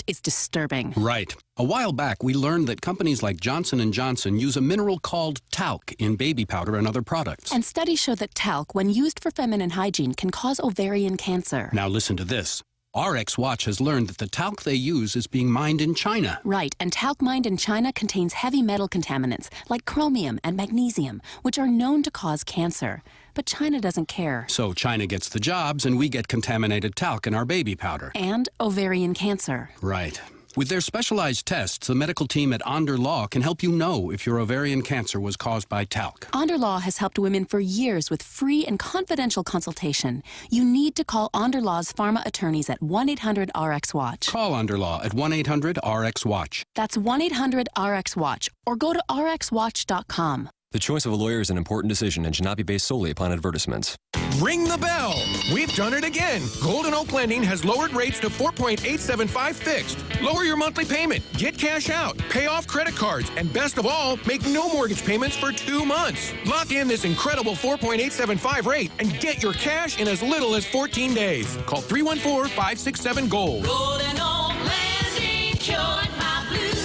is disturbing. Right. A while back, we learned that companies like Johnson & Johnson use a mineral called talc in baby powder and other products. And studies show that talc, when used for feminine hygiene, can cause ovarian cancer. Now listen to this. RX Watch has learned that the talc they use is being mined in China. Right, and talc mined in China contains heavy metal contaminants like chromium and magnesium, which are known to cause cancer. But China doesn't care. So China gets the jobs and we get contaminated talc in our baby powder. And ovarian cancer. Right. With their specialized tests, the medical team at Onder Law can help you know if your ovarian cancer was caused by talc. Onder Law has helped women for years with free and confidential consultation. You need to call Onder Law's pharma attorneys at 1-800-RX-WATCH. Call Onder Law at 1-800-RX-WATCH. That's 1-800-RX-WATCH or go to rxwatch.com. The choice of a lawyer is an important decision and should not be based solely upon advertisements. Ring the bell. We've done it again. Golden Oak Lending has lowered rates to 4.875 fixed. Lower your monthly payment, get cash out, pay off credit cards, and best of all, make no mortgage payments for 2 months. Lock in this incredible 4.875 rate and get your cash in as little as 14 days. Call 314-567-GOLD. Golden Oak Lending cured my blues.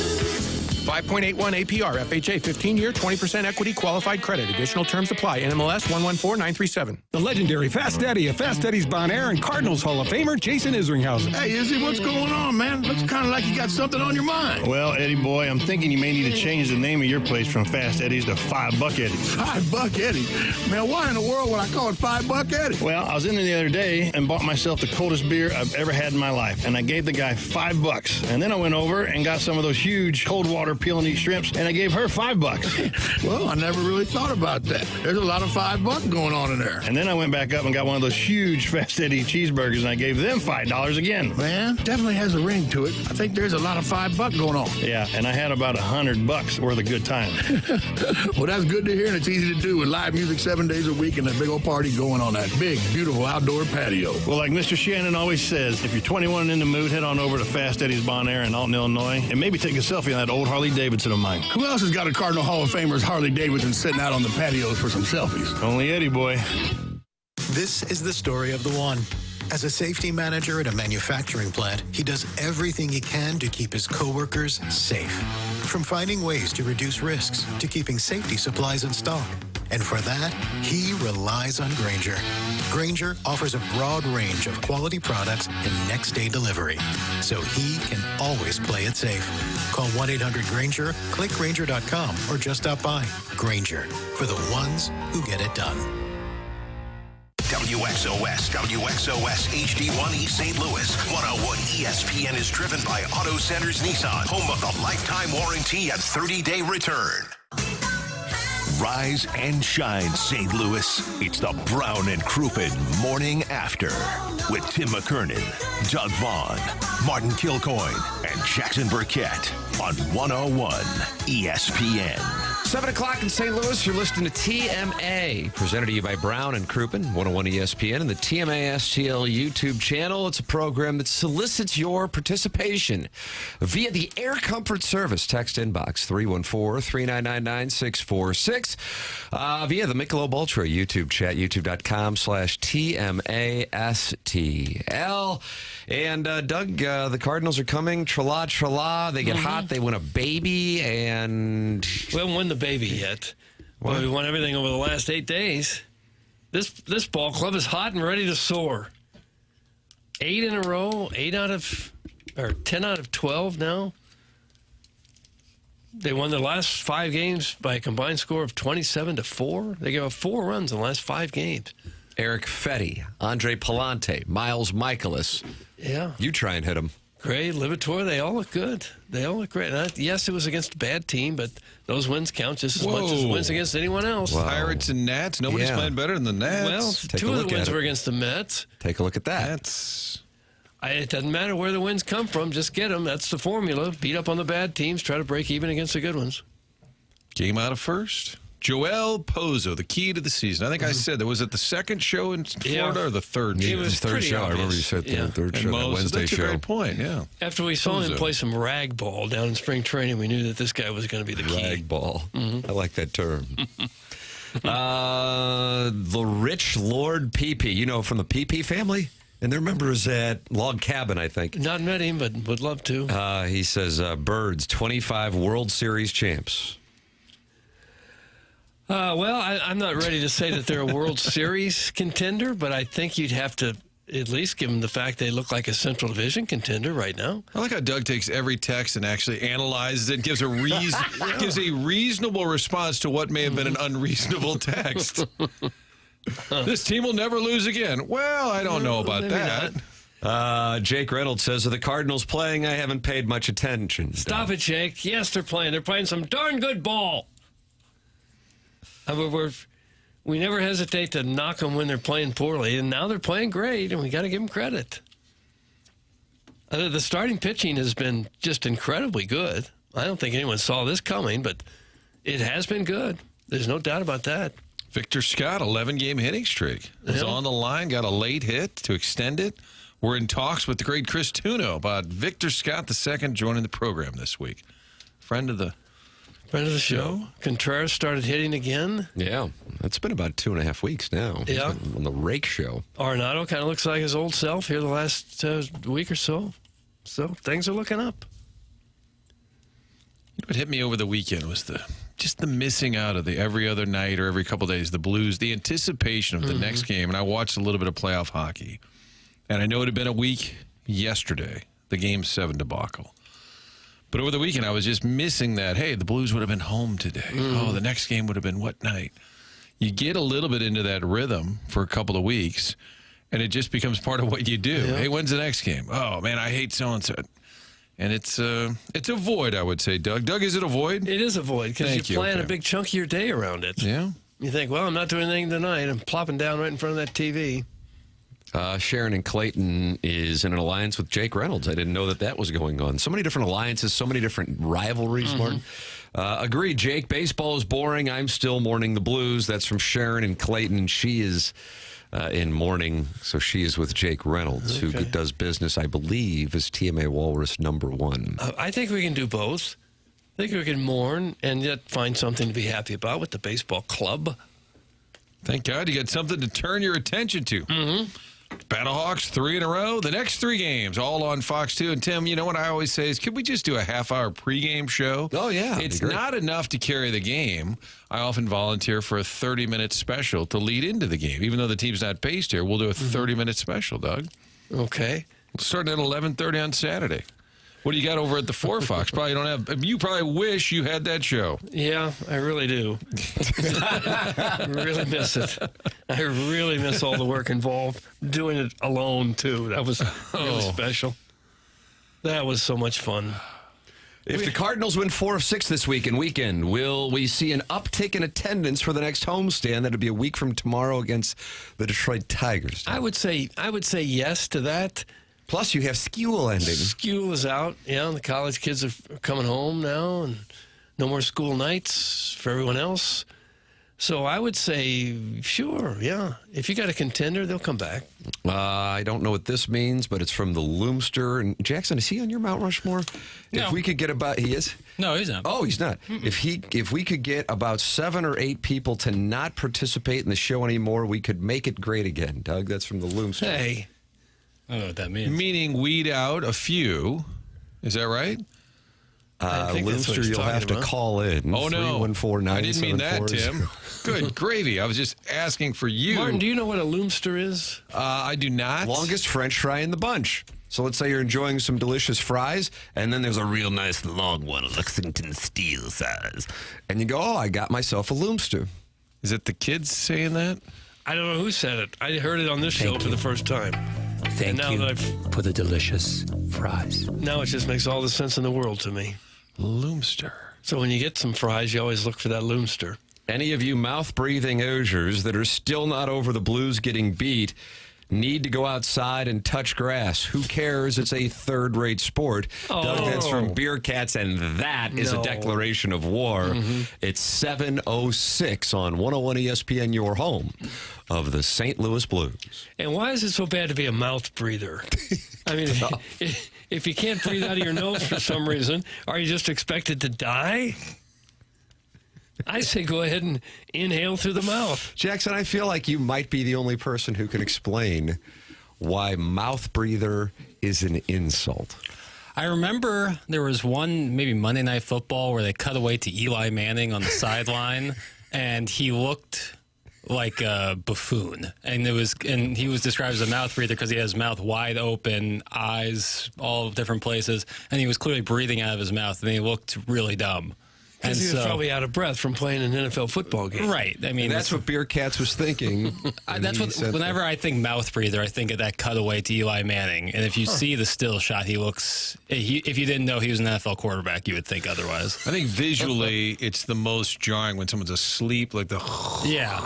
5.81 APR, FHA, 15-year, 20% equity qualified credit. Additional terms apply. NMLS 114937. The legendary Fast Eddie of Fast Eddie's Bon Air and Cardinals Hall of Famer Jason Isringhausen. Hey, Izzy, what's going on, man? Looks kind of like you got something on your mind. Well, Eddie boy, I'm thinking you may need to change the name of your place from Fast Eddie's to $5 Eddie's. $5 Eddie? Man, why in the world would I call it $5 Eddie? Well, I was in there the other day and bought myself the coldest beer I've ever had in my life, and I gave the guy $5. And then I went over and got some of those huge cold water peel and eat shrimps, and I gave her $5. Well, I never really thought about that. There's a lot of $5 going on in there. And then I went back up and got one of those huge Fast Eddie cheeseburgers, and I gave them $5 again. Man, definitely has a ring to it. I think there's a lot of $5 going on. Yeah, and I had about $100 worth of good time. Well, that's good to hear, and it's easy to do with live music 7 days a week and a big old party going on that big, beautiful outdoor patio. Well, like Mr. Shannon always says, if you're 21 and in the mood, head on over to Fast Eddie's Bon Air in Alton, Illinois, and maybe take a selfie on that old Harley Davidson of mine. Who else has got a Cardinal Hall of Famer's Harley Davidson sitting out on the patios for some selfies? Only Eddie boy. This is the story of the one. As a safety manager at a manufacturing plant, he does everything he can to keep his coworkers safe. From finding ways to reduce risks to keeping safety supplies in stock. And for that, he relies on Grainger. Grainger offers a broad range of quality products and next-day delivery, so he can always play it safe. Call 1-800-GRAINGER, click Grainger.com, or just stop by. Grainger, for the ones who get it done. WXOS HD1 East St. Louis. 101 ESPN is driven by Auto Centers Nissan, home of the lifetime warranty and 30-day return. Rise and shine, St. Louis. It's the Brown and Crouppen Morning After with Tim McKernan, Doug Vaughn, Martin Kilcoyne, and Jackson Burkett on 101 ESPN. 7 o'clock in St. Louis, you're listening to TMA, presented to you by Brown and Crouppen, 101 ESPN, and the TMA STL YouTube channel. It's a program that solicits your participation via the Air Comfort Service text inbox, 314-399-9646, via the Michelob Ultra YouTube chat, youtube.com/TMASTL. And Doug, the Cardinals are coming, tra-la, tra-la. They get hot, they win a baby, and... We haven't won the baby yet. Well, we won everything over the last 8 days. This ball club is hot and ready to soar. 8 in a row, 10 out of 12 now. They won their last 5 games by a combined score of 27-4. They gave up 4 runs in the last 5 games. Eric Fetty, Andre Palante, Miles Michaelis. Yeah. You try and hit them. Gray, Livator, they all look good. They all look great. Yes, it was against a bad team, but those wins count just as much as wins against anyone else. Wow. Pirates and Nats. Nobody's playing better than the Nats. Well, two of the wins were against the Mets. Take a look at that. It doesn't matter where the wins come from. Just get them. That's the formula. Beat up on the bad teams. Try to break even against the good ones. Game out of first. Joel Pozo, the key to the season. I think I said that. Was it the second show in Florida or the third show? It was the third show. I remember you said the third show, that Wednesday that's show. That's a great point, yeah. After we saw him play some rag ball down in spring training, we knew that this guy was going to be the key. Rag ball. I like that term. The rich Lord PP. You know, from the PP family? And their member is at Log Cabin, I think. Not met him, but would love to. He says, Birds, 25 World Series champs. Well, I'm not ready to say that they're a World Series contender, but I think you'd have to at least give them the fact they look like a Central Division contender right now. I like how Doug takes every text and actually analyzes it and gives a gives a reasonable response to what may have been an unreasonable text. This team will never lose again. Well, I don't know about that. Jake Reynolds says, are the Cardinals playing? I haven't paid much attention. Stop it, Jake. Yes, they're playing. They're playing some darn good ball. We never hesitate to knock them when they're playing poorly, and now they're playing great, and we got to give them credit. The starting pitching has been just incredibly good. I don't think anyone saw this coming, but it has been good. There's no doubt about that. Victor Scott, 11-game hitting streak. Is on the line, got a late hit to extend it. We're in talks with the great Chris Tuno about Victor Scott II joining the program this week. Friend of the show. Contreras started hitting again. Yeah, that's been about 2.5 weeks now. Yeah. On the Rake show. Arenado kind of looks like his old self here the last week or so. So things are looking up. What hit me over the weekend was the missing out of the every other night or every couple days, the Blues, the anticipation of the next game. And I watched a little bit of playoff hockey. And I know it had been a week yesterday, the Game 7 debacle. But over the weekend, I was just missing that, hey, the Blues would have been home today. Oh, the next game would have been what night? You get a little bit into that rhythm for a couple of weeks, and it just becomes part of what you do. Yeah. Hey, when's the next game? Oh, man, I hate so-and-so. And it's a void, I would say, Doug. Doug, is it a void? It is a void because you plan a big chunk of your day around it. Yeah. You think, well, I'm not doing anything tonight. I'm plopping down right in front of that TV. Sharon and Clayton is in an alliance with Jake Reynolds. I didn't know that was going on. So many different alliances, so many different rivalries, Martin. Agreed, Jake. Baseball is boring. I'm still mourning the Blues. That's from Sharon and Clayton. She is in mourning, so she is with Jake Reynolds, who does business, I believe, as TMA Walrus #1. I think we can do both. I think we can mourn and yet find something to be happy about with the baseball club. Thank God you got something to turn your attention to. Battlehawks 3 in a row. The next 3 games, all on Fox 2. And, Tim, you know what I always say is, could we just do a half-hour pregame show? Oh, yeah. It's not enough to carry the game. I often volunteer for a 30-minute special to lead into the game. Even though the team's not based here, we'll do a 30-minute special, Doug. Okay. Starting at 11:30 on Saturday. What do you got over at the 4 Fox? Probably don't have. You probably wish you had that show. Yeah, I really do. I really miss it. I really miss all the work involved. Doing it alone, too. That was really special. That was so much fun. If the Cardinals win 4 of 6 this weekend, will we see an uptick in attendance for the next homestand? That'll be a week from tomorrow against the Detroit Tigers. I would say yes to that. Plus, you have school ending. School is out. Yeah, the college kids are coming home now, and no more school nights for everyone else. So I would say, sure, yeah. If you got a contender, they'll come back. I don't know what this means, but it's from the Loomster. And Jackson, is he on your Mount Rushmore? No. If we could get he is? No, he's not. Oh, he's not. If we could get about 7 or 8 people to not participate in the show anymore, we could make it great again. Doug, that's from the Loomster. Hey. I don't know what that means. Meaning weed out a few. Is that right? Loomster, you'll have to call in. Oh, no. 314-974. I didn't mean that, Tim. Good gravy. I was just asking for you. Martin, do you know what a Loomster is? I do not. Longest French fry in the bunch. So let's say you're enjoying some delicious fries, and then there's a real nice long one, Lexington steel size. And you go, I got myself a Loomster. Is it the kids saying that? I don't know who said it. I heard it on this show for the first time. Thank you for the delicious fries. Now it just makes all the sense in the world to me. Loomster. So when you get some fries, you always look for that Loomster. Any of you mouth-breathing Osiers that are still not over the Blues getting beat need to go outside and touch grass. Who cares? It's a third-rate sport. Doug, that's from Beer Cats, and that is a declaration of war. It's 7:06 on 101 ESPN, your home of the St. Louis Blues. And why is it so bad to be a mouth breather? I mean, if you can't breathe out of your nose for some reason, are you just expected to die? I say go ahead and inhale through the mouth. Jackson, I feel like you might be the only person who can explain why mouth breather is an insult. I remember there was one, maybe Monday Night Football, where they cut away to Eli Manning on the sideline, and he looked like a buffoon. And he was described as a mouth breather because he had his mouth wide open, eyes all different places, and he was clearly breathing out of his mouth, and he looked really dumb. Because he was probably out of breath from playing an NFL football game. Right. I mean, that's what Beer Cats was thinking. Whenever I think mouth breather, I think of that cutaway to Eli Manning. And if you see the still shot, he looks. If you didn't know he was an NFL quarterback, you would think otherwise. I think visually, it's the most jarring when someone's asleep, like the. Yeah.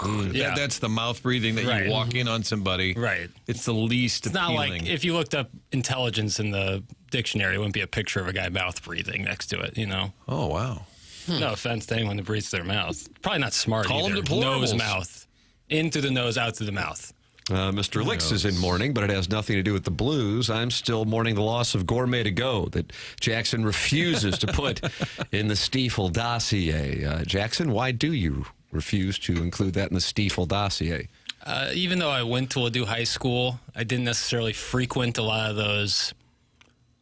That's the mouth breathing that you walk in on somebody. Right. It's the least It's appealing. not like if you looked up intelligence in the dictionary, it wouldn't be a picture of a guy mouth breathing next to it, you know? Oh, wow. No offense to anyone that breathes through their mouth. Probably not smart Call either. them deplorables. Nose, mouth. In through the nose, out through the mouth. Mr. Licks is in mourning, but it has nothing to do with the Blues. I'm still mourning the loss of Gourmet to Go that Jackson refuses to put in the Stiefel dossier. Jackson, why do you refuse to include that in the Stiefel dossier? Even though I went to Ladue High School, I didn't necessarily frequent a lot of those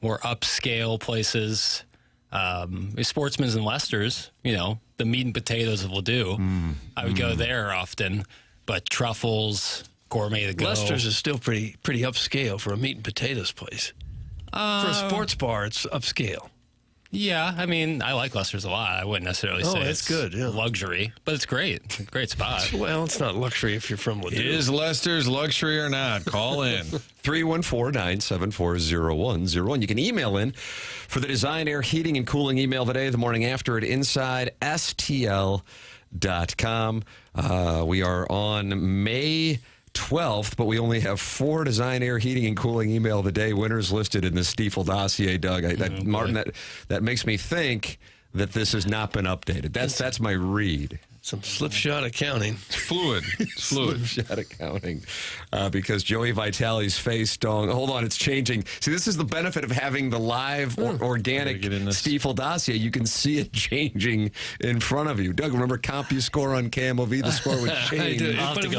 more upscale places. Sportsman's and Lester's, you know, the meat and potatoes of Ladue. I would go there often, but Truffles, Gourmet to Go. Lester's is still pretty upscale for a meat and potatoes place. For a sports bar, it's upscale. Yeah, I mean, I like Lester's a lot. I wouldn't necessarily say it's good, yeah. luxury, but it's great. It's a great spot. Well, it's not luxury if you're from Ladue. Is Lester's luxury or not? Call in. 314-974-0101. You can email in for the Design Air Heating and Cooling email today, the morning after at InsideSTL.com. We are on May 12th, but we only have 4 Design Air Heating and Cooling email of the day winners listed in the Stiefel dossier, Doug. Martin, that makes me think that this has not been updated. That's my read. Some slipshod accounting. It's fluid. It's fluid. Slipshod accounting. Because Joey Vitale's face don't. Hold on, it's changing. See, this is the benefit of having the live organic Stiefel dossier. You can see it changing in front of you. Doug, remember CompuScore on KMOV? The score would change. I'll have to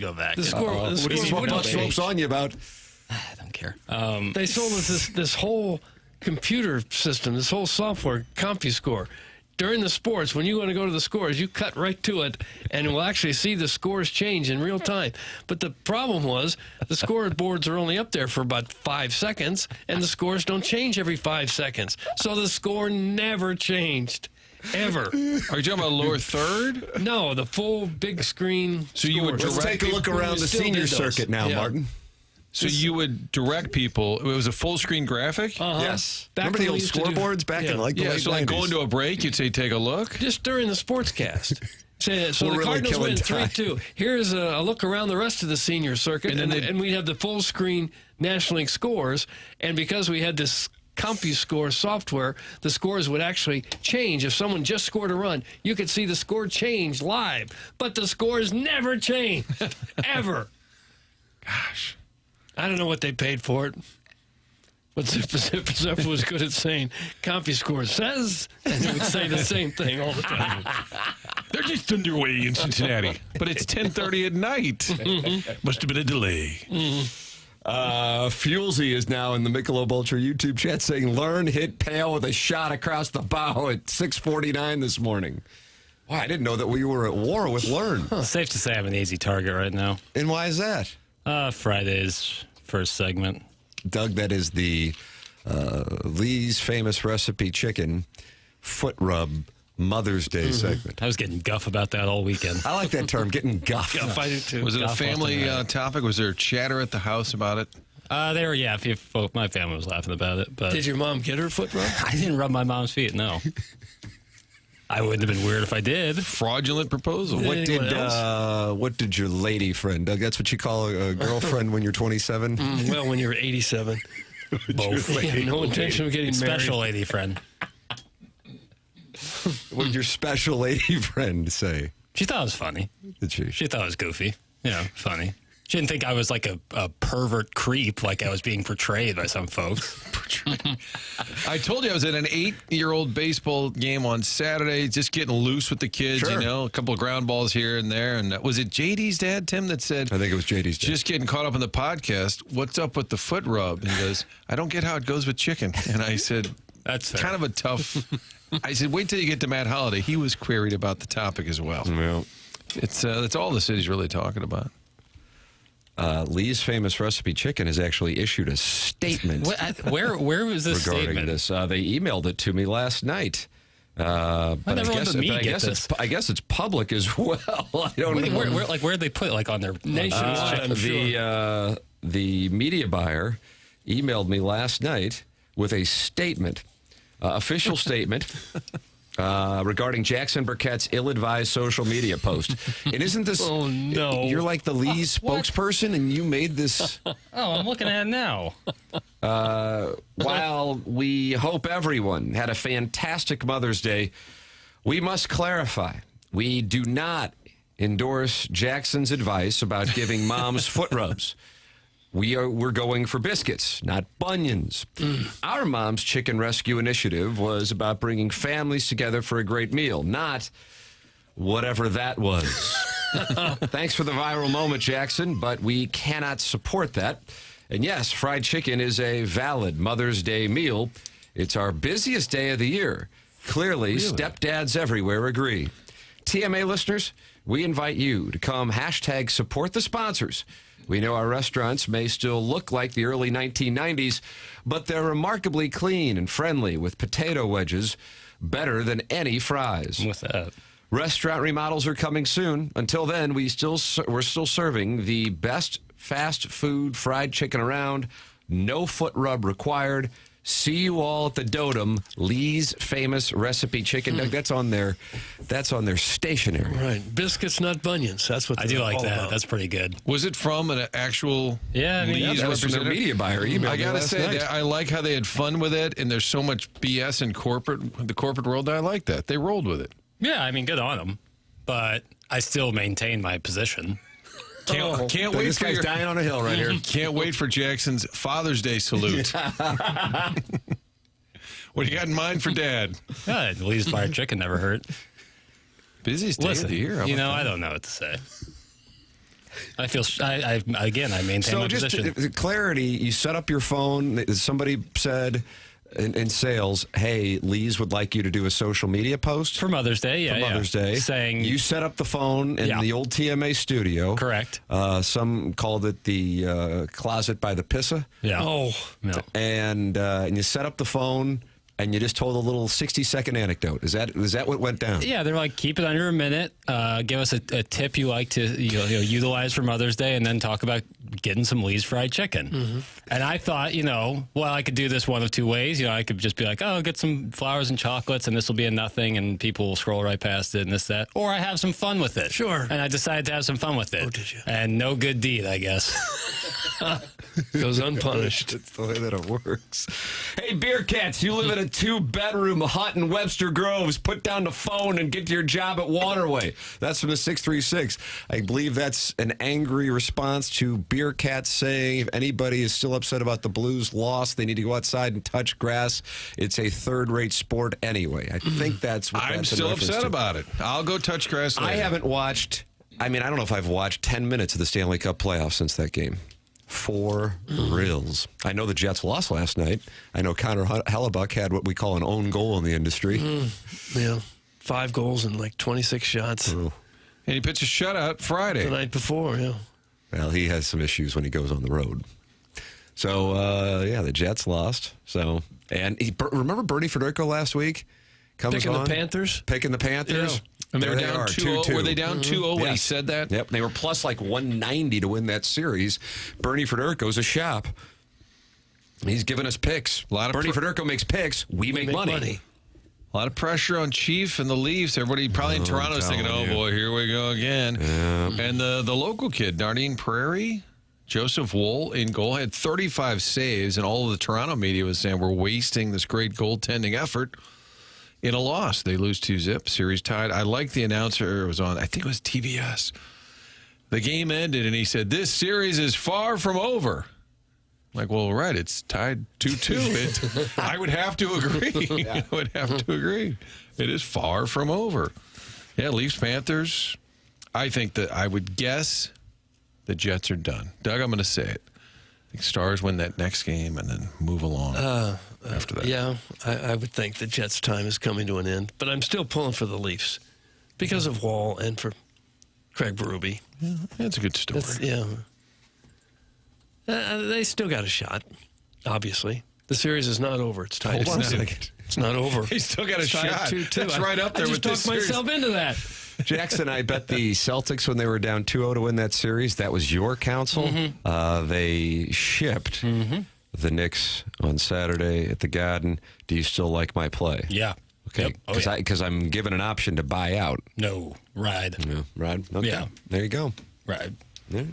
go back. The score what smoke's on you about? I don't care. They sold us this whole computer system, this whole software, CompuScore. During the sports, when you want to go to the scores, you cut right to it, and we'll actually see the scores change in real time. But the problem was the scoreboards are only up there for about 5 seconds, and the scores don't change every 5 seconds. So the score never changed, ever. Are you talking about lower third? No, the full big screen. So you would Let's take a look around the senior circuit now, Martin. So you would direct people. It was a full screen graphic? Yes. Remember the old scoreboards back in like the late 90s? So like going to a break, you'd say, take a look? Just during the sportscast. So the really Cardinals killing win time. 3-2. Here's a look around the rest of the senior circuit, and we have the full screen National League scores. And because we had this CompuScore software, the scores would actually change. If someone just scored a run, you could see the score change live. But the scores never changed, ever. Gosh. I don't know what they paid for it. But Zip was good at saying, CompuScore says, and it would say the same thing all the time. They're just underway in Cincinnati, but it's 10:30 at night. Must have been a delay. Fuelsy is now in the Michelob Ultra YouTube chat saying, Learn hit Pale with a shot across the bow at 6:49 this morning. Wow, I didn't know that we were at war with Learn. Safe to say I'm an easy target right now. And why is that? Friday's first segment. Doug, that is the Lee's famous recipe chicken foot rub Mother's Day segment. I was getting guff about that all weekend. I like that term, getting guff. Guff, I do too. Was it a Guff family often, topic? Was there chatter at the house about it? They were, yeah. My family was laughing about it. But Did your mom get her foot rubbed? I didn't rub my mom's feet, no. I wouldn't have been weird if I did. Fraudulent proposal. What did your lady friend, Doug, that's what you call a girlfriend when you're 27? Well, when you're 87. Both. No intention of getting married. Special lady friend. What did your special lady friend say? She thought it was funny. Did she? She thought it was goofy. You know, funny. She didn't think I was like a pervert creep, like I was being portrayed by some folks. I told you I was at an 8-year-old baseball game on Saturday, just getting loose with the kids, Sure. a couple of ground balls here and there. And was it JD's dad, Tim, that said? I think it was JD's dad. Just getting caught up in the podcast. What's up with the foot rub? And he goes, I don't get how it goes with chicken. And I said, that's kind of a tough. I said, wait till you get to Matt Holliday. He was queried about the topic as well. Well, that's all the city's really talking about. Lee's Famous Recipe Chicken has actually issued a statement. Where was this regarding statement? this? They emailed it to me last night. But I guess it's public as well. I don't know. Where did they put it? Like on their nationwide? I'm sure. The media buyer emailed me last night with a statement, official statement. Regarding Jackson Burkett's ill-advised social media post. And isn't this... Oh, no. You're like the Lee's spokesperson, and you made this... Oh, I'm looking at it now. While we hope everyone had a fantastic Mother's Day, we must clarify, we do not endorse Jackson's advice about giving moms foot rubs. We're going for biscuits, not bunions. Our Mom's Chicken Rescue Initiative was about bringing families together for a great meal, not whatever that was. Thanks for the viral moment, Jackson, but we cannot support that. And yes, fried chicken is a valid Mother's Day meal. It's our busiest day of the year. Clearly, stepdads everywhere agree. TMA listeners, we invite you to come #support the sponsors. We know our restaurants may still look like the early 1990s, but they're remarkably clean and friendly with potato wedges, better than any fries. What's that? Restaurant remodels are coming soon. Until then, we're still serving the best fast food fried chicken around. No foot rub required. See you all at the Dotem, Lee's Famous Recipe Chicken. Doug, that's on their stationery. Right. Biscuits, not bunions. That's what I do like that. about. That's pretty good. Was it from an actual Lee's that was from their representative? media buyer email. I got to say, night. that I like how they had fun with it, and there's so much BS in the corporate world. I like that. They rolled with it. Yeah, I mean, good on them. But I still maintain my position. Can't wait this for guy's dying on a hill right here. Can't wait for Jackson's Father's Day salute. What do you got in mind for Dad? Lee's fried chicken never hurt. Busiest day of the year. I don't know what to say. I feel I maintain my position. So just clarity, you set up your phone. Somebody said in sales, hey, Lee's would like you to do a social media post. For Mother's Day, yeah. For Mother's Day. Saying you set up the phone in the old TMA studio. Correct. Some called it the closet by the pissa. Yeah. Oh. No. And you set up the phone. And you just told a little 60-second anecdote. Is that what went down? Yeah, they're like, keep it under a minute. Give us a tip you like to utilize for Mother's Day, and then talk about getting some Lee's fried chicken. Mm-hmm. And I thought, I could do this one of two ways. I could just be like, oh, get some flowers and chocolates, and this will be a nothing, and people will scroll right past it, and this, that. Or I have some fun with it. Sure. And I decided to have some fun with it. Oh, did you? And no good deed, I guess. Goes unpunished. That's the way that it works. Hey, Beer Cats, you live in a 2-bedroom hut in Webster Groves. Put down the phone and get to your job at Waterway. That's from the 636. I believe that's an angry response to Beer Cats saying if anybody is still upset about the Blues loss, they need to go outside and touch grass. It's a third-rate sport anyway. I think that's what I'm that's still upset about it. I'll go touch grass later. I haven't watched, I don't know if I've watched 10 minutes of the Stanley Cup playoffs since that game. For reals. I know the Jets lost last night. I know Connor Hellebuck had what we call an own goal in the industry. Yeah. 5 goals and like 26 shots. And he pitched a shutout Friday. The night before, yeah. Well, he has some issues when he goes on the road. So, the Jets lost. So, and remember Bernie Federico last week? Picking the Panthers? Picking the Panthers. Yeah. And they were down 2-0. Were they down 2-0 when he said that? Yep. They were plus like 190 to win that series. Bernie Federico's a shop. He's giving us picks. Bernie Federico makes picks. We make money. A lot of pressure on Chief and the Leafs. Everybody probably in Toronto is thinking, oh, boy, here we go again. Yeah. And the local kid, Nardine Prairie, Joseph Wool in goal, had 35 saves, and all of the Toronto media was saying we're wasting this great goaltending effort. In a loss, they lose 2-0, series tied. I like the announcer. It was on, I think it was TBS. The game ended, and he said, "This series is far from over." I'm like, well, right, it's tied 2-2. I would have to agree. I would have to agree. It is far from over. Yeah, Leafs, Panthers. I think that I would guess the Jets are done. Doug, I'm going to say it. I think Stars win that next game and then move along after that. Yeah, I would think the Jets' time is coming to an end. But I'm still pulling for the Leafs because of Wall and for Craig Berube. Yeah, that's a good story. They still got a shot, obviously. The series is not over. It's tied. It's not over. He's still got a shot. 2-2. That's right up there with this series. I just talked myself into that. Jackson, I bet the Celtics, when they were down 2-0 to win that series, that was your counsel. Mm-hmm. They shipped the Knicks on Saturday at the Garden. Do you still like my play? Yeah. Okay. Because I'm given an option to buy out. No. Ride. Yeah, ride? Okay. Yeah. There you go. Ride. Yeah.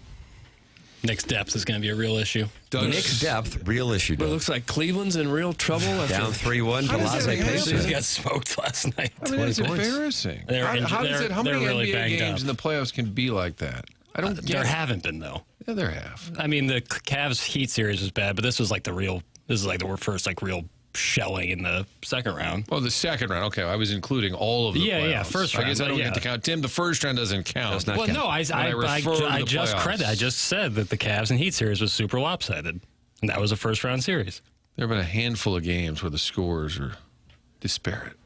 Nick's depth is going to be a real issue. Nick's depth, real issue. But it looks like Cleveland's in real trouble. Down 3-1 to Las Pacers got smoked last night. I mean, that's embarrassing. How many really NBA games up. in the playoffs can be like that? I don't get There it. haven't been, though. Yeah, there have. I mean, the Cavs Heat series was bad, but this was like the first real shelling in the second round. Oh, the second round. Okay, I was including all of the playoffs. Yeah, first round. I guess I don't get to count. Tim, the first round doesn't count. Well, no, I just said that the Cavs and Heat series was super lopsided, and that was a first round series. There have been a handful of games where the scores are disparate.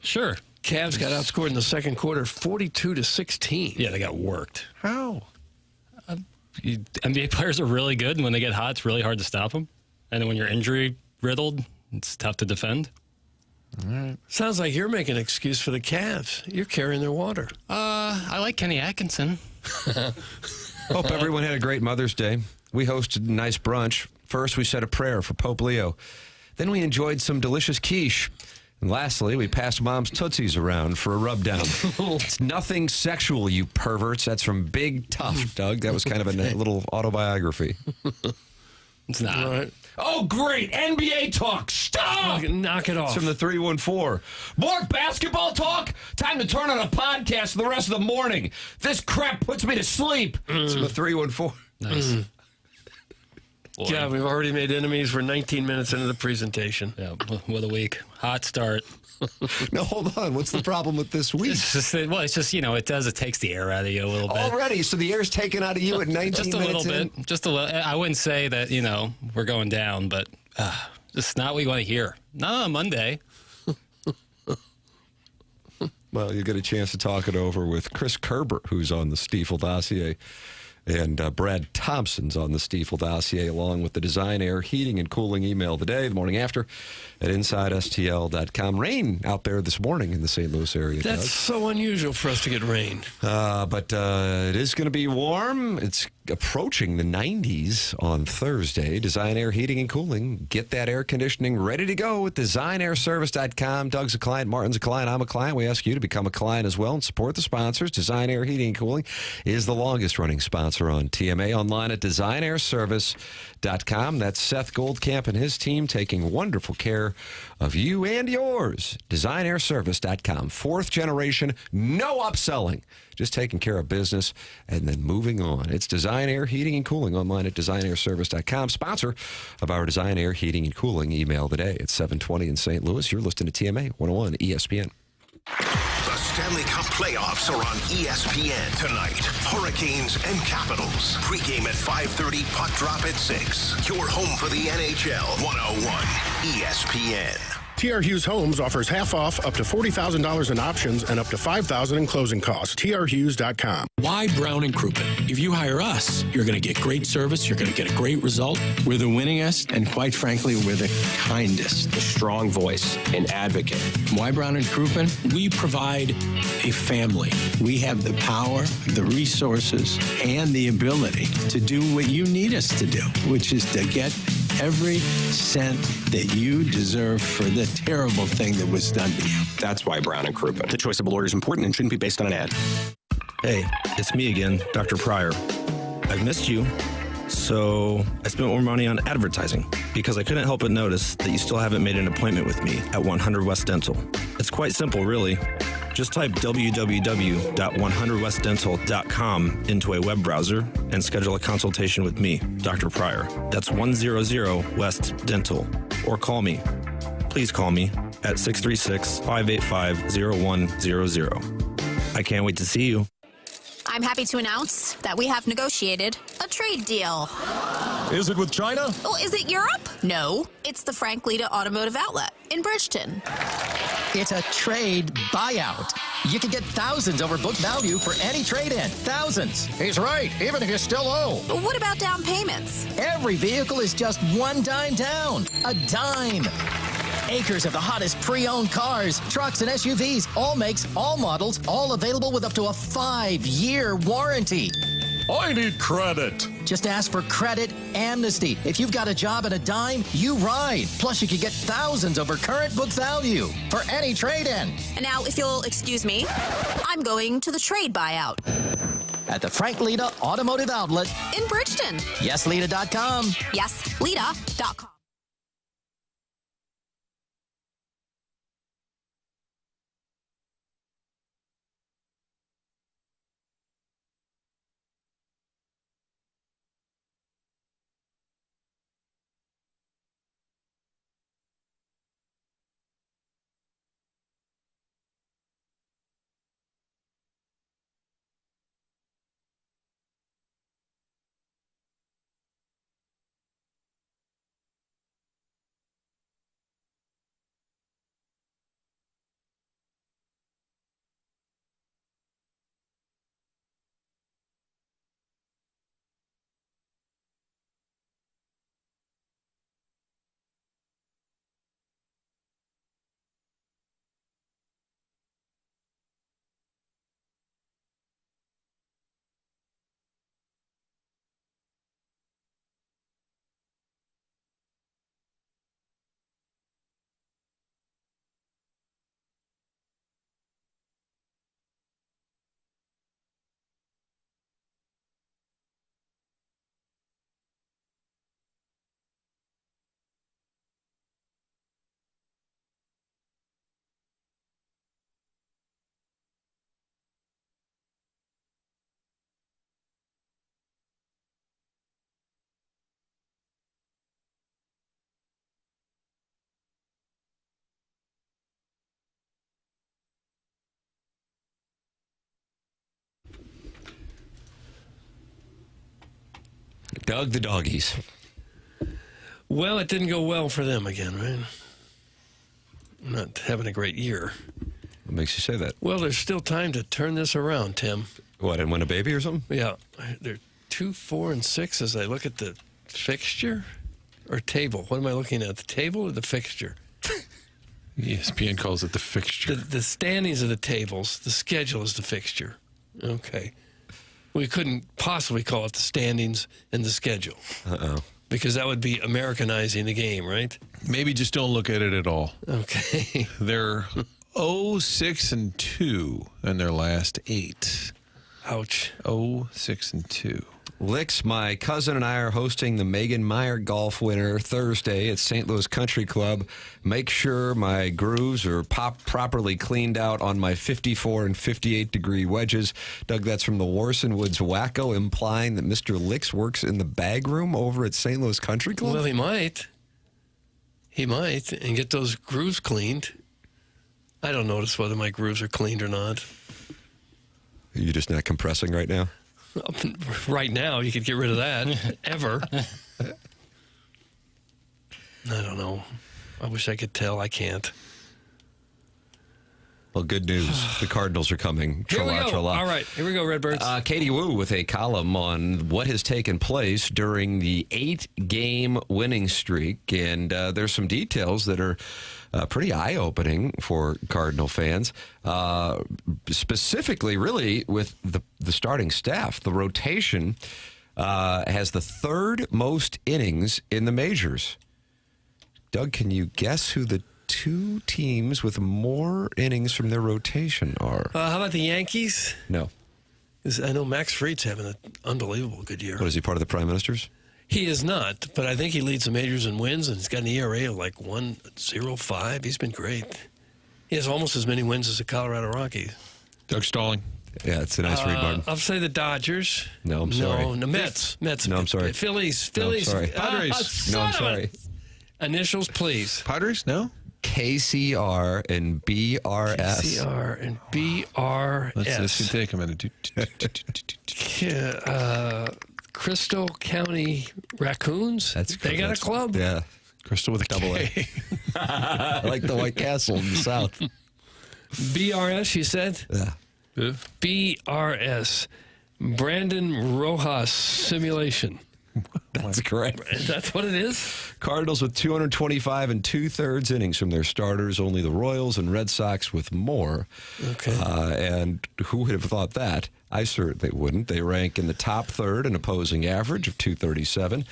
Sure. Cavs got outscored in the second quarter 42-16. Yeah, they got worked. How? NBA players are really good, and when they get hot, it's really hard to stop them. And then when you're injury riddled, it's tough to defend. All right. Sounds like you're making an excuse for the Cavs. You're carrying their water. I like Kenny Atkinson. Hope everyone had a great Mother's Day. We hosted a nice brunch. First, we said a prayer for Pope Leo. Then we enjoyed some delicious quiche. And lastly, we passed Mom's Tootsies around for a rub down. It's nothing sexual, you perverts. That's from Big Tough, Doug. That was kind of a little autobiography. It's not. All right. Oh, great. NBA talk. Stop. Knock it off. It's from the 314. More basketball talk? Time to turn on a podcast for the rest of the morning. This crap puts me to sleep. It's from the 314. Nice. Yeah, we've already made enemies. We're 19 minutes into the presentation. Yeah, what a week. Hot start. No, hold on. What's the problem with this week? It's just, it takes the air out of you a little bit. Already? So the air's taken out of you at 19 just a minutes little in? bit. Just a little. I wouldn't say that, we're going down, but just not what we want to hear. Not on Monday. Well, you get a chance to talk it over with Chris Kerber, who's on the Stiefel dossier, and Brad Thompson's on the Stiefel dossier, along with the Design Air Heating and Cooling email of the day, the morning after, at InsideSTL.com. Rain out there this morning in the St. Louis area. That's so unusual for us to get rain. But it is going to be warm. It's approaching the 90s on Thursday. Design Air Heating and Cooling. Get that air conditioning ready to go with DesignAirService.com. Doug's a client. Martin's a client. I'm a client. We ask you to become a client as well and support the sponsors. Design Air Heating and Cooling is the longest running sponsor on TMA. Online at DesignAirService.com. That's Seth Goldcamp and his team taking wonderful care of you and yours. DesignAirService.com. Fourth generation, no upselling. Just taking care of business and then moving on. It's Design Air Heating and Cooling online at DesignAirService.com. Sponsor of our Design Air Heating and Cooling email today at 7:20 in St. Louis. You're listening to TMA 101 ESPN. The Stanley Cup playoffs are on ESPN tonight. Hurricanes and Capitals. Pre-game at 5:30, puck drop at 6. Your home for the NHL 101 ESPN. TR Hughes Homes offers half off up to $40,000 in options and up to $5,000 in closing costs. TRHughes.com. Why Brown and Crouppen? If you hire us, you're going to get great service. You're going to get a great result. We're the winningest, and quite frankly, we're the kindest. A strong voice, an advocate. Why Brown and Crouppen? We provide a family. We have the power, the resources, and the ability to do what you need us to do, which is to get every cent that you deserve for the terrible thing that was done to you. That's why Brown and Crouppen. The choice of a lawyer is important and shouldn't be based on an ad. Hey, it's me again, Dr. Pryor. I've missed you, so I spent more money on advertising because I couldn't help but notice that you still haven't made an appointment with me at 100 West Dental. It's quite simple, really. Just type www.100westdental.com into a web browser and schedule a consultation with me, Dr. Pryor. That's 100 West Dental. Or call me. Please call me at 636-585-0100. I can't wait to see you. I'm happy to announce that we have negotiated a trade deal. Is it with China? Oh, is it Europe? No, it's the Frank Lita Automotive Outlet in Bridgeton. It's a trade buyout. You can get thousands over book value for any trade-in. Thousands. He's right, even if you still owe. But what about down payments? Every vehicle is just one dime down. A dime. Acres of the hottest pre-owned cars, trucks, and SUVs, all makes, all models, all available with up to a 5-year warranty. I need credit. Just ask for Credit Amnesty. If you've got a job and a dime, you ride. Plus, you could get thousands over current book value for any trade-in. And now, if you'll excuse me, I'm going to the trade buyout. At the Frank Lita Automotive Outlet in Bridgeton. YesLita.com. YesLita.com. Doug, the doggies. Well, it didn't go well for them again, right? Not having a great year. What makes you say that? Well, there's still time to turn this around, Tim. What, and win a baby or something? Yeah. They're 2, 4, and 6 as I look at the fixture or table. What am I looking at? The table or the fixture? ESPN calls it the fixture. The standings are the tables. The schedule is the fixture. Okay. We couldn't possibly call it the standings and the schedule. Uh-oh. Because that would be Americanizing the game, right? Maybe just don't look at it at all. Okay. They're 0-6-2 in their last 8. Ouch. 0-6-2. Licks, my cousin and I are hosting the Megan Meyer Golf Winter Thursday at St. Louis Country Club. Make sure my grooves are properly cleaned out on my 54 and 58 degree wedges. Doug, that's from the Warson Woods Wacko, implying that Mr. Licks works in the bag room over at St. Louis Country Club? Well, he might. He might, and get those grooves cleaned. I don't notice whether my grooves are cleaned or not. Are you just not compressing right now? Right now, you could get rid of that. Ever. I don't know. I wish I could tell. I can't. Well, good news. The Cardinals are coming. Here we go. All right. Here we go, Redbirds. Katie Wu with a column on what has taken place during the 8-game winning streak. And there's some details that are pretty eye-opening for Cardinal fans. Specifically, really, with the starting staff. The rotation has the 3rd most innings in the majors. Doug, can you guess who the 2 teams with more innings from their rotation are? How about the Yankees? No. I know Max Fried's having an unbelievable good year. What, is he part of the Prime Ministers? He is not, but I think he leads the majors in wins, and he's got an ERA of like 1.05. He's been great. He has almost as many wins as the Colorado Rockies. Doug Stalling. Yeah, it's a nice read, Martin. I'll say the Dodgers. No, I'm sorry. No, Mets. No, I'm sorry. Phillies. No, I'm sorry. Padres. No, I'm sorry. Initials, please. Padres? No? KCR and BRS. KCR and BRS. This can take a minute. Crystal County Raccoons. They got a club. Yeah. Crystal with a double K. I like the White Castle in the south. BRS, you said? Yeah. BRS. Brandon Rojas Simulation. That's correct. That's what it is? Cardinals with 225 and 2/3 innings from their starters. Only the Royals and Red Sox with more. Okay. And who would have thought that? I certainly wouldn't. They rank in the top third in opposing average of 237.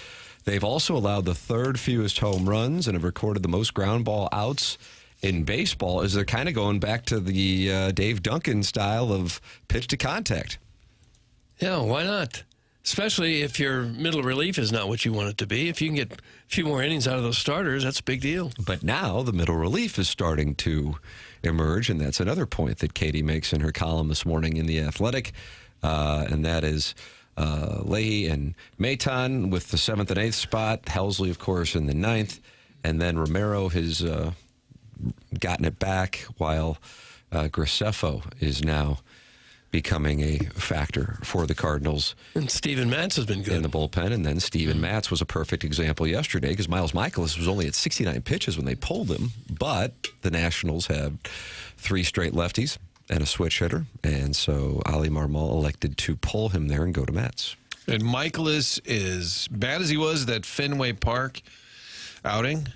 They've also allowed the third fewest home runs and have recorded the most ground ball outs in baseball, as they're kind of going back to the Dave Duncan style of pitch to contact. Yeah, why not? Especially if your middle relief is not what you want it to be. If you can get a few more innings out of those starters, that's a big deal. But now the middle relief is starting to emerge, and that's another point that Katie makes in her column this morning in The Athletic, and that is Leahy and Maton with the 7th and 8th spot, Helsley, of course, in the 9th, and then Romero has gotten it back, while Graceffo is now becoming a factor for the Cardinals. And Steven Matz has been good in the bullpen, and then Steven Matz was a perfect example yesterday, because Miles Michaelis was only at 69 pitches when they pulled him, but the Nationals had 3 straight lefties and a switch hitter, and so Ali Marmol elected to pull him there and go to Matz. And Michaelis, is bad as he was that Fenway Park outing,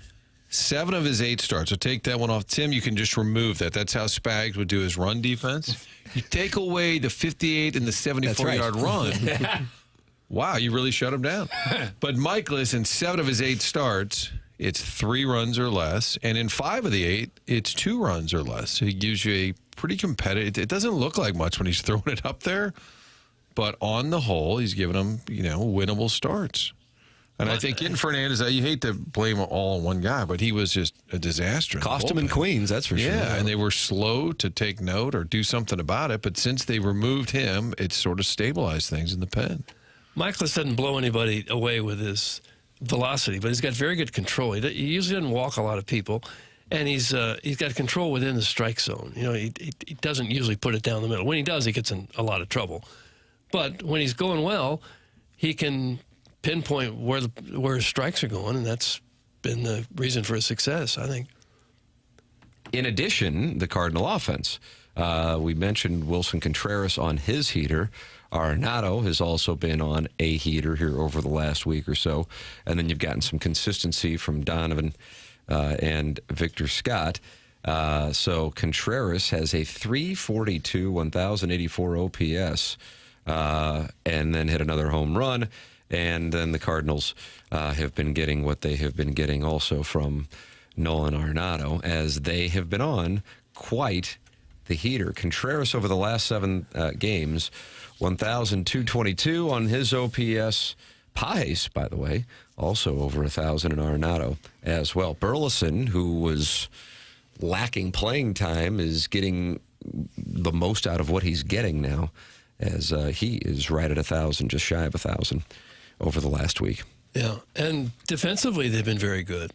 7 of his 8 starts. So take that one off. Tim, you can just remove that. That's how Spags would do his run defense. You take away the 58 and the 74-yard run. Wow, you really shut him down. But Michaelis, in 7 of his 8 starts, it's 3 runs or less. And in 5 of the 8, it's 2 runs or less. So he gives you a pretty competitive. It doesn't look like much when he's throwing it up there. But on the whole, he's giving them, winnable starts. And I think in Fernandez, you hate to blame all on one guy, but he was just a disaster. Cost him in Queens, that's for sure. Yeah, and they were slow to take note or do something about it. But since they removed him, it's sort of stabilized things in the pen. Michaelis doesn't blow anybody away with his velocity, but he's got very good control. He usually doesn't walk a lot of people, and he's got control within the strike zone. He doesn't usually put it down the middle. When he does, he gets in a lot of trouble. But when he's going well, he can pinpoint where his strikes are going, and that's been the reason for his success, I think. In addition, the Cardinal offense. We mentioned Wilson Contreras on his heater. Arenado has also been on a heater here over the last week or so. And then you've gotten some consistency from Donovan and Victor Scott. So Contreras has a 342, 1,084 OPS, and then hit another home run. And then the Cardinals have been getting what they have been getting also from Nolan Arenado, as they have been on quite the heater. Contreras over the last 7 games, 1,222 on his OPS. Pace, by the way, also over 1,000 in Arenado as well. Burleson, who was lacking playing time, is getting the most out of what he's getting now, as he is right at 1,000, just shy of 1,000 over the last week. Yeah, and defensively they've been very good.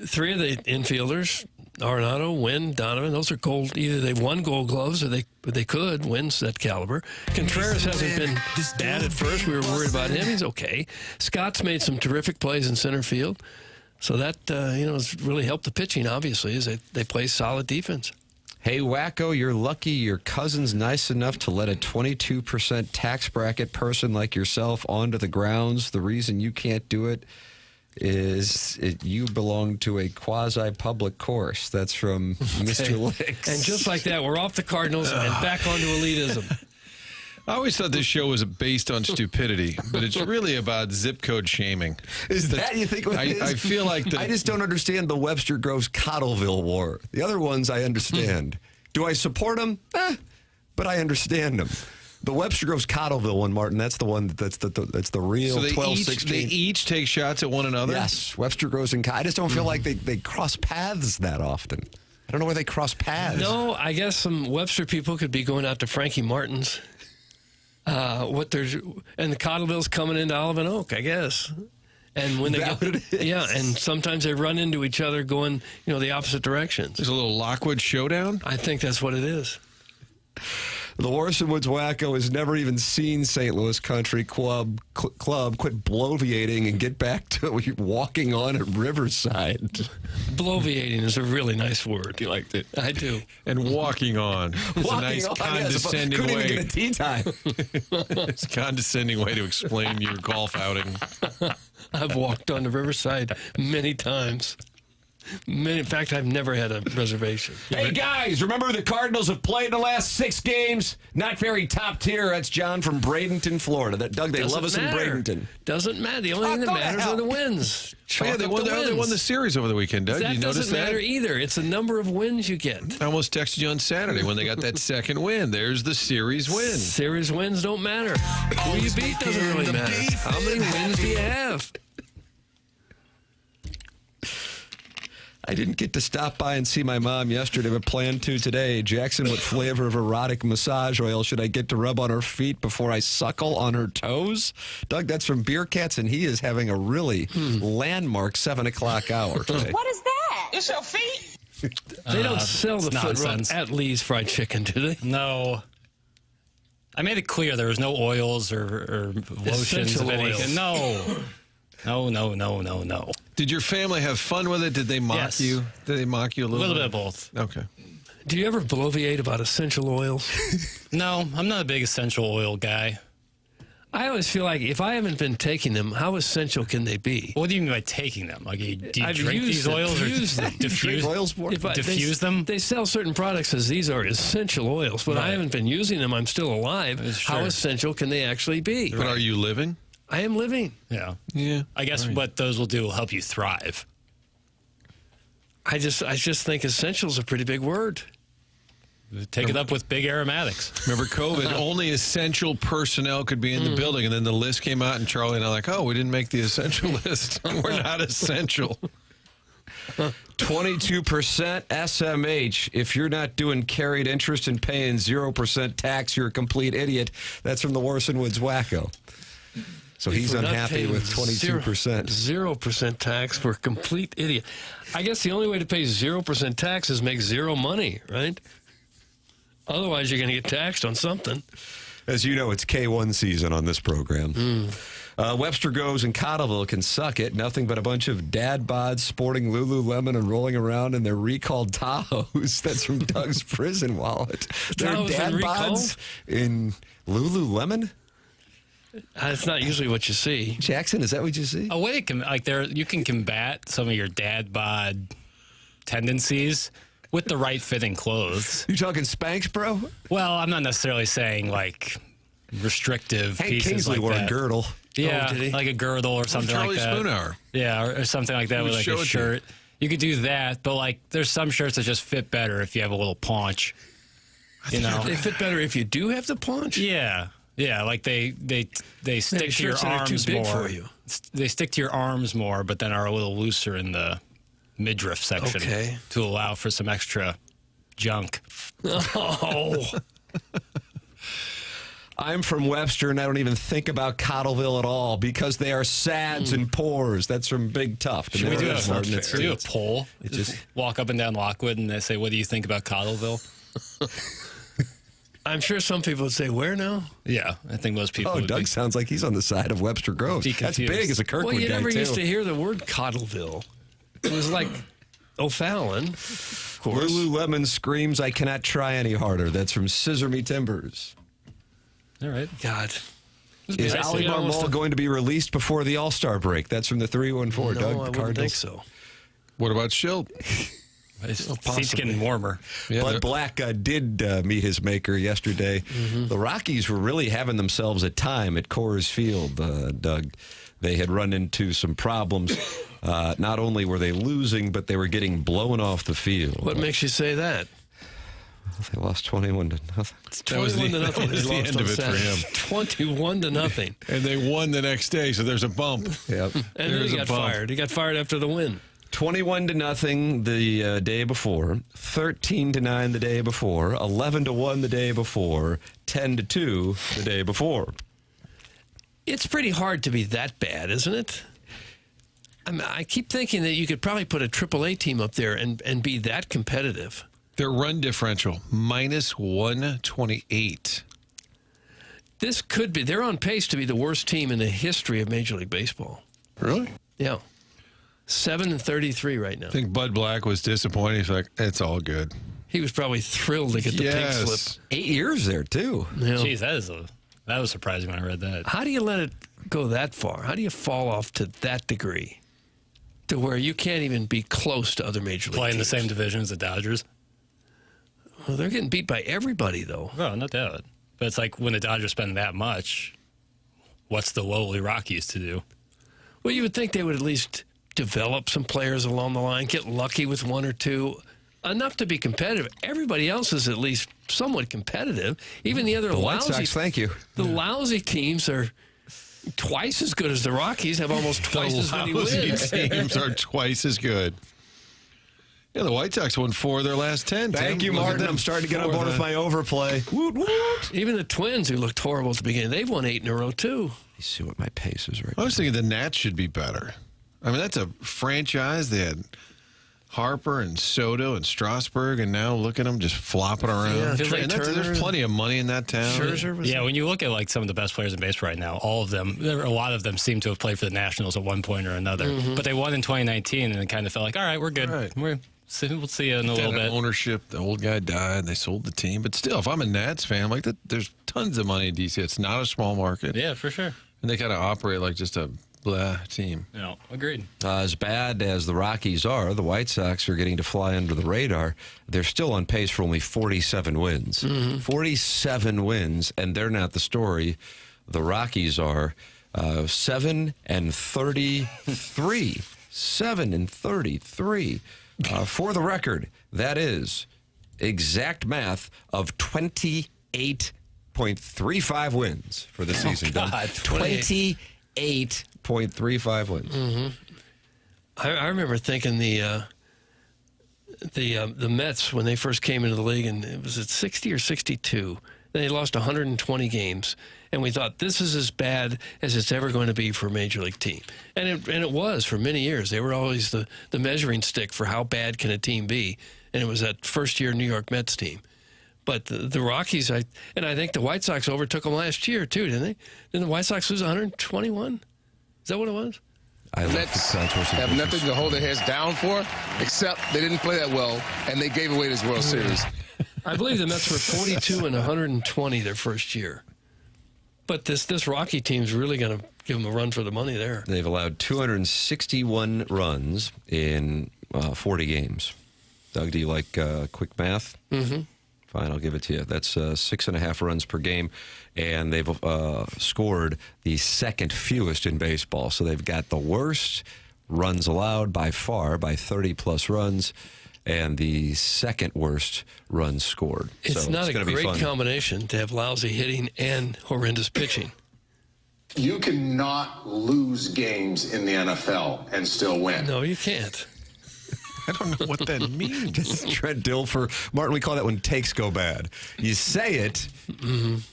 3 of the infielders, Arenado, Wynn, Donovan, those are gold. Either they won Gold Gloves or they could win that caliber. Contreras hasn't been bad at first. We were worried about him. He's okay. Scott's made some terrific plays in center field. So that, has really helped the pitching, obviously, as they play solid defense. Hey, Wacko, you're lucky your cousin's nice enough to let a 22% tax bracket person like yourself onto the grounds. The reason you can't do it is you belong to a quasi-public course. That's from Mr. Licks. And just like that, we're off the Cardinals and back onto elitism. I always thought this show was based on stupidity, but it's really about zip code shaming. Is that you think? I feel like I just don't understand the Webster Groves Cottleville war. The other ones I understand. Do I support them? But I understand them. The Webster Groves Cottleville one, Martin. That's the one. That's the real 12-16. They each take shots at one another. Yes, Webster Groves and I just don't feel like they cross paths that often. I don't know where they cross paths. No, I guess some Webster people could be going out to Frankie Martin's. And the Cottleville's coming into Olive Oak, I guess. And when they and sometimes they run into each other going, the opposite directions. There's a little Lockwood showdown? I think that's what it is. The Orson Woods Wacko has never even seen St. Louis Country Club. Quit bloviating and get back to walking on at Riverside. Bloviating is a really nice word. You liked it? I do. And walking on. It's a nice condescending way. Couldn't even get a tea time. It's a condescending way to explain your golf outing. I've walked on the Riverside many times. In fact, I've never had a reservation. Hey, guys, remember the Cardinals have played the last 6 games? Not very top tier. That's John from Bradenton, Florida. Doug, they love us in Bradenton. Doesn't matter. The only thing that matters are the wins. They won the series over the weekend, Doug. That you notice doesn't matter either. It's the number of wins you get. I almost texted you on Saturday when they got that second win. There's the series win. Series wins don't matter. Who you beat doesn't really matter. How many wins do you have? I didn't get to stop by and see my mom yesterday, but plan to today. Jackson, what flavor of erotic massage oil should I get to rub on her feet before I suckle on her toes? Doug, that's from Beer Cats, and he is having a really landmark 7 o'clock hour today. What is that? It's your feet. They don't sell the foot rub nonsense. at Lee's Fried Chicken, do they? No. I made it clear there was no oils or lotions of anything. No. No. Did your family have fun with it? Did they mock you? Did they mock you a little bit? A little bit of both. Okay. Do you ever bloviate about essential oils? No, I'm not a big essential oil guy. I always feel like if I haven't been taking them, how essential can they be? What do you mean by taking them? Like, do you I've drink used these them. oils or Use them. diffuse oils more? Diffuse them? They sell certain products as these are essential oils, but I haven't been using them. I'm still alive. How essential can they actually be? But are you living? I am living. Yeah. Yeah. I guess what those will do will help you thrive. I just think essential is a pretty big word. Take it up with big aromatics. Remember COVID, only essential personnel could be in the building, and then the list came out, and Charlie and I were like, we didn't make the essential list. We're not essential. 22% SMH. If you're not doing carried interest and paying 0% tax, you're a complete idiot. That's from the Orson Woods Wacko. So he's unhappy with 22%. 0% tax for a complete idiot. I guess the only way to pay 0% tax is make zero money, right? Otherwise, you're going to get taxed on something. As you know, it's K1 season on this program. Webster goes and Cottleville can suck it. Nothing but a bunch of dad bods sporting Lululemon and rolling around in their recalled Tahoes. That's from Doug's prison wallet. Their dad bods in Lululemon? That's not usually what you see. Jackson, is that what you see? A way you can combat some of your dad bod tendencies with the right fitting clothes. You talking Spanx, bro? Well, I'm not necessarily saying like restrictive Hank pieces Kingsley like wore that. a girdle. Yeah, did he? like a girdle or something like that. Charlie Spoonhour. Yeah, or something like that with like a shirt. You. You could do that, but like there's some shirts that just fit better if you have a little paunch. You know, They fit better if you do have the paunch? Yeah, like they stick to your shirts that are arms too big more. for you. They stick to your arms more, but then are a little looser in the midriff section to allow for some extra junk. Oh. I'm from Webster, and I don't even think about Cottleville at all because they are sads and poors. That's from Big Tough. Should we do a poll? Just walk up and down Lockwood, and they say, "What do you think about Cottleville?" I'm sure some people would say, where now? Yeah, I think most people would Doug be. sounds like he's on the side of Webster Groves. That's big as a Kirkwood Well, you guy, never too. used to hear the word Cottleville. It was like O'Fallon, of course. Lululemon screams, I cannot try any harder. That's from Scissor Me Timbers. All right. God. Is Ali Marmol going to be released before the All-Star break? That's from the 314, Doug. I The wouldn't Cardinals. think so. What about Schilt? Seat's getting warmer. Bud Black did meet his maker yesterday. The Rockies were really having themselves a time at Coors Field, Doug. They had run into some problems. Not only were they losing, but they were getting blown off the field. What makes you say that? They lost 21-0. It's 21 to nothing. That was the end of it for him. 21 to nothing. And they won the next day, so there's a bump. Yep. And then he got fired. He got fired after the win. 21-0 the day before, 13-9 the day before, 11-1 the day before, 10-2 the day before. It's pretty hard to be that bad, isn't it? I keep thinking that you could probably put a AAA team up there and be that competitive. Their run differential, minus 128. This could be. They're on pace to be the worst team in the history of Major League Baseball. Really? Yeah. 7-33 right now. I think Bud Black was disappointed. He's like, it's all good. He was probably thrilled to get the pink slip. 8 years there, too. Yeah. Jeez, that was surprising when I read that. How do you let it go that far? How do you fall off to that degree? To where you can't even be close to other Major League Playing teams. the same division as the Dodgers? Well, they're getting beat by everybody, though. Well, no doubt. But it's like when the Dodgers spend that much, what's the lowly Rockies to do? Well, you would think they would at least develop some players along the line, get lucky with one or two, enough to be competitive. Everybody else is at least somewhat competitive. Even the other The White lousy, Sox, thank you. The lousy teams are twice as good as the Rockies, have almost twice as many wins. Teams are twice as good. Yeah, the White Sox won 4 of their last 10. Thank you, Martin. I'm starting to get on board with my overplay. Woot, woot. Even the Twins, who looked horrible at the beginning, they've won 8 in a row, too. Let's see what my pace is right I was thinking the Nats should be better. I mean, that's a franchise. They had Harper and Soto and Strasburg, and now look at them just flopping around. Yeah, And there's plenty of money in that town. Yeah, when you look at like some of the best players in baseball right now, a lot of them seem to have played for the Nationals at one point or another. Mm-hmm. But they won in 2019 and it kind of felt like, all right, we're good. We'll see you in a little bit. Ownership, the old guy died. They sold the team. But still, if I'm a Nats fan, like that, there's tons of money in DC. It's not a small market. Yeah, for sure. And they kind of operate like just a blah team. No, agreed. As bad as the Rockies are, the White Sox are getting to fly under the radar. They're still on pace for only 47 wins. 47 wins, and they're not the story. The Rockies are 7-33. 7-33. For the record, that is exact math of 28.35 wins for the season. God, 28.35 wins. Mm-hmm. I remember thinking the Mets, when they first came into the league, and it was at 60 or 62, they lost 120 games, and we thought this is as bad as it's ever going to be for a major league team, and it was for many years. They were always the measuring stick for how bad can a team be, and it was that first year New York Mets team. But the Rockies, I think the White Sox overtook them last year too, didn't they? Didn't the White Sox lose 121? Is that what it was? Mets have nothing to hold their heads down for, except they didn't play that well, and they gave away this World Series. I believe the Mets were 42 and 120 their first year. But this Rocky team's really going to give them a run for the money there. They've allowed 261 runs in 40 games. Doug, do you like quick math? Mm-hmm. Fine, I'll give it to you. That's 6.5 runs per game, and they've scored the second fewest in baseball. So they've got the worst runs allowed by far, by 30-plus runs, and the second worst runs scored. It's not a great combination to have lousy hitting and horrendous pitching. You cannot lose games in the NFL and still win. No, you can't. I don't know what that means. Trent Dilfer. Martin, we call that when takes go bad. You say it,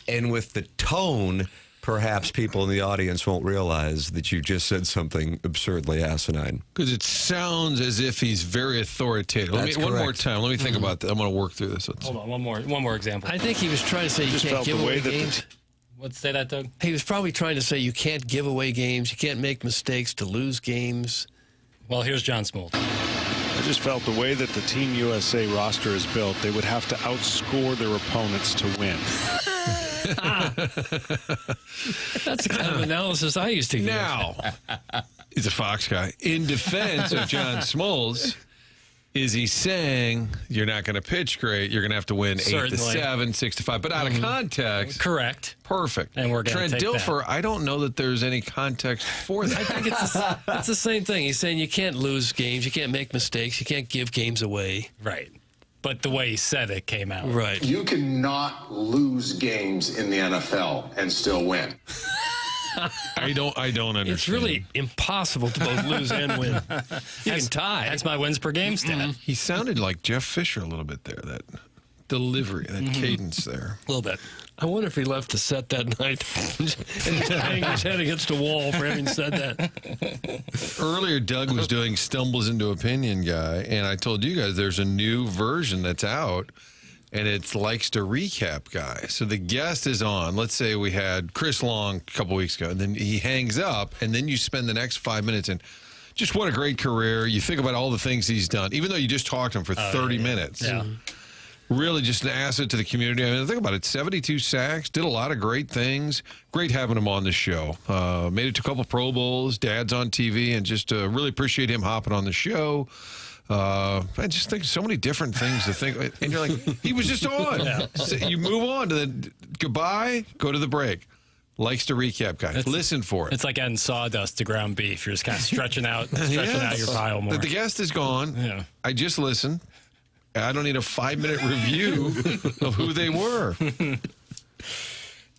and with the tone, perhaps people in the audience won't realize that you just said something absurdly asinine. Because it sounds as if he's very authoritative. That's One more correct. time. Let me think about that. I'm going to work through this. Hold on, one more example. I think he was trying to say you Just can't felt give the way away that games. Let's say that, Doug. He was probably trying to say you can't give away games, you can't make mistakes to lose games. Well, here's John Smoltz. I just felt the way that the Team USA roster is built, they would have to outscore their opponents to win. That's the kind of analysis I used to give. Now, he's a Fox guy. In defense of John Smoltz, is he saying you're not going to pitch great? You're going to have to win 8-7, 6-5, but out of context. Correct. Perfect. And we're going to Trent take Dilfer, I don't know that there's any context for that. I think it's the same thing. He's saying you can't lose games, you can't make mistakes, you can't give games away. Right. But the way he said it came out. Right. You cannot lose games in the NFL and still win. I don't understand. It's really impossible to both lose and win. You can tie. That's my wins per game stat. He sounded like Jeff Fisher a little bit there, that delivery, that cadence there. A little bit. I wonder if he left the set that night and just banged his head against a wall for having said that. Earlier, Doug was doing Stumbles into Opinion Guy, and I told you guys there's a new version that's out, and it's Likes to Recap Guy. So the guest is on. Let's say we had Chris Long a couple weeks ago, and then he hangs up, and then you spend the next 5 minutes and just what a great career. You think about all the things he's done, even though you just talked to him for 30 minutes. Yeah. Really just an asset to the community. I mean, think about it. 72 sacks, did a lot of great things. Great having him on the show. Made it to a couple Pro Bowls, Dad's on TV, and just really appreciate him hopping on the show. I just think so many different things to think. And you're like, he was just on. Yeah. So you move on to the goodbye, go to the break. Likes to recap, guys. Listen for it. It's like adding sawdust to ground beef. You're just kind of stretching out your pile more. The guest is gone. Yeah. I just listened. I don't need a 5-minute review of who they were.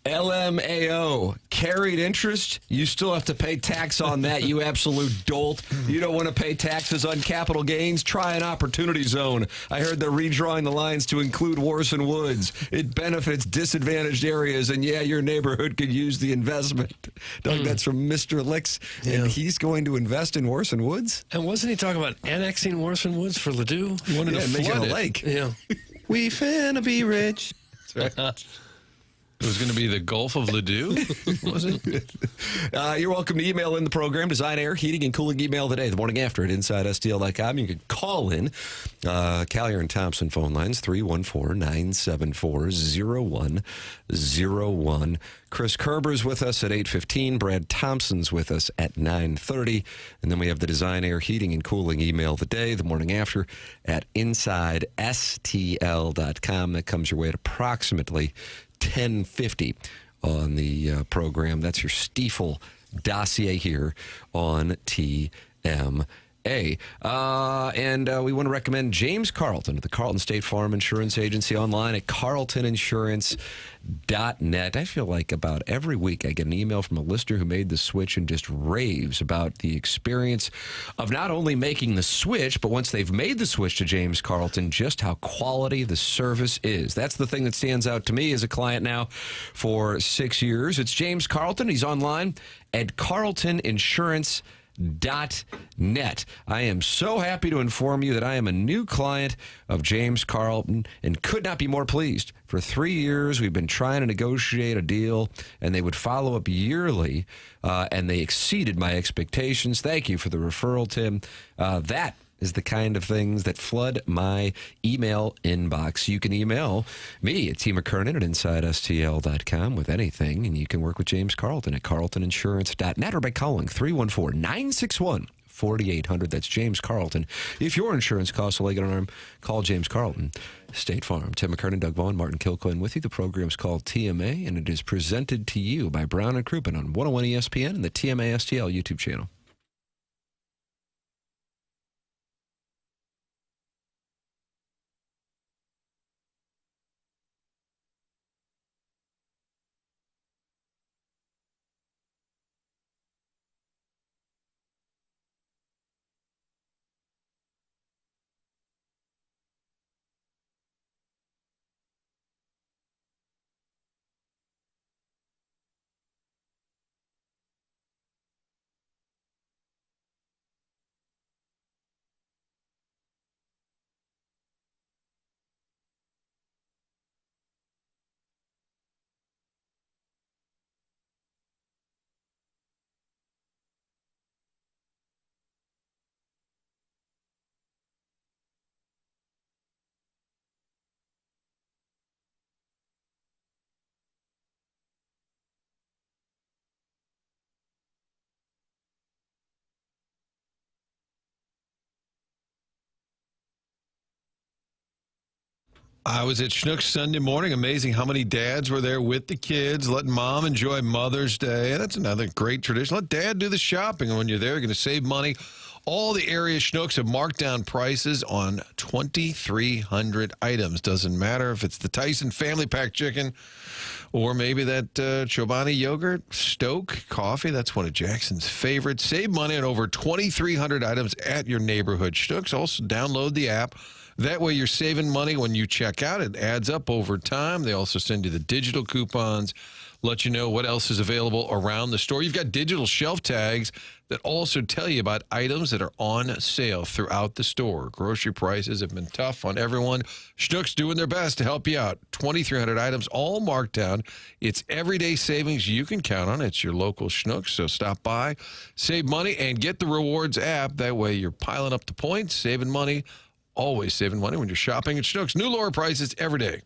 LMAO, carried interest, you still have to pay tax on that, you absolute dolt. You don't want to pay taxes on capital gains? Try an opportunity zone. I heard they're redrawing the lines to include Warson Woods. It benefits disadvantaged areas, and yeah, your neighborhood could use the investment. Doug, that's from Mr. Licks, and he's going to invest in Warson Woods? And wasn't he talking about annexing Warson Woods for Ladue? He wanted to make it a lake. Yeah. We finna be rich. That's right. It was going to be the Gulf of Ladue, was it? You're welcome to email in the program, Design Air, Heating, and Cooling email today, the morning after at InsideSTL.com. You can call in Collier and Thompson phone lines, 314-974-0101. Chris Kerber's with us at 8:15. Brad Thompson's with us at 9:30. And then we have the Design Air, Heating, and Cooling email the day, the morning after at InsideSTL.com. That comes your way at approximately 10:50 on the program. That's your Stiefel dossier here on TMA. And we want to recommend James Carlton at the Carlton State Farm Insurance Agency online at carltoninsurance.net. I feel like about every week I get an email from a listener who made the switch and just raves about the experience of not only making the switch, but once they've made the switch to James Carlton, just how quality the service is. That's the thing that stands out to me as a client now for 6 years. It's James Carlton. He's online at carltoninsurance.net. I am so happy to inform you that I am a new client of James Carlton and could not be more pleased. For 3 years, we've been trying to negotiate a deal, and they would follow up yearly, and they exceeded my expectations. Thank you for the referral, Tim. That is the kind of things that flood my email inbox. You can email me at McKernan at InsideSTL.com with anything, and you can work with James Carlton at carltoninsurance.net or by calling 314-961-4800. That's James Carlton. If your insurance costs a leg and an arm, call James Carlton. State Farm. Tim McKernan, Doug Vaughn, Martin Kilcoyne with you. The program's called TMA, and it is presented to you by Brown and Crouppen on 101 ESPN and the TMA STL YouTube channel. I was at Schnucks Sunday morning. Amazing how many dads were there with the kids, letting mom enjoy Mother's Day. That's another great tradition. Let dad do the shopping. And when you're there, you're going to save money All the area Schnucks have marked down prices on 2,300 items. Doesn't matter if it's the Tyson Family Pack chicken or maybe that Chobani yogurt, Stoke coffee. That's one of Jackson's favorites. Save money on over 2,300 items at your neighborhood Schnucks. Also, download the app. That way you're saving money when you check out. It adds up over time. They also send you the digital coupons, let you know what else is available around the store. You've got digital shelf tags that also tell you about items that are on sale throughout the store. Grocery prices have been tough on everyone. Schnucks doing their best to help you out. 2,300 items, all marked down. It's everyday savings you can count on. It's your local Schnucks, so stop by, save money, and get the Rewards app. That way you're piling up the points, saving money, always saving money when you're shopping at Schnucks. New lower prices every day.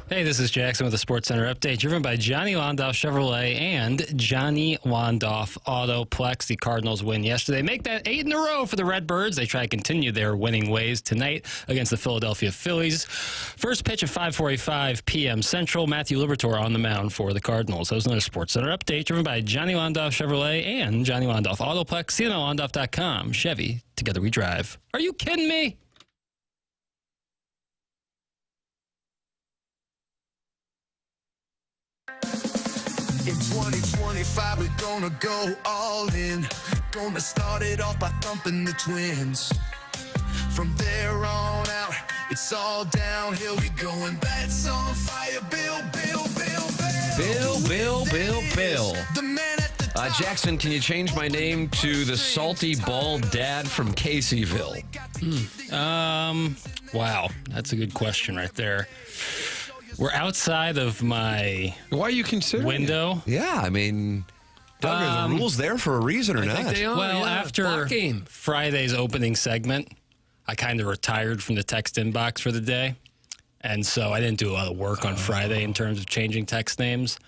Hey, this is Jackson with the Sports Center update, driven by Johnny Londoff Chevrolet and Johnny Londoff Autoplex. The Cardinals win yesterday. Make that 8 in a row for the Redbirds. They try to continue their winning ways tonight against the Philadelphia Phillies. First pitch at 5:45 p.m. Central. Matthew Liberatore on the mound for the Cardinals. That was another Sports Center update, driven by Johnny Londoff Chevrolet and Johnny Londoff Autoplex. CNLondoff.com. Chevy, together we drive. Are you kidding me? In 2025, we're gonna go all in. Gonna start it off by thumping the Twins. From there on out, it's all downhill. We going bats on fire. Bill. The man at the Jackson, can you change my name to the salty bald dad from Caseyville? Wow, that's a good question right there. We're outside of my Why are you considering window. Yeah, I mean, Doug, are the rules there for a reason or not? I think they are. Well, yeah. after Friday's opening segment, I kind of retired from the text inbox for the day. And so I didn't do a lot of work on Friday in terms of changing text names,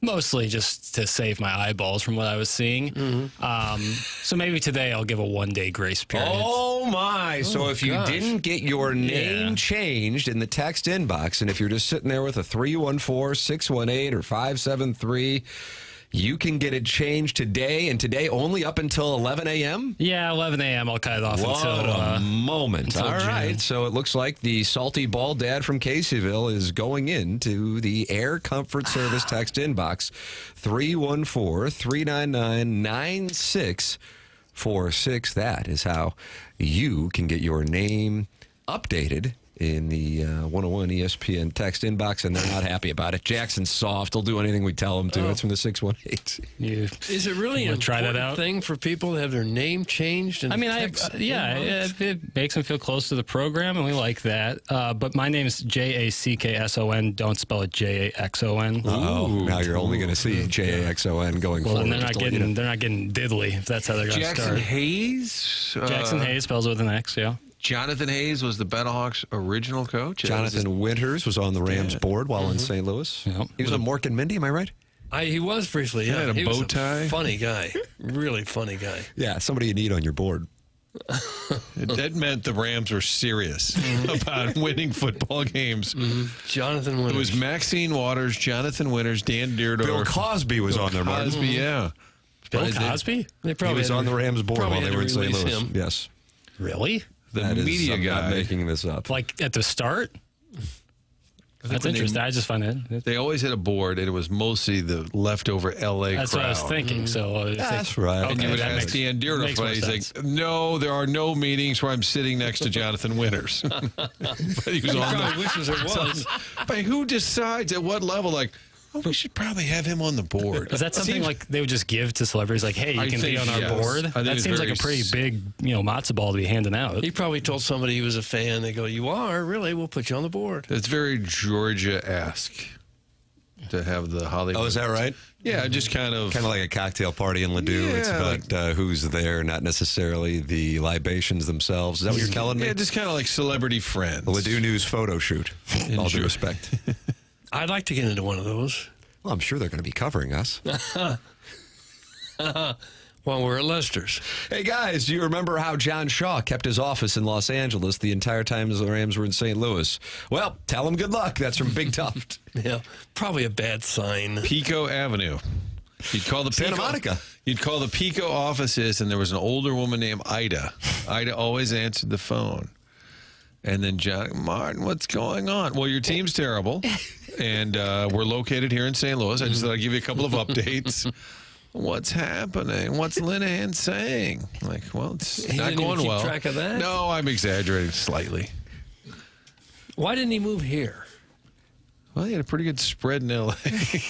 mostly just to save my eyeballs from what I was seeing. So maybe today I'll give a 1-day grace period. Oh, my. So if you didn't get your name changed in the text inbox, and if you're just sitting there with a 314-618 or 573, you can get it changed today, and today only up until 11 a.m.? Yeah, 11 a.m. I'll cut it off until a moment. until All June. right. So it looks like the salty bald dad from Caseyville is going into the Air Comfort Service text inbox, 314-399-9646. That is how you can get your name updated in the 101 ESPN text inbox, and they're not happy about it. Jackson's soft. He'll do anything we tell him to. It's from the 618. Is it really an important thing for people to have their name changed? In it makes them feel close to the program, and we like that. But my name is Jackson. Don't spell it Jaxon. Oh, now you're only going to see Jaxon going well, forward. Then they're not getting diddly if that's how they're going to start. Jackson Hayes? Jackson Hayes spells with an X, yeah. Jonathan Hayes was the Battlehawks' original coach. Jonathan Winters was on the Rams board while in St. Louis. He was on Mork and Mindy, am I right? He was briefly, yeah. He had a bow was tie. A funny guy. Really funny guy. Yeah, somebody you need on your board. That meant the Rams were serious about winning football games. Jonathan Winters. It was Maxine Waters, Jonathan Winters, Dan Deerdorf. Bill Cosby was on there, Mark. Cosby, yeah. Bill Cosby? They He was on the Rams board while they were in St. Louis. Him. Yes. Really? The media I'm guy. not making this up. Like at the start? That's interesting. I just find it. They always had a board, and it was mostly the leftover L.A. That's crowd. what I was thinking. So That's right. And you would ask Dan Deerdorf, but he's like, no, there are no meetings where I'm sitting next to Jonathan Winters. But he was on probably wishes there was. But who decides at what level? Like, we should probably have him on the board. Is that something like they would just give to celebrities? Like, hey, you can be on our board? That seems like a pretty big, matzo ball to be handing out. He probably told somebody he was a fan. They go, you are? Really? We'll put you on the board. It's very Georgia-esque to have the Hollywood. Oh, is that right? Yeah, just kind of like a cocktail party in Ladue. It's about who's there, not necessarily the libations themselves. Is that what you're telling me? Yeah, just kind of like celebrity friends. The Ladue News photo shoot. All due respect. I'd like to get into one of those. Well, I'm sure they're going to be covering us. While we're at Lester's. Hey, guys, do you remember how John Shaw kept his office in Los Angeles the entire time the Rams were in St. Louis? Well, tell him good luck. That's from Big Tuft. Yeah, probably a bad sign. Pico Avenue. You'd call the Santa Pico, Monica. You'd call the Pico offices, and there was an older woman named Ida. Ida always answered the phone. And then John, Martin, what's going on? Well, your team's terrible, and we're located here in St. Louis. I just thought I'd give you a couple of updates. What's happening? What's Linehan saying? Like, well, it's not going well. Track of that? No, I'm exaggerating slightly. Why didn't he move here? Well, he had a pretty good spread in L.A.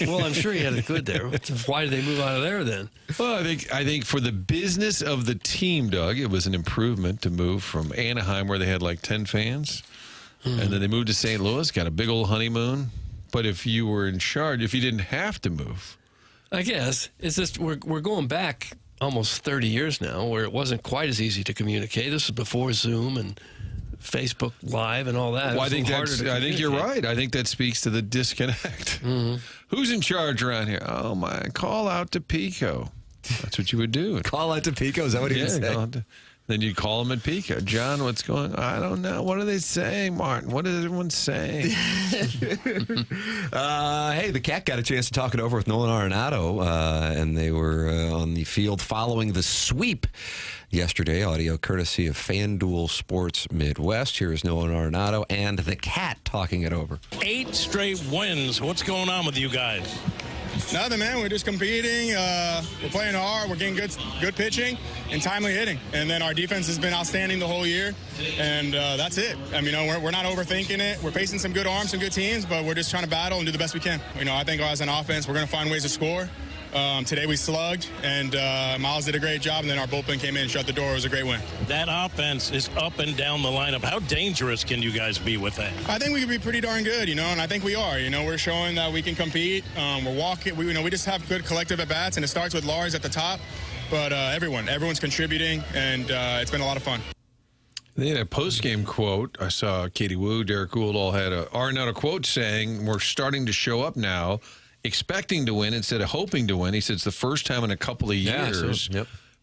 Well, I'm sure he had it good there. Why did they move out of there then? Well, I think for the business of the team, Doug, it was an improvement to move from Anaheim, where they had like 10 fans, and then they moved to St. Louis, got a big old honeymoon. But if you were in charge, if you didn't have to move, I guess it's just we're going back almost 30 years now, where it wasn't quite as easy to communicate. This was before Zoom and Facebook Live and all that. Well, I think you're right. I think that speaks to the disconnect. Who's in charge around here? Oh my! Call out to Pico. That's what you would do. Call out to Pico. Is that what he was saying? Then you'd call him at Pico. John, what's going on? I don't know. What are they saying, Martin? What is everyone saying? Hey, the Cat got a chance to talk it over with Nolan Arenado, and they were on the field following the sweep yesterday. Audio courtesy of FanDuel Sports Midwest. Here is Nolan Arenado and the Cat talking it over. 8 straight wins. What's going on with you guys? Nothing, man. We're just competing. We're playing hard. We're getting good pitching and timely hitting. And then our defense has been outstanding the whole year. And that's it. I mean, we're not overthinking it. We're facing some good arms, some good teams, but we're just trying to battle and do the best we can. I think as an offense, we're going to find ways to score. Today we slugged, and Miles did a great job, and then our bullpen came in and shut the door. It was a great win. That offense is up and down the lineup. How dangerous can you guys be with that? I think we can be pretty darn good, and I think we are. We're showing that we can compete. We're walking. We just have good collective at-bats, and it starts with Lars at the top. But everyone's contributing, and it's been a lot of fun. They had a post-game quote. I saw Katie Wu, Derek Gould all had a quote saying, "We're starting to show up now, expecting to win instead of hoping to win." He said it's the first time in a couple of years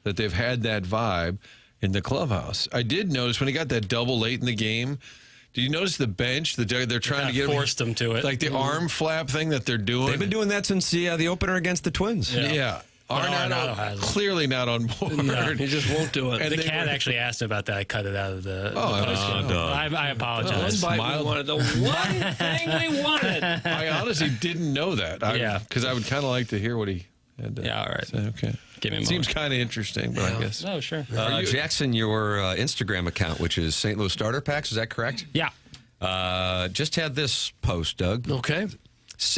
that they've had that vibe in the clubhouse. I did notice when he got that double late in the game, did you notice the bench? They're trying to get forced them to it. Like the arm flap thing that they're doing. They've been doing that since the opener against the Twins. Yeah. Arenado clearly not on board. No, he just won't do it. And the Cat actually asked about that. I cut it out of the post-game. I apologize. We wanted the one thing we wanted. I honestly didn't know that. Because I would kind of like to hear what he had to all right. say. Okay. Give me it seems kind of interesting, but I guess. Oh, sure. Jackson, your Instagram account, which is St. Louis Starter Packs, is that correct? Yeah. Just had this post, Doug. Okay.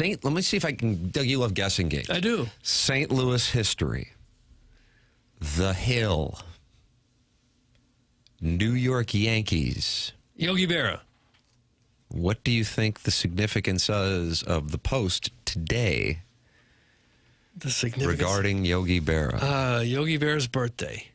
Let me see if I can. Doug, you love guessing games. I do. St. Louis history. The Hill. New York Yankees. Yogi Berra. What do you think the significance is of the post today? The significance regarding Yogi Berra. Yogi Berra's birthday.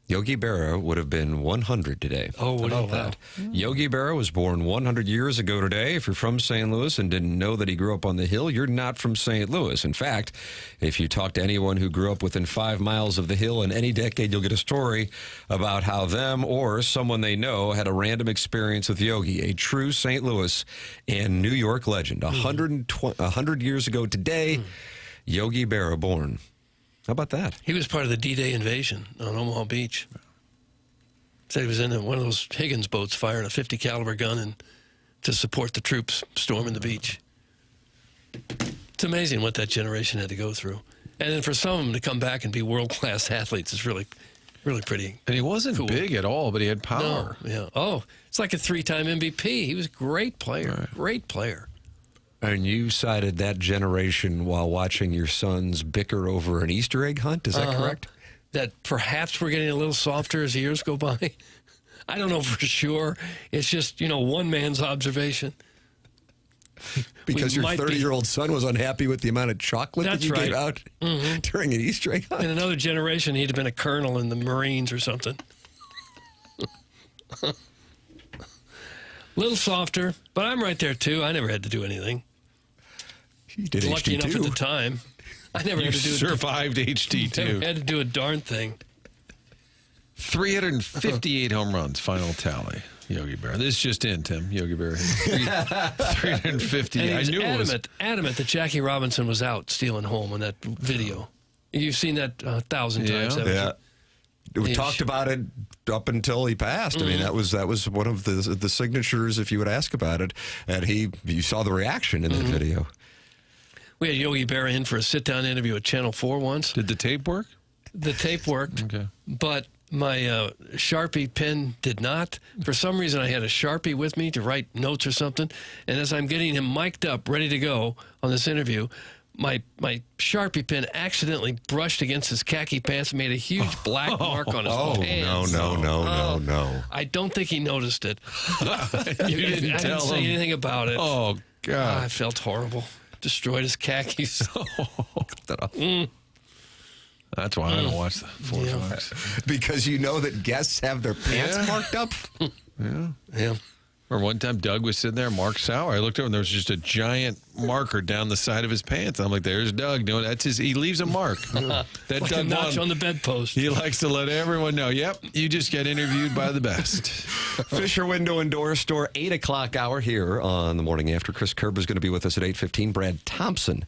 Yogi Berra would have been 100 today. Oh, what about that? Yogi Berra was born 100 years ago today. If you're from St. Louis and didn't know that he grew up on the Hill, you're not from St. Louis. In fact, if you talk to anyone who grew up within 5 miles of the Hill in any decade, you'll get a story about how them or someone they know had a random experience with Yogi, a true St. Louis and New York legend. 100 years ago today, Yogi Berra born. How about that? He was part of the D-Day invasion on Omaha Beach. Said he was in one of those Higgins boats firing a .50 caliber gun and to support the troops storming the beach. It's amazing what that generation had to go through. And then for some of them to come back and be world-class athletes is really, really pretty. And he wasn't cool. big at all, but he had power. No, yeah. Oh, it's like a 3-time MVP. He was a great player. Right. Great player. And you cited that generation while watching your sons bicker over an Easter egg hunt. Is that correct? That perhaps we're getting a little softer as years go by. I don't know for sure. It's just, one man's observation. Because your 30-year-old son was unhappy with the amount of chocolate that you gave out during an Easter egg hunt. In another generation, he'd have been a colonel in the Marines or something. Little softer, but I'm right there too. I never had to do anything. You did Lucky HD2. enough at the time. I never had to do survived HD2. Never had to do a darn thing. 358 home runs, final tally. Yogi Berra. This is just in, Tim. Yogi Berra. 350. And he was I knew adamant that Jackie Robinson was out stealing home in that video. You've seen that 1,000 times, haven't you? We talked about it up until he passed. I mean, that was one of the signatures. If you would ask about it, and you saw the reaction in that video. We had Yogi Berra in for a sit-down interview at Channel 4 once. Did the tape work? The tape worked, but my Sharpie pen did not. For some reason, I had a Sharpie with me to write notes or something, and as I'm getting him mic'd up, ready to go on this interview, my Sharpie pen accidentally brushed against his khaki pants and made a huge black mark on his pants. No. I don't think he noticed it. You didn't I didn't say anything about it. Oh, God. I felt horrible. Destroyed his khakis. That's why I don't watch the Fox. Because you know that guests have their pants marked up? Yeah. Or one time Doug was sitting there, Mark Sauer. I looked over and there was just a giant marker down the side of his pants. I'm like, there's Doug doing that's he leaves a mark. That like Doug a notch Vaughn, on the bedpost. He likes to let everyone know, yep, you just get interviewed by the best. Fisher Window and Door Store, 8 o'clock hour here on the morning after. Chris Kerber is going to be with us at 8:15. Brad Thompson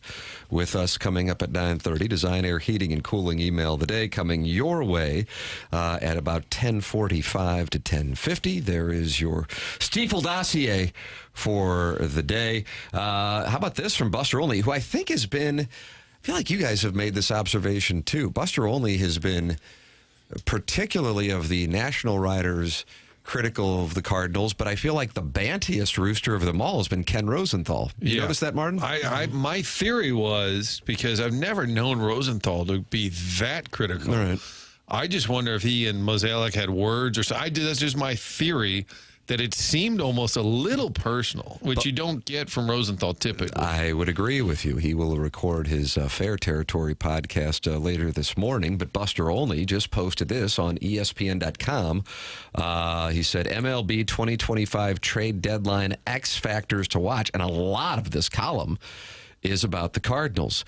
with us coming up at 9:30. Design, Air, Heating, and Cooling email of the day coming your way at about 10:45 to 10:50. There is your Stiefel dossier for the day. How about this from Buster Olney, who I think has been, I feel like you guys have made this observation too. Buster Olney has been, particularly of the national writers, critical of the Cardinals, but I feel like the bantiest rooster of them all has been Ken Rosenthal. You notice that, Martin? My theory was, because I've never known Rosenthal to be that critical. All right. I just wonder if he and Mozeliak had words or so. That's just my theory, that it seemed almost a little personal, which you don't get from Rosenthal typically. I would agree with you. He will record his Fair Territory podcast later this morning, but Buster Olney just posted this on ESPN.com. He said, MLB 2025 trade deadline X factors to watch, and a lot of this column is about the Cardinals.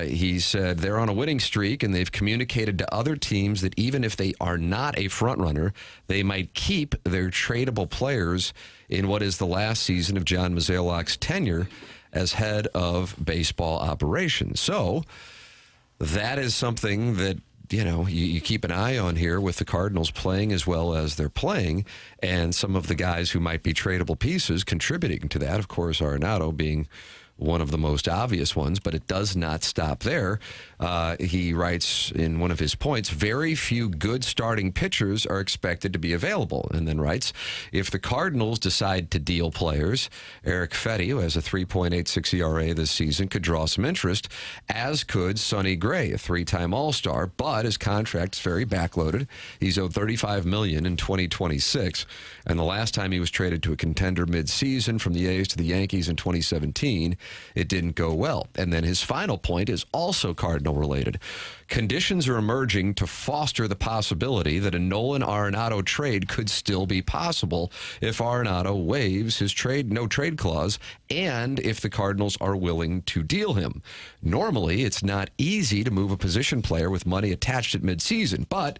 He said they're on a winning streak, and they've communicated to other teams that even if they are not a front runner, they might keep their tradable players in what is the last season of John Mozeliak's tenure as head of baseball operations. So that is something that, you know, you keep an eye on here with the Cardinals playing as well as they're playing, and some of the guys who might be tradable pieces contributing to that. Of course, Arenado being one of the most obvious ones, but it does not stop there. He writes in one of his points, very few good starting pitchers are expected to be available, and then writes, if the Cardinals decide to deal players, Eric Fetty, who has a 3.86 ERA this season, could draw some interest, as could Sonny Gray, a three-time All-Star, but his contract is very backloaded. He's owed $35 million in 2026, and the last time he was traded to a contender mid-season from the A's to the Yankees in 2017, it didn't go well. And then his final point is also Cardinal related. Conditions are emerging to foster the possibility that a Nolan Arenado trade could still be possible if Arenado waives his no trade clause and if the Cardinals are willing to deal him. Normally, it's not easy to move a position player with money attached at midseason, but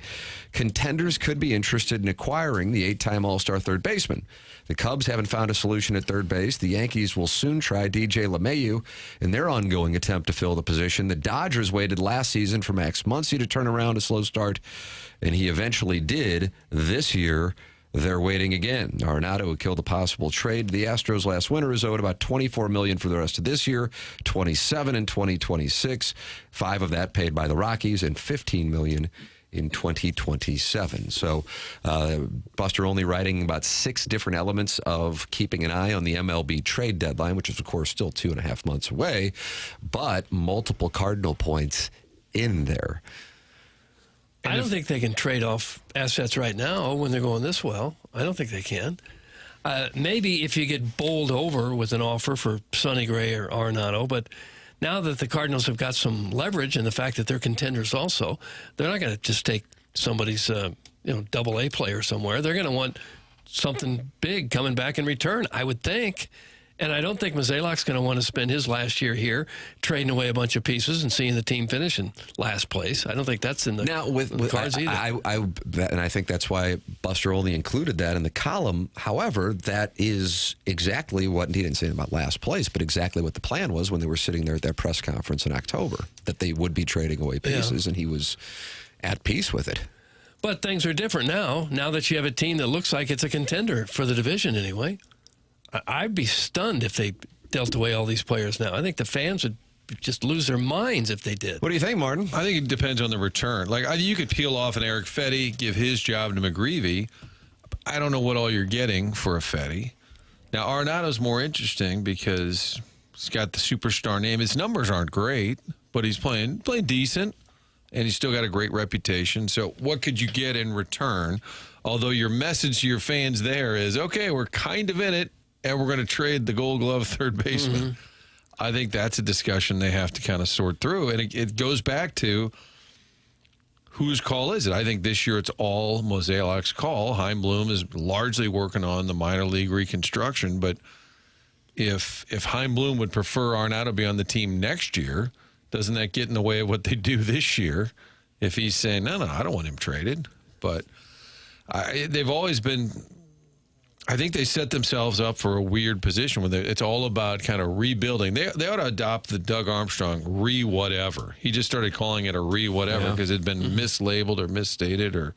contenders could be interested in acquiring the 8-time All-Star third baseman. The Cubs haven't found a solution at third base. The Yankees will soon try DJ LeMahieu in their ongoing attempt to fill the position. The Dodgers waited last season for Max Muncy to turn around a slow start, and he eventually did. This year, they're waiting again. Arenado, who killed a possible trade to the Astros last winter, is owed about $24 million for the rest of this year, $27 in 2026, $5 of that paid by the Rockies, and $15 million in 2027. So Buster only writing about 6 different elements of keeping an eye on the MLB trade deadline, which is, of course, still 2.5 months away, but multiple Cardinal points in there. I don't think they can trade off assets right now when they're going this well. I don't think they can. Maybe if you get bowled over with an offer for Sonny Gray or Arenado, but now that the Cardinals have got some leverage and the fact that they're contenders also, they're not going to just take somebody's double-A player somewhere. They're going to want something big coming back in return, I would think. And I don't think Mozeliak's going to want to spend his last year here trading away a bunch of pieces and seeing the team finish in last place. I don't think that's in the cards either. And I think that's why Buster only included that in the column. However, that is exactly what, he didn't say about last place, but exactly what the plan was when they were sitting there at their press conference in October, that they would be trading away pieces, and he was at peace with it. But things are different now that you have a team that looks like it's a contender for the division anyway. I'd be stunned if they dealt away all these players now. I think the fans would just lose their minds if they did. What do you think, Martin? I think it depends on the return. Like, you could peel off an Eric Fetty, give his job to McGreevy. I don't know what all you're getting for a Fetty. Now, Arenado's more interesting because he's got the superstar name. His numbers aren't great, but he's playing decent, and he's still got a great reputation. So what could you get in return? Although your message to your fans there is, okay, we're kind of in it, and we're going to trade the Gold Glove third baseman. Mm-hmm. I think that's a discussion they have to kind of sort through. And it goes back to whose call is it? I think this year it's all Mozeliak's call. Chaim Bloom is largely working on the minor league reconstruction, but if Chaim Bloom would prefer Arenado be on the team next year, doesn't that get in the way of what they do this year? If he's saying, no, I don't want him traded. But they've always been, I think they set themselves up for a weird position where it's all about kind of rebuilding. They ought to adopt the Doug Armstrong re-whatever. He just started calling it a re-whatever because it had been mislabeled or misstated or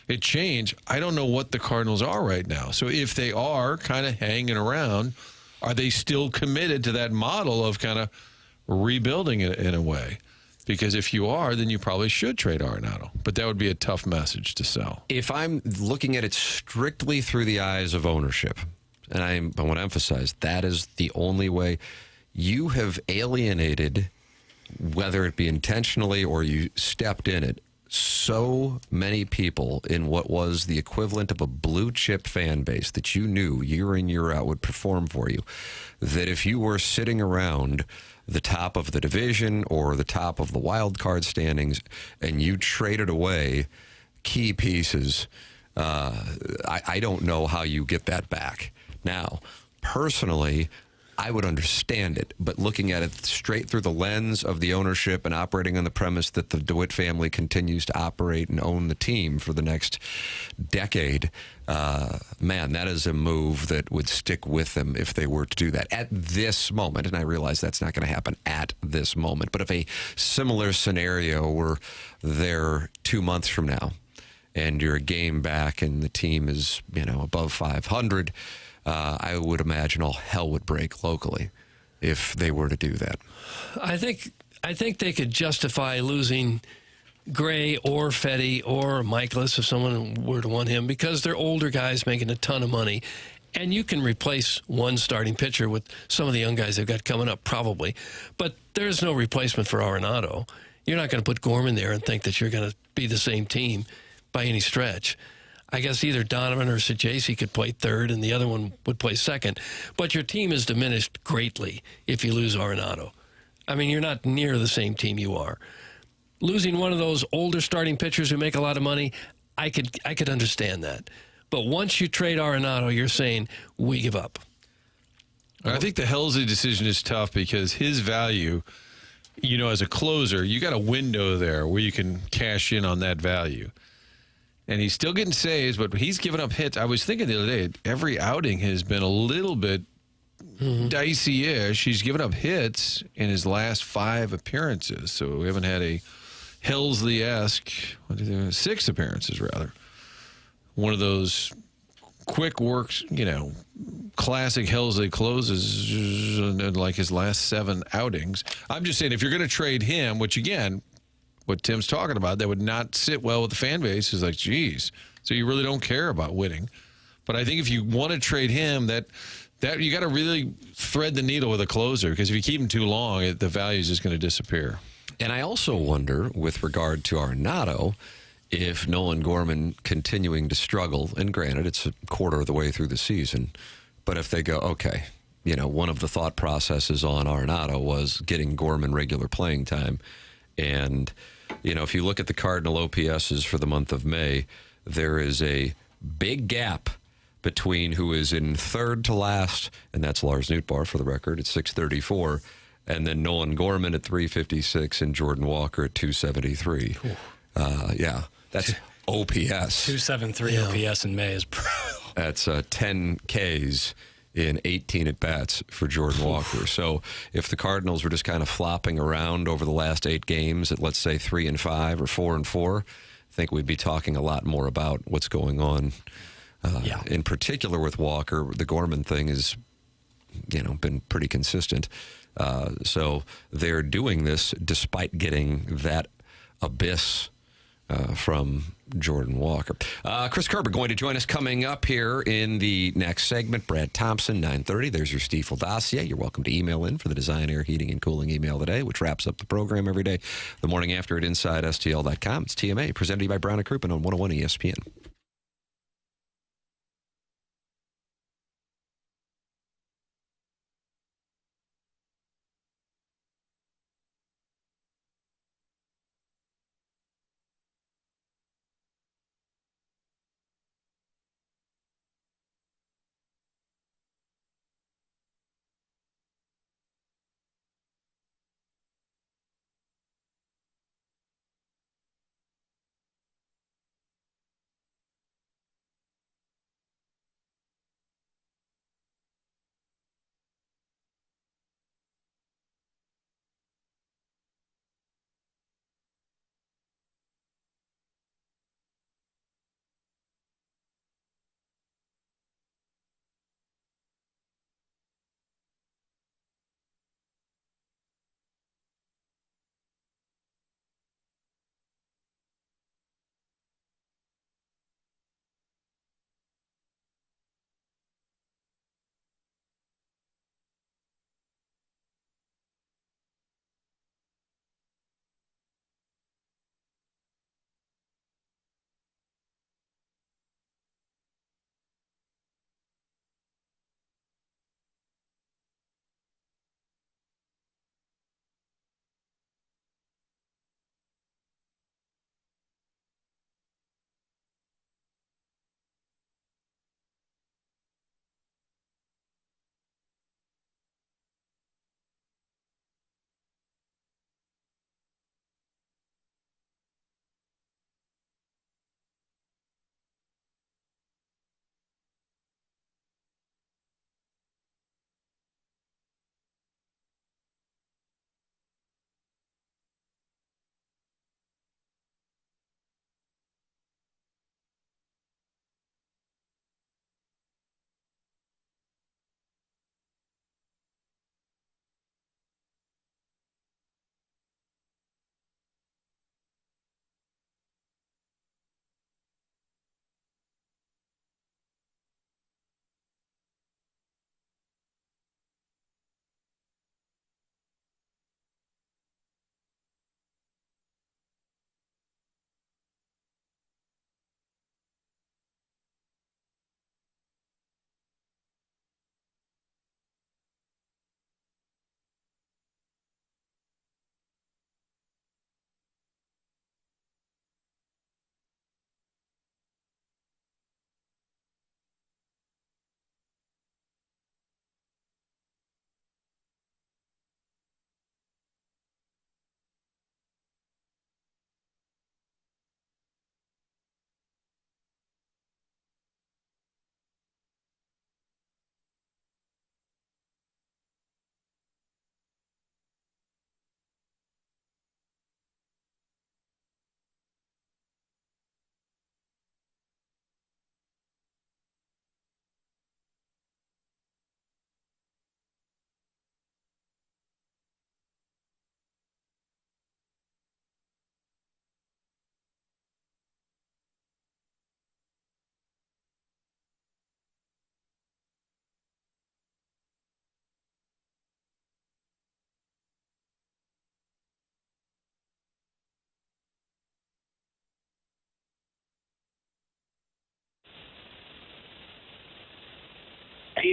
it changed. I don't know what the Cardinals are right now. So if they are kind of hanging around, are they still committed to that model of kind of rebuilding it in a way? Because if you are, then you probably should trade Arenado. But that would be a tough message to sell. If I'm looking at it strictly through the eyes of ownership, and I want to emphasize that is the only way, you have alienated, whether it be intentionally or you stepped in it, so many people in what was the equivalent of a blue chip fan base that you knew year in, year out would perform for you, that if you were sitting around the top of the division or the top of the wild card standings and you traded away key pieces, I don't know how you get that back. Now, personally, I would understand it, but looking at it straight through the lens of the ownership and operating on the premise that the DeWitt family continues to operate and own the team for the next decade, man, that is a move that would stick with them if they were to do that at this moment. And I realize that's not going to happen at this moment. But if a similar scenario were there 2 months from now and you're a game back and the team is, above 500, I would imagine all hell would break locally if they were to do that. I think they could justify losing Gray or Fetty or Michaelis if someone were to want him because they're older guys making a ton of money. And you can replace one starting pitcher with some of the young guys they've got coming up, probably. But there's no replacement for Arenado. You're not going to put Gorman there and think that you're going to be the same team by any stretch. I guess either Donovan or Sajaci could play third and the other one would play second. But your team is diminished greatly if you lose Arenado. I mean, you're not near the same team you are. Losing one of those older starting pitchers who make a lot of money, I could understand that. But once you trade Arenado, you're saying, we give up. I think the Helsley decision is tough because his value, as a closer, you got a window there where you can cash in on that value. And he's still getting saves, but he's given up hits. I was thinking the other day, every outing has been a little bit dicey-ish. He's given up hits in his last 5 appearances. So we haven't had a Helsley-esque, 6 appearances, rather. One of those quick works, classic Helsley closes in like his last 7 outings. I'm just saying, if you're going to trade him, which, again, what Tim's talking about, that would not sit well with the fan base is like, geez, so you really don't care about winning. But I think if you want to trade him, that you got to really thread the needle with a closer because if you keep him too long, the value is just going to disappear. And I also wonder, with regard to Arenado, if Nolan Gorman continuing to struggle, and granted, it's a quarter of the way through the season, but if they go, okay, one of the thought processes on Arenado was getting Gorman regular playing time. And, if you look at the Cardinal OPSs for the month of May, there is a big gap between who is in third to last, and that's Lars Nootbaar for the record at 634, and then Nolan Gorman at 356 and Jordan Walker at 273. That's OPS. 273 OPS in May is brutal. That's 10 Ks in 18 at-bats for Jordan Walker. So if the Cardinals were just kind of flopping around over the last 8 games at, let's say, 3-5 or 4-4, I think we'd be talking a lot more about what's going on. In particular with Walker, the Gorman thing has, been pretty consistent. So they're doing this despite getting that abyss from Jordan Walker. Chris Kerber going to join us coming up here in the next segment. Brad Thompson, 9:30. There's your Stiefel dossier. You're welcome to email in for the Design, Air, Heating, and Cooling email today, which wraps up the program every day. The morning after at InsideSTL.com. It's TMA, presented to you by Brown & Crouppen on 101 ESPN.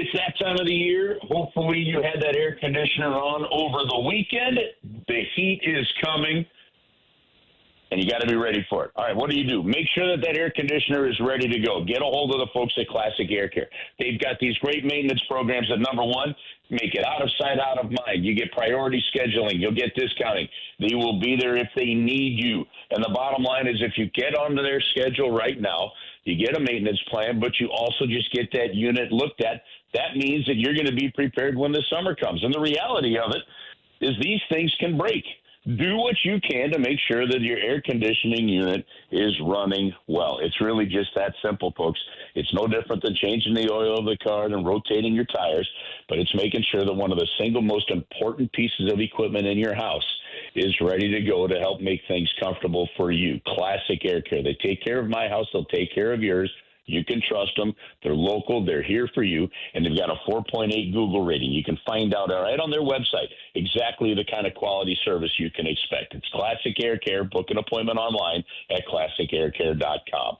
it's that time of the year. Hopefully you had that air conditioner on over the weekend. The heat is coming, and you got to be ready for it. All right, what do? Make sure that air conditioner is ready to go. Get a hold of the folks at Classic Air Care. They've got these great maintenance programs that, number one, make it out of sight, out of mind. You get priority scheduling. You'll get discounting. They will be there if they need you. And the bottom line is if you get onto their schedule right now, you get a maintenance plan, but you also just get that unit looked at. That means that you're going to be prepared when the summer comes. And the reality of it is these things can break. Do what you can to make sure that your air conditioning unit is running well. It's really just that simple, folks. It's no different than changing the oil of the car and rotating your tires, but it's making sure that one of the single most important pieces of equipment in your house is ready to go to help make things comfortable for you. Classic Air Care. They take care of my house. They'll take care of yours. You can trust them. They're local. They're here for you. And they've got a 4.8 Google rating. You can find out right on their website exactly the kind of quality service you can expect. It's Classic Air Care. Book an appointment online at classicaircare.com.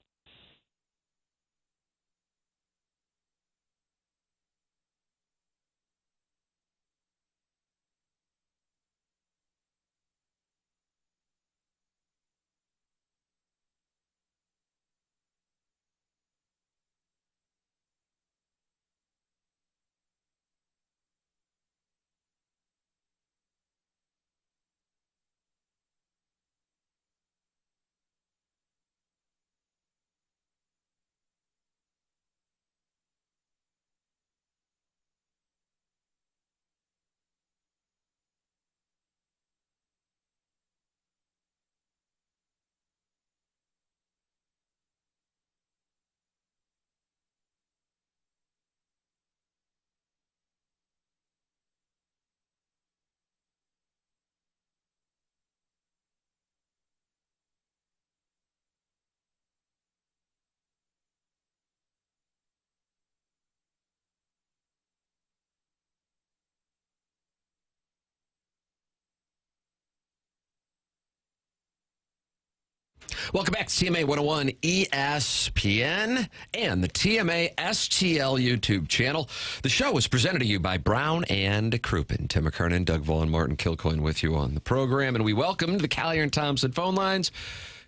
Welcome back to TMA 101 ESPN and the TMA STL YouTube channel. The show is presented to you by Brown and Crouppen. Tim McKernan, Doug Vaughn, Martin Kilcoyne with you on the program. And we welcome the Collier and Thompson phone lines.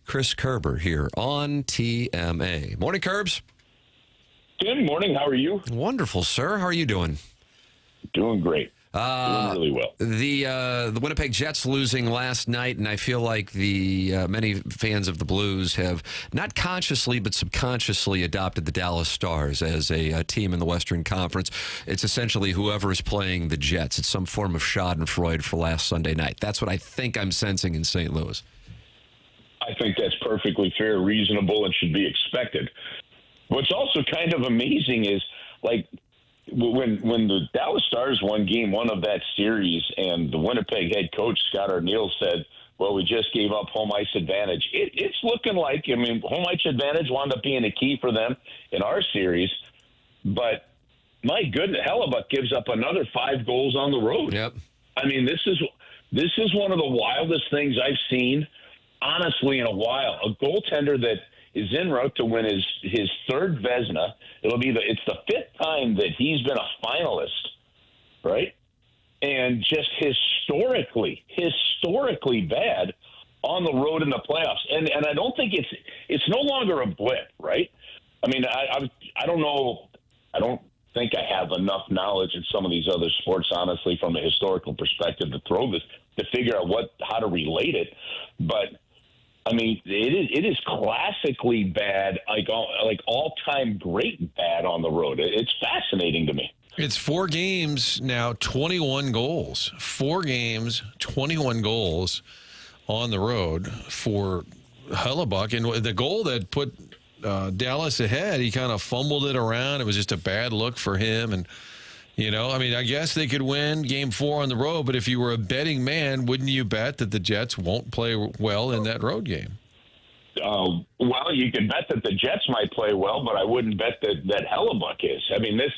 Chris Kerber here on TMA. Morning, Kerbs. Good morning. How are you? Wonderful, sir. How are you doing? Doing great. Doing really well. The Winnipeg Jets losing last night, and I feel like the many fans of the Blues have not consciously but subconsciously adopted the Dallas Stars as a team in the Western Conference. It's essentially whoever is playing the Jets. It's some form of schadenfreude for last Sunday night. That's what I think I'm sensing in St. Louis. I think that's perfectly fair, reasonable, and should be expected. What's also kind of amazing is, like, when the Dallas Stars won game one of that series and the Winnipeg head coach, Scott Arniel, said, well, we just gave up home ice advantage. It's looking like, I mean, home ice advantage wound up being a key for them in our series. But, my goodness, Hellebuck gives up another 5 goals on the road. Yep. I mean, this is one of the wildest things I've seen, honestly, in a while. A goaltender that is en route to win his third Vezina. It's the 5th time that he's been a finalist, right? And just historically bad on the road in the playoffs. And I don't think it's no longer a blip, right? I mean, I don't know. I don't think I have enough knowledge in some of these other sports, honestly, from a historical perspective to figure out how to relate it. But I mean, it is classically bad, like all-time great bad on the road. It's fascinating to me. It's 4 games now, 21 goals. 4 games, 21 goals on the road for Hellebuck. And the goal that put Dallas ahead, he kind of fumbled it around. It was just a bad look for him. And, you know, I mean, I guess they could win game 4 on the road, but if you were a betting man, wouldn't you bet that the Jets won't play well in that road game? Well, you can bet that the Jets might play well, but I wouldn't bet that Hellebuck is. I mean, this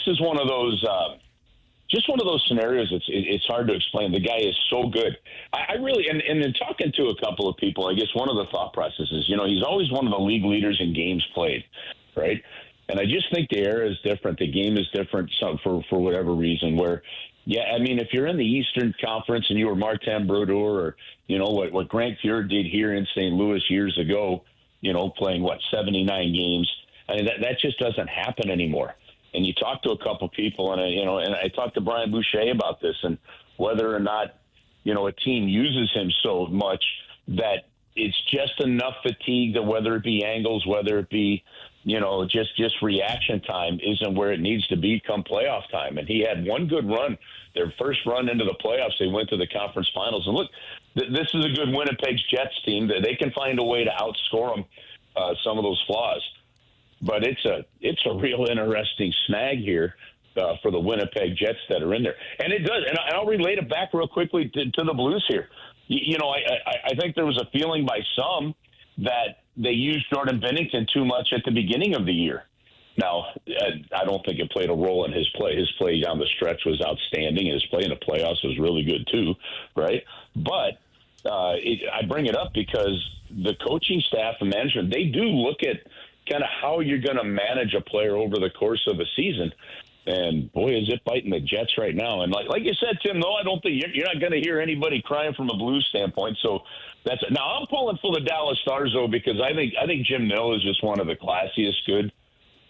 is one of those, just one of those scenarios. It's hard to explain. The guy is so good. I really, and in talking to a couple of people, I guess one of the thought processes, you know, he's always one of the league leaders in games played, right? And I just think the era is different. The game is different for whatever reason. Where, yeah, I mean, if you're in the Eastern Conference and you were Martin Brodeur or, what Grant Fuhr did here in St. Louis years ago, playing, 79 games, I mean, that just doesn't happen anymore. And you talk to a couple people, and I talked to Brian Boucher about this and whether or not, a team uses him so much that it's just enough fatigue that whether it be angles, whether it be, just reaction time isn't where it needs to be come playoff time. And he had one good run, their first run into the playoffs. They went to the conference finals. And look, this is a good Winnipeg Jets team that they can find a way to outscore them some of those flaws. But it's a real interesting snag here for the Winnipeg Jets that are in there. And it does. And I'll relate it back real quickly to the Blues here. I think there was a feeling by some that they used Jordan Binnington too much at the beginning of the year. Now, I don't think it played a role in his play. His play down the stretch was outstanding, and his play in the playoffs was really good too, right? But I bring it up because the coaching staff and management, they do look at kind of how you're going to manage a player over the course of a season. And, boy, is it biting the Jets right now. And like you said, Tim, though, I don't think you're not going to hear anybody crying from a Blues standpoint. So that's it. Now, I'm pulling for the Dallas Stars, though, because I think Jim Nill is just one of the classiest good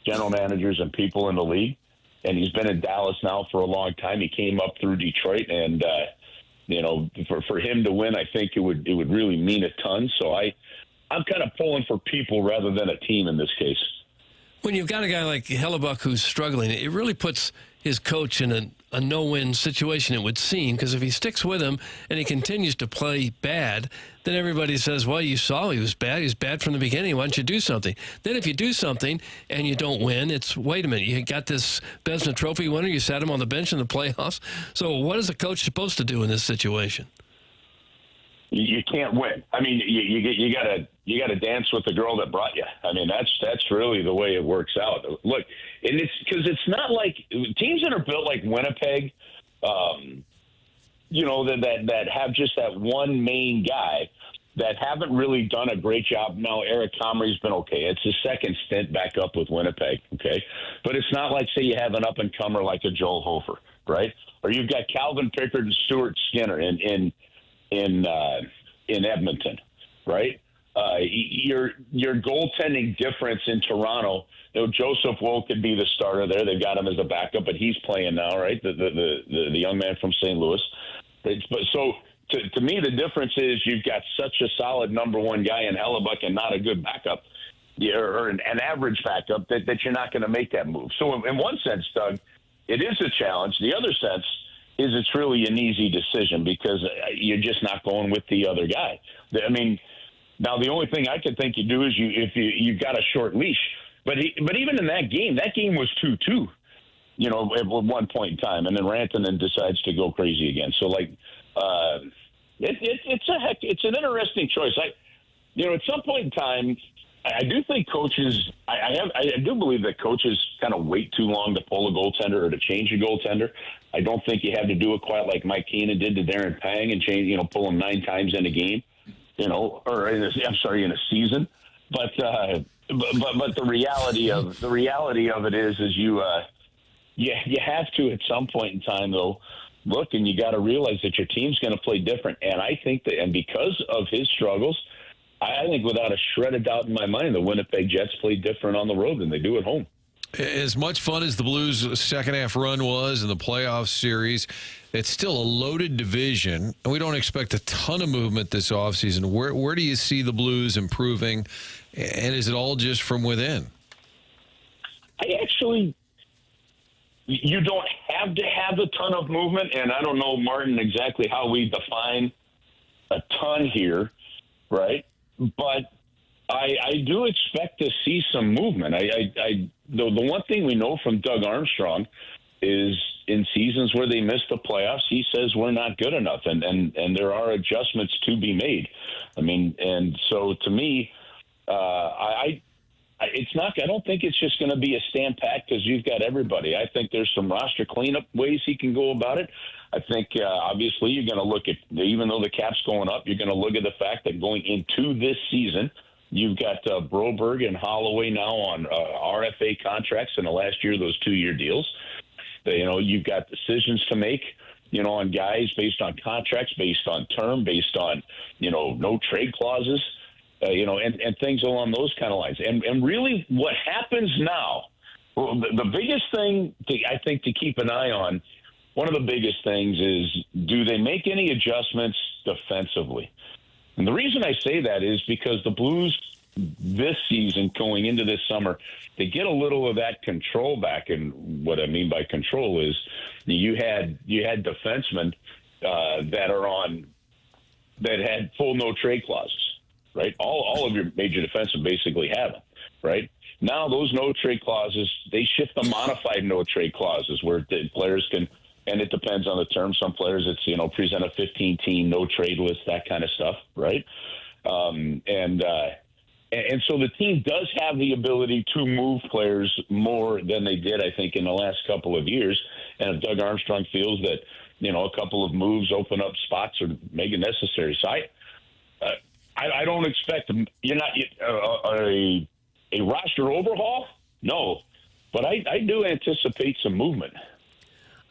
general managers and people in the league. And he's been in Dallas now for a long time. He came up through Detroit. And, for him to win, I think it would really mean a ton. So I'm kind of pulling for people rather than a team in this case. When you've got a guy like Hellebuck who's struggling, it really puts his coach in a no-win situation, it would seem, because if he sticks with him and he continues to play bad, then everybody says, well, you saw he was bad. He was bad from the beginning. Why don't you do something? Then if you do something and you don't win, it's, wait a minute, you got this Vezina Trophy winner, you sat him on the bench in the playoffs. So what is a coach supposed to do in this situation? You can't win. I mean, you gotta dance with the girl that brought you. I mean, that's really the way it works out. Look, and it's because it's not like teams that are built like Winnipeg, that have just that one main guy that haven't really done a great job. Now, Eric Comrie's been okay. It's his second stint back up with Winnipeg, okay? But it's not like, say, you have an up-and-comer like a Joel Hofer, right? Or you've got Calvin Pickard and Stuart Skinner in Edmonton, right? Your goaltending difference in Toronto. Joseph Woe could be the starter there. They've got him as a backup, but he's playing now, right? The young man from St. Louis. So to me, the difference is you've got such a solid number one guy in Hellebuck and not a good backup, or an average backup that you're not going to make that move. So in one sense, Doug, it is a challenge. The other sense is it's really an easy decision because you're just not going with the other guy. I mean, now the only thing I could think you do is you've got a short leash. But even in that game was 2-2, at one point in time, and then Rantanen decides to go crazy again. So it's an interesting choice. At some point in time, I do think coaches. I do believe that coaches kind of wait too long to pull a goaltender or to change a goaltender. I don't think you have to do it quite like Mike Keenan did to Darren Pang and change, pull him 9 times in a game, or in a season. But the reality of it is you have to at some point in time though look, and you got to realize that your team's going to play different. And I think that, and because of his struggles, I think without a shred of doubt in my mind, the Winnipeg Jets play different on the road than they do at home. As much fun as the Blues' second-half run was in the playoff series, it's still a loaded division, and we don't expect a ton of movement this offseason. Where do you see the Blues improving, and is it all just from within? You don't have to have a ton of movement, and I don't know, Martin, exactly how we define a ton here, right? But I do expect to see some movement. The one thing we know from Doug Armstrong is in seasons where they miss the playoffs, he says we're not good enough, and there are adjustments to be made. I mean, and so to me, it's not. I don't think it's just going to be a stand pack because you've got everybody. I think there's some roster cleanup ways he can go about it. I think obviously you're going to look at, even though the cap's going up, you're going to look at the fact that going into this season, You've got Broberg and Holloway now on RFA contracts in the last year, those 2-year deals. You've got decisions to make, on guys based on contracts, based on term, based on, no trade clauses, and things along those kind of lines. And really what happens now, the biggest thing I think to keep an eye on, one of the biggest things is, do they make any adjustments defensively? And the reason I say that is because the Blues this season going into this summer, they get a little of that control back. And what I mean by control is you had defensemen that had full no trade clauses, right? All of your major defensemen basically have them, right? Now those no trade clauses, they shift the modified no trade clauses where the players can, and it depends on the term. Some players, it's, present a 15-team no trade list, that kind of stuff, right? And so the team does have the ability to move players more than they did, I think, in the last couple of years. And if Doug Armstrong feels that, a couple of moves open up spots or make it necessary. So I don't expect a roster overhaul. No, but I do anticipate some movement.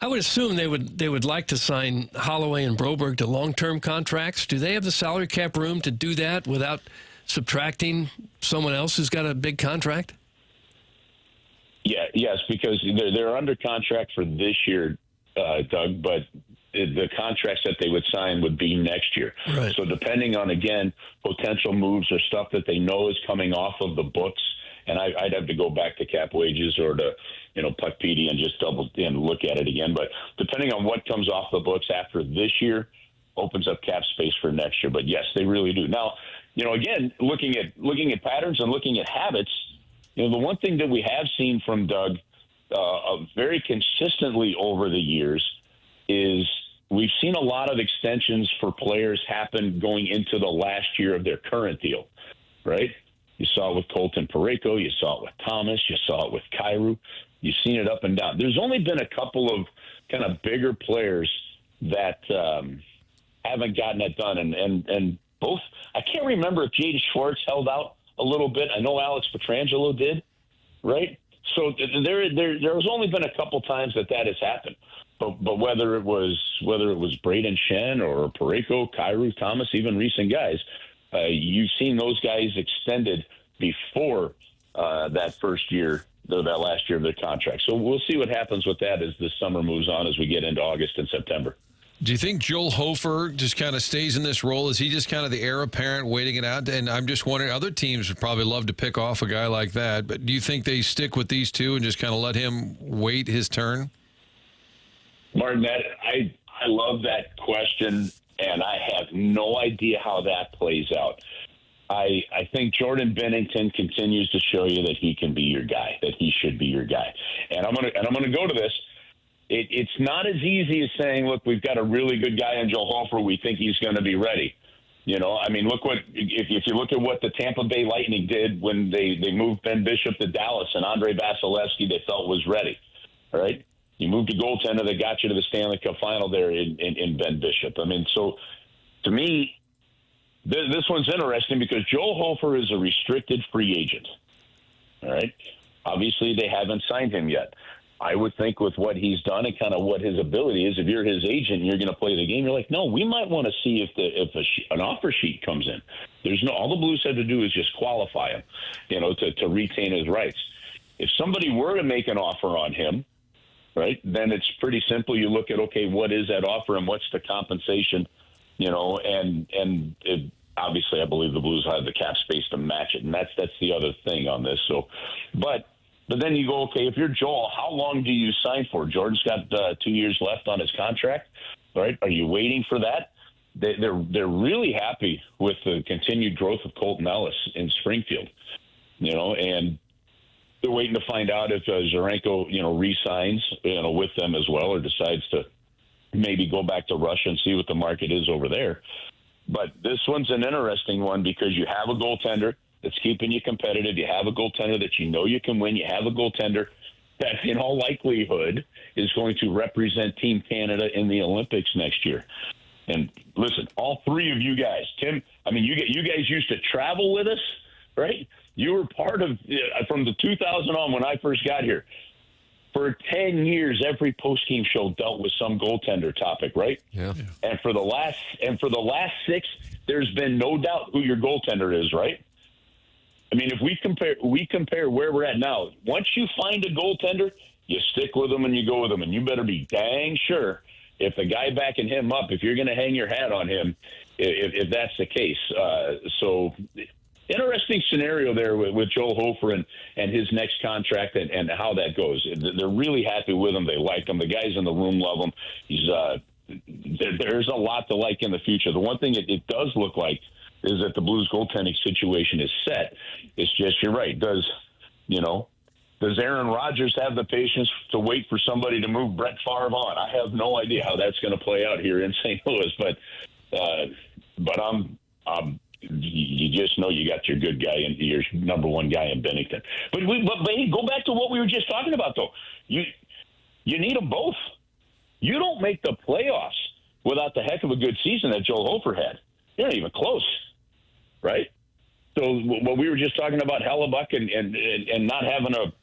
I would assume they would like to sign Holloway and Broberg to long-term contracts. Do they have the salary cap room to do that without subtracting someone else who's got a big contract? Yes, because they're under contract for this year, Doug, but the contracts that they would sign would be next year. Right. So depending on, again, potential moves or stuff that they know is coming off of the books, and I'd have to go back to cap wages or to, Puckpedia and just double and look at it again. But depending on what comes off the books after this year, opens up cap space for next year. But yes, they really do. Now, again, looking at patterns and looking at habits, the one thing that we have seen from Doug very consistently over the years is we've seen a lot of extensions for players happen going into the last year of their current deal, right? You saw it with Colton Parayko. You saw it with Thomas. You saw it with Kyrou. You've seen it up and down. There's only been a couple of kind of bigger players that haven't gotten it done. And both, I can't remember if Jaden Schwartz held out a little bit. I know Alex Pietrangelo did, right? So there's only been a couple times that has happened. But whether it was Braden Shen or Parayko, Kyrou, Thomas, even recent guys, you've seen those guys extended before that first year, that last year of their contract. So we'll see what happens with that as the summer moves on, as we get into August and September. Do you think Joel Hofer just kind of stays in this role? Is he just kind of the heir apparent waiting it out? And I'm just wondering, other teams would probably love to pick off a guy like that, but do you think they stick with these two and just kind of let him wait his turn? Martin, I love that question, and I have no idea how that plays out. I think Jordan Bennington continues to show you that he can be your guy, that he should be your guy. And I'm gonna go to this. It's not as easy as saying, look, we've got a really good guy in Joel Hofer. We think he's going to be ready. Look if you look at what the Tampa Bay Lightning did when they moved Ben Bishop to Dallas and Andre Vasilevsky they felt was ready, all right? You moved a goaltender that got you to the Stanley Cup final there in Ben Bishop. So to me, this one's interesting because Joel Hofer is a restricted free agent, all right? Obviously, they haven't signed him yet. I would think with what he's done and kind of what his ability is, if you're his agent and you're going to play the game, you're like, no, we might want to see if an offer sheet comes in. All the Blues have to do is just qualify him, to retain his rights. If somebody were to make an offer on him, right, then it's pretty simple. You look at, okay, what is that offer and what's the compensation, obviously I believe the Blues have the cap space to match it, and that's the other thing on this. So, But then you go, okay, if you're Joel, how long do you sign for? Jordan's got 2 years left on his contract, right? Are you waiting for that? They're really happy with the continued growth of Colton Ellis in Springfield, and they're waiting to find out if Zarenko, re-signs, with them as well, or decides to maybe go back to Russia and see what the market is over there. But this one's an interesting one because you have a goaltender that's keeping you competitive. You have a goaltender that you can win. You have a goaltender that in all likelihood is going to represent Team Canada in the Olympics next year. And listen, all three of you guys, Tim, you guys used to travel with us right? You were part of, from the 2000 on when I first got here. For 10 years, every post-game show dealt with some goaltender topic, right? Yeah. And for the last 6, there's been no doubt who your goaltender is, right? I mean, if we compare where we're at now, once you find a goaltender, you stick with them and you go with them, and you better be dang sure if the guy backing him up, if you're going to hang your hat on him, if that's the case. So interesting scenario there with Joel Hofer and his next contract and how that goes. They're really happy with him. They like him. The guys in the room love him. There's a lot to like in the future. The one thing it does look like is that the Blues goaltending situation is set. It's just, you're right. Does Aaron Rodgers have the patience to wait for somebody to move Brett Favre on? I have no idea how that's going to play out here in St. Louis, but you just know you got your good guy and your number one guy in Bennington. But go back to what we were just talking about, though. You need them both. You don't make the playoffs without the heck of a good season that Joel Hofer had. You're not even close, right? So what we were just talking about, Hellebuck and not having a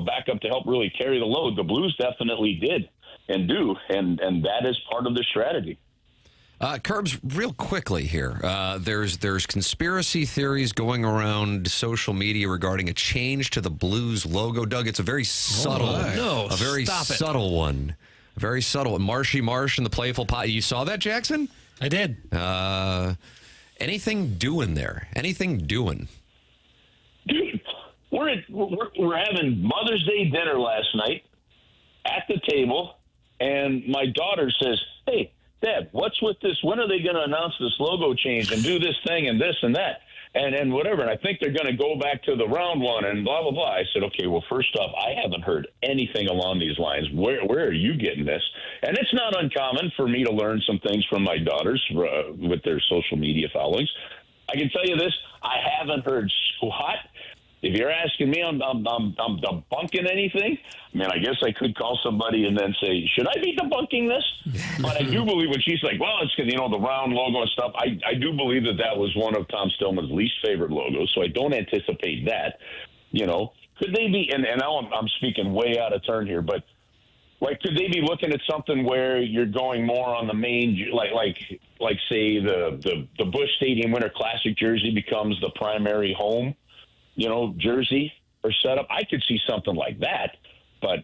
backup to help really carry the load, the Blues definitely did and do, and that is part of the strategy. Kerbs, real quickly here, there's conspiracy theories going around social media regarding a change to the Blues logo. Doug, it's a very subtle, subtle one. A very subtle. Marshy Marsh and the Playful Pot. You saw that, Jackson? I did. Anything doing there? Anything doing? Dude, we're having Mother's Day dinner last night at the table, and my daughter says, "Hey, Dad, what's with this? When are they going to announce this logo change and do this thing and this and that and whatever?" And I think they're going to go back to the round one and blah, blah, blah. I said, okay, well, first off, I haven't heard anything along these lines. Where are you getting this? And it's not uncommon for me to learn some things from my daughters with their social media followings. I can tell you this, I haven't heard squat. If you're asking me, I'm debunking anything. I mean, I guess I could call somebody and then say, should I be debunking this? But I do believe when she's like, well, it's because, the round logo and stuff, I do believe that was one of Tom Stillman's least favorite logos, so I don't anticipate that. Could they be, and now I'm speaking way out of turn here, but could they be looking at something where you're going more on the main, like say the Busch Stadium Winter Classic jersey becomes the primary home, jersey or setup? I could see something like that, but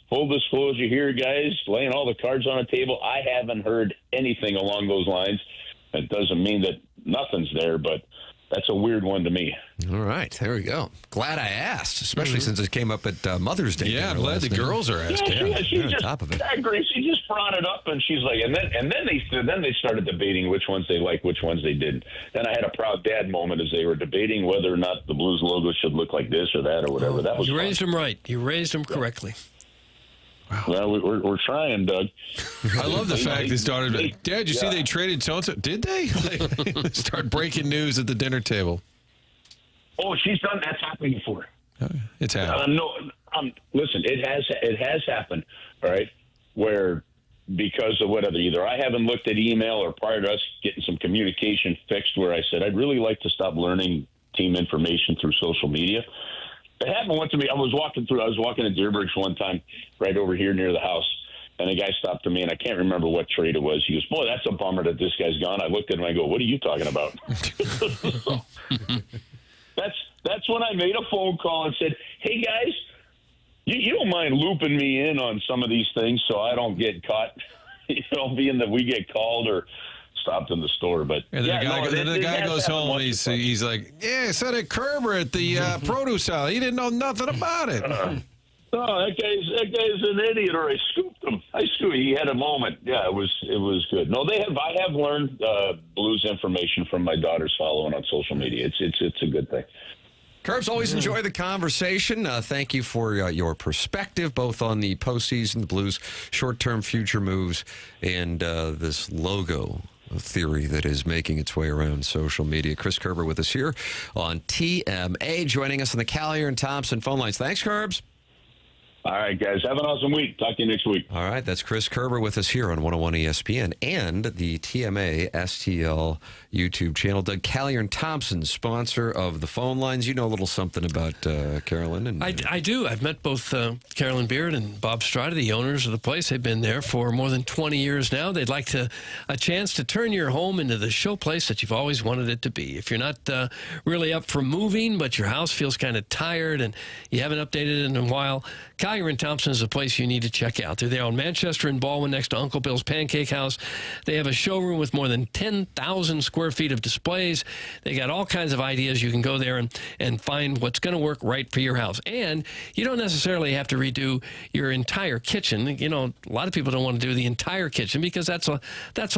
full disclosure here, guys, laying all the cards on the table, I haven't heard anything along those lines. It doesn't mean that nothing's there, but that's a weird one to me. All right, there we go. Glad I asked, especially since it came up at Mother's Day. Yeah, I'm glad the girls are asking. Yeah, she on just, top of it. I agree. She just brought it up, and she's like, and then they started debating which ones they liked, which ones they didn't. Then I had a proud dad moment as they were debating whether or not the Blues logo should look like this or that or whatever. That was you raised them right. You raised them correctly. Wow. Well, we're trying, Doug. I love the fact his daughter, Dad, you see they traded so-and-so? Did they? Start breaking news at the dinner table. Oh, she's done. That's happened before. It's happened. Listen, it has happened. All right, where because of whatever, either I haven't looked at email or prior to us getting some communication fixed, where I said I'd really like to stop learning team information through social media. It happened once to me. I was walking at Deerbridge one time, right over here near the house, and a guy stopped to me, and I can't remember what trade it was. He goes, "Boy, that's a bummer that this guy's gone." I looked at him and I go, "What are you talking about?" That's when I made a phone call and said, "Hey guys, you don't mind looping me in on some of these things so I don't get caught, being that we get called or stopped in the store." But and then the guy goes home. He's like, "Yeah, I said at Kerber at the produce aisle. He didn't know nothing about it." Oh, that guy's an idiot, or I scooped him. He had a moment. Yeah, it was good. No, I have learned Blues information from my daughters following on social media. It's a good thing. Kerbs, always enjoy the conversation. Thank you for your perspective, both on the postseason, the Blues' short-term future moves, and this logo theory that is making its way around social media. Chris Kerber with us here on TMA, joining us on the Callier and Thompson phone lines. Thanks, Kerbs. All right, guys. Have an awesome week. Talk to you next week. All right, that's Chris Kerber with us here on 101 ESPN and the TMA STL YouTube channel. Doug Callier and Thompson, sponsor of the phone lines. You know a little something about Carolyn. And I do. I've met both Carolyn Beard and Bob Strada, the owners of the place. They've been there for more than 20 years now. They'd like a chance to turn your home into the show place that you've always wanted it to be. If you're not really up for moving, but your house feels kind of tired and you haven't updated it in a while, Callier and Thompson is a place you need to check out. They're there on Manchester and Baldwin next to Uncle Bill's Pancake House. They have a showroom with more than 10,000 square feet of displays. They got all kinds of ideas. You can go there and find what's going to work right for your house. And you don't necessarily have to redo your entire kitchen. You know, a lot of people don't want to do the entire kitchen because that's a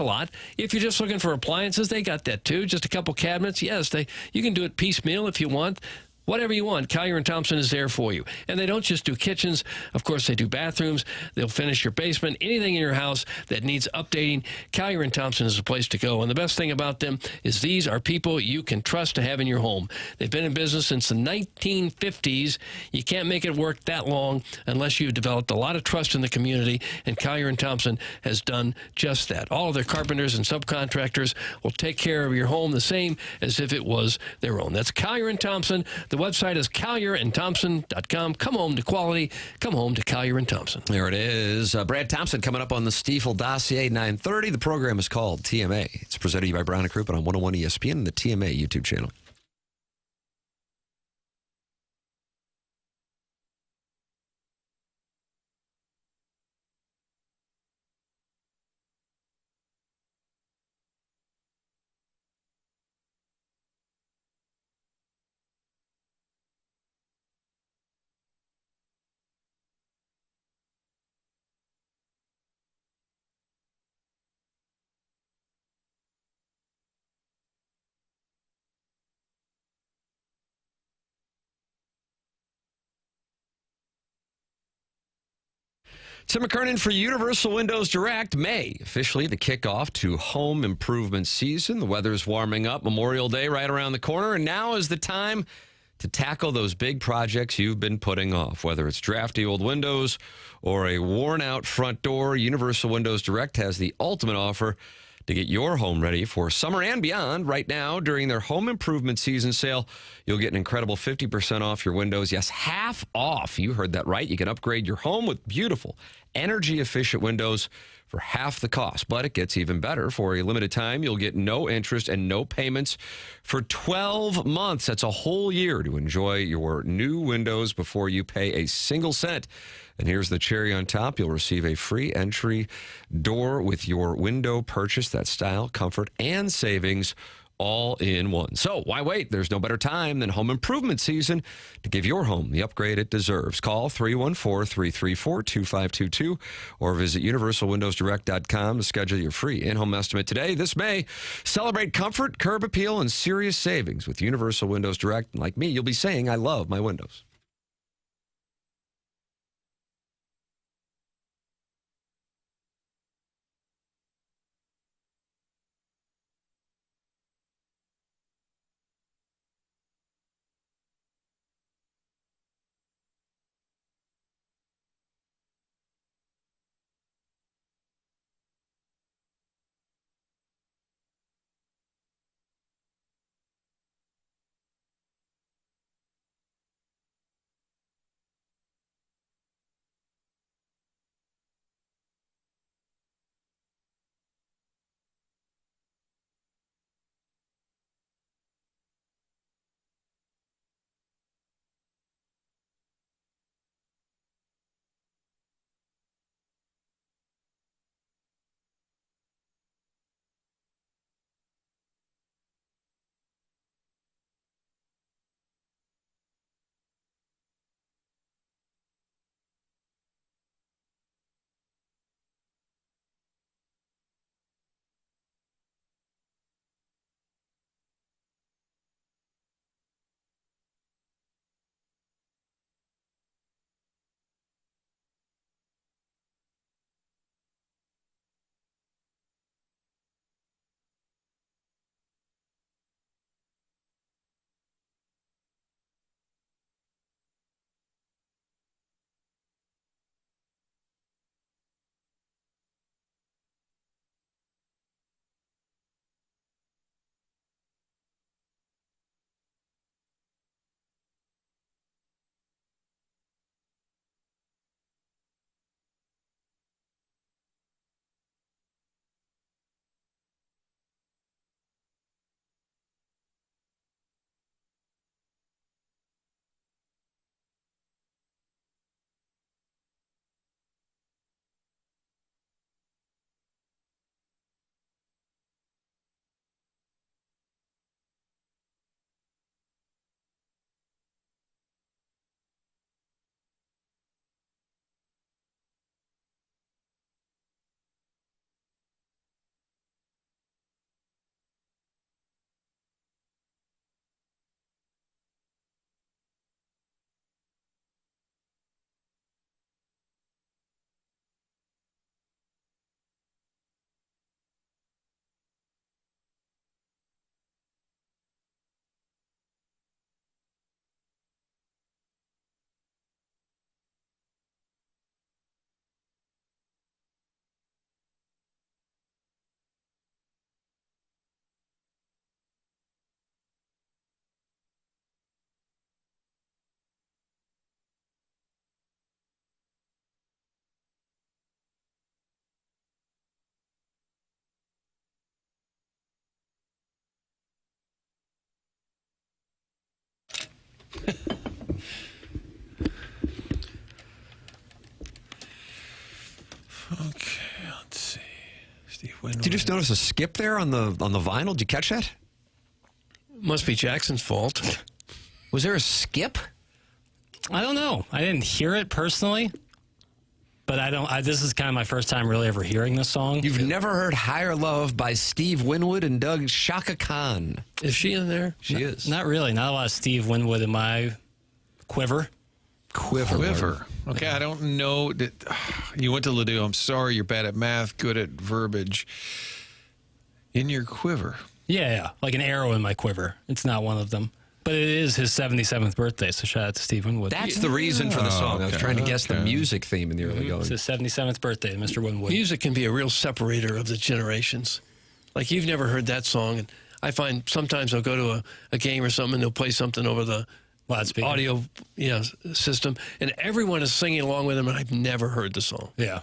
lot. If you're just looking for appliances, they got that too. Just a couple cabinets. Yes, you can do it piecemeal if you want. Whatever you want, Callier and Thompson is there for you. And they don't just do kitchens. Of course, they do bathrooms. They'll finish your basement. Anything in your house that needs updating, Callier and Thompson is the place to go. And the best thing about them is these are people you can trust to have in your home. They've been in business since the 1950s. You can't make it work that long unless you've developed a lot of trust in the community. And Callier and Thompson has done just that. All of their carpenters and subcontractors will take care of your home the same as if it was their own. That's Callier and Thompson. The website is collierandthompson.com. Come home to quality. Come home to Callier and Thompson. There it is. Brad Thompson coming up on the Stiefel Dossier 9:30. The program is called TMA. It's presented to you by Brown and Crouppen on 101 ESPN and the TMA YouTube channel. Tim McKernan for Universal Windows Direct. May, officially the kickoff to home improvement season. The weather's warming up. Memorial Day right around the corner. And now is the time to tackle those big projects you've been putting off. Whether it's drafty old windows or a worn-out front door, Universal Windows Direct has the ultimate offer to get your home ready for summer and beyond. Right now, during their home improvement season sale, you'll get an incredible 50% off your windows. Yes, half off. You heard that right. You can upgrade your home with beautiful, energy-efficient windows for half the cost. But it gets even better. For a limited time, you'll get no interest and no payments for 12 months. That's a whole year to enjoy your new windows before you pay a single cent. And here's the cherry on top. You'll receive a free entry door with your window purchase. That's style, comfort, and savings all in one. So why wait? There's no better time than home improvement season to give your home the upgrade it deserves. Call 314-334-2522 or visit universalwindowsdirect.com to schedule your free in-home estimate today. This May, celebrate comfort, curb appeal, and serious savings with Universal Windows Direct. And like me, you'll be saying, I love my windows. Did you just notice a skip there on the vinyl? Did you catch that? Must be Jackson's fault. Was there a skip? I don't know. I didn't hear it personally, but this is kind of my first time really ever hearing this song. You've never heard Higher Love by Steve Winwood and Doug Shaka Khan. Is she in there? She is. Not really. Not a lot of Steve Winwood in my quiver. Quiver. Okay, I don't know. You went to Ladue. I'm sorry, you're bad at math, good at verbiage. In your quiver. Yeah, like an arrow in my quiver. It's not one of them. But it is his 77th birthday, so shout out to Steve Winwood. That's the reason for the song. I was trying to guess the music theme in the early going. It's his 77th birthday, Mr. Winwood. Music can be a real separator of the generations. Like, you've never heard that song, and I find sometimes I'll go to a game or something, and they'll play something over the audio system, and everyone is singing along with them, and I've never heard the song. Yeah.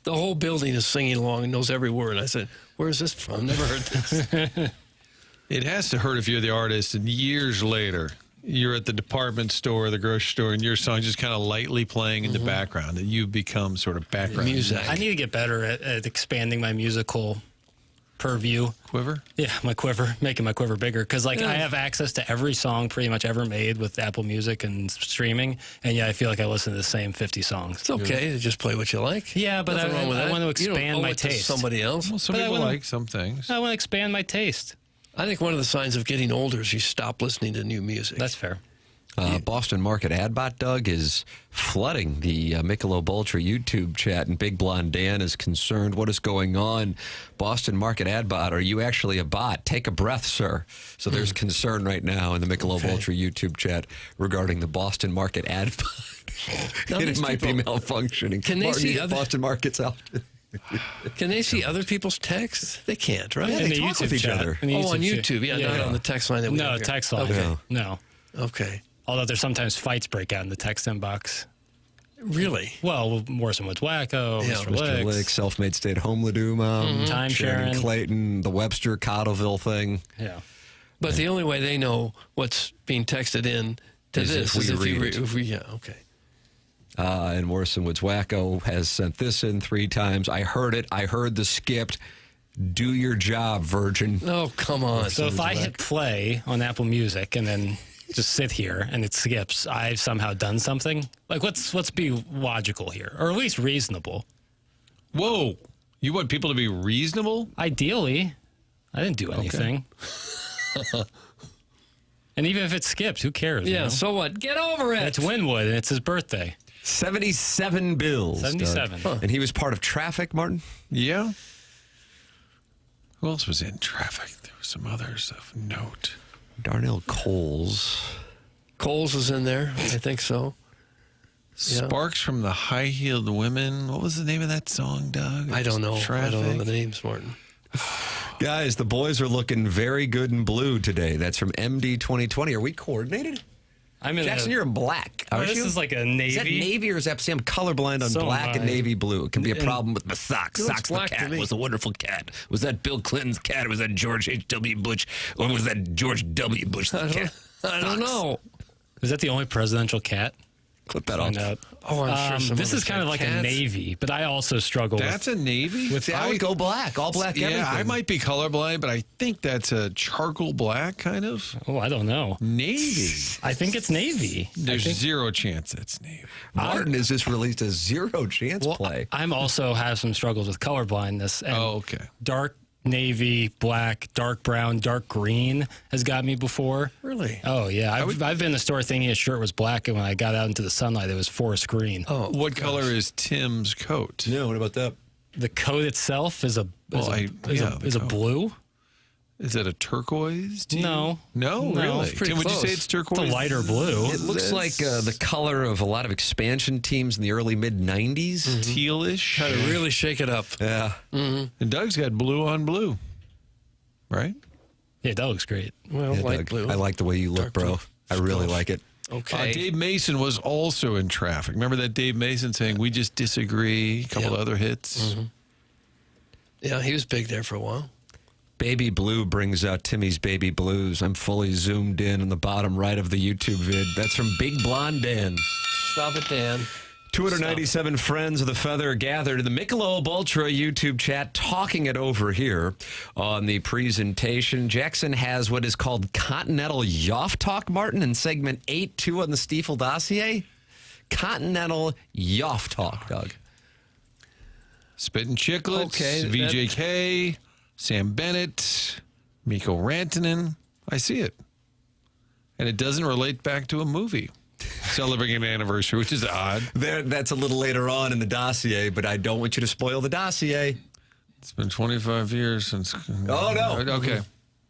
The whole building is singing along and knows every word. I said, where is this from? Never heard this. It has to hurt if you're the artist, and years later, you're at the department store, the grocery store, and your song's just kind of lightly playing in the background, that you become sort of background music. I need to get better at expanding my musical purview. Quiver? Yeah, my quiver, making my quiver bigger. Because I have access to every song pretty much ever made with Apple Music and streaming, and I feel like I listen to the same 50 songs. It's okay to just play what you like. Yeah, but I want to expand my taste. To somebody else. Well, some people like some things. I want to expand my taste. I think one of the signs of getting older is you stop listening to new music. That's fair. Boston Market Adbot, Doug, is flooding the Michelob Ultra YouTube chat, and Big Blonde Dan is concerned. What is going on? Boston Market Adbot, are you actually a bot? Take a breath, sir. So there's concern right now in the Michelob Ultra YouTube chat regarding the Boston Market Adbot. It might be malfunctioning. Can they see other Boston Market's out? Can they see other people's texts? They can't, right? Yeah, they talk with each other. On YouTube. Yeah, not on the text line that we have here. Text line. Okay. No. Okay. Although there's sometimes fights break out in the text inbox. Really? Well, Morrison Woods Wacko, Mr. Lick, self-made stay-at-home Ladue mom, Time Sharon sharing. Clayton, the Webster Cottleville thing. Yeah. But the only way they know what's being texted in to Is this if is we if read it. you read. Yeah, okay. And Morrison Woods Wacko has sent this in 3 times. I heard it. I heard the skipped. Do your job, virgin. Oh, come on. So if I hit play on Apple Music and then just sit here and it skips, I've somehow done something? Like, let's be logical here, or at least reasonable. Whoa. You want people to be reasonable? Ideally. I didn't do anything. And even if it skips, who cares? Yeah, so what? Get over it. It's Winwood, and it's his birthday. 77 bills. 77. Doug. And he was part of Traffic, Martin? Yeah. Who else was in Traffic? There were some others of note. Darnell Coles. Coles is in there. I think so. Yeah. Sparks from the High Heeled Women. What was the name of that song, Doug? I don't know. Traffic. I don't know the names, Martin. Guys, the boys are looking very good in blue today. That's from MD 2020. Are we coordinated? I'm in Jackson, you're in black. Oh, Aren't this you? is like a navy. Is that navy or is that? See, I'm colorblind on So black am and I. navy blue. It can be a problem with my socks. It looks Socks the black to cat me. was a wonderful cat. Was that Bill Clinton's cat or was that George H.W. Bush? Or was that George W. Bush's cat? I don't know. Is that the only presidential cat? Clip that off. Oh, I'm sure some This of is us kind of had like a cats. navy, but I also struggle That's with... a navy? See, I would go black. All black Yeah, everything. I might be colorblind, but I think that's a charcoal black kind of. Oh, I don't know. Navy. I think it's navy. There's zero chance it's navy. Martin has just released a zero chance play. I'm also have some struggles with color blindness. And okay. Dark navy, black, dark brown, dark green has got me before. Really? Oh, yeah. I've been in the store thinking his shirt was black, and when I got out into the sunlight, it was forest green. Oh, what color is Tim's coat? Yeah, what about that? The coat itself is a blue. Is it a turquoise? No. No, No, really? it's pretty Tim, would you close. say it's turquoise? It's a lighter blue. It looks like the color of a lot of expansion teams in the early mid-90s. Tealish. Try to really shake it up. Yeah. And Doug's got blue on blue. Right? Yeah, that looks great. Well, Yeah, light Doug, blue. I like the way you look, Dark bro. blue. I really like it. Okay. Dave Mason was also in Traffic. Remember that Dave Mason saying, we just disagree, a couple of other hits? Yeah, he was big there for a while. Baby Blue brings out Timmy's Baby Blues. I'm fully zoomed in on the bottom right of the YouTube vid. That's from Big Blonde Dan. Stop it, Dan. 297 friends of the Feather gathered in the Michelob Ultra YouTube chat talking it over here on the presentation. Jackson has what is called Continental Yoff Talk, Martin, in segment 8-2 on the Stiefel dossier. Continental Yoff Talk, Doug. Spittin' Chicklets, VJK, Sam Bennett, Mikko Rantanen. I see it. And it doesn't relate back to a movie. Celebrating an anniversary, which is odd. That's a little later on in the dossier, but I don't want you to spoil the dossier. It's been 25 years since. Oh, no. Okay.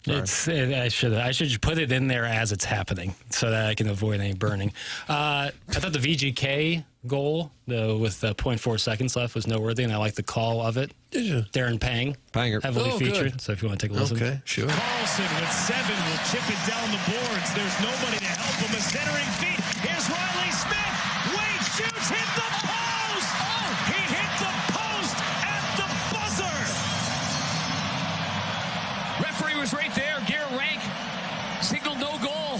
I should put it in there as it's happening so that I can avoid any burning. I thought the VGK goal with 0.4 seconds left was noteworthy, and I like the call of it. Did you? Darren Panger heavily featured. Good. So if you want to take a listen. Okay, sure. Carlson with 7 will chip it down the boards. There's nobody to help him. A centering feet. Here's Riley Smith. Wade shoots, hit the post. He hit the post at the buzzer. Referee was right there. Garrett Rank signaled no goal.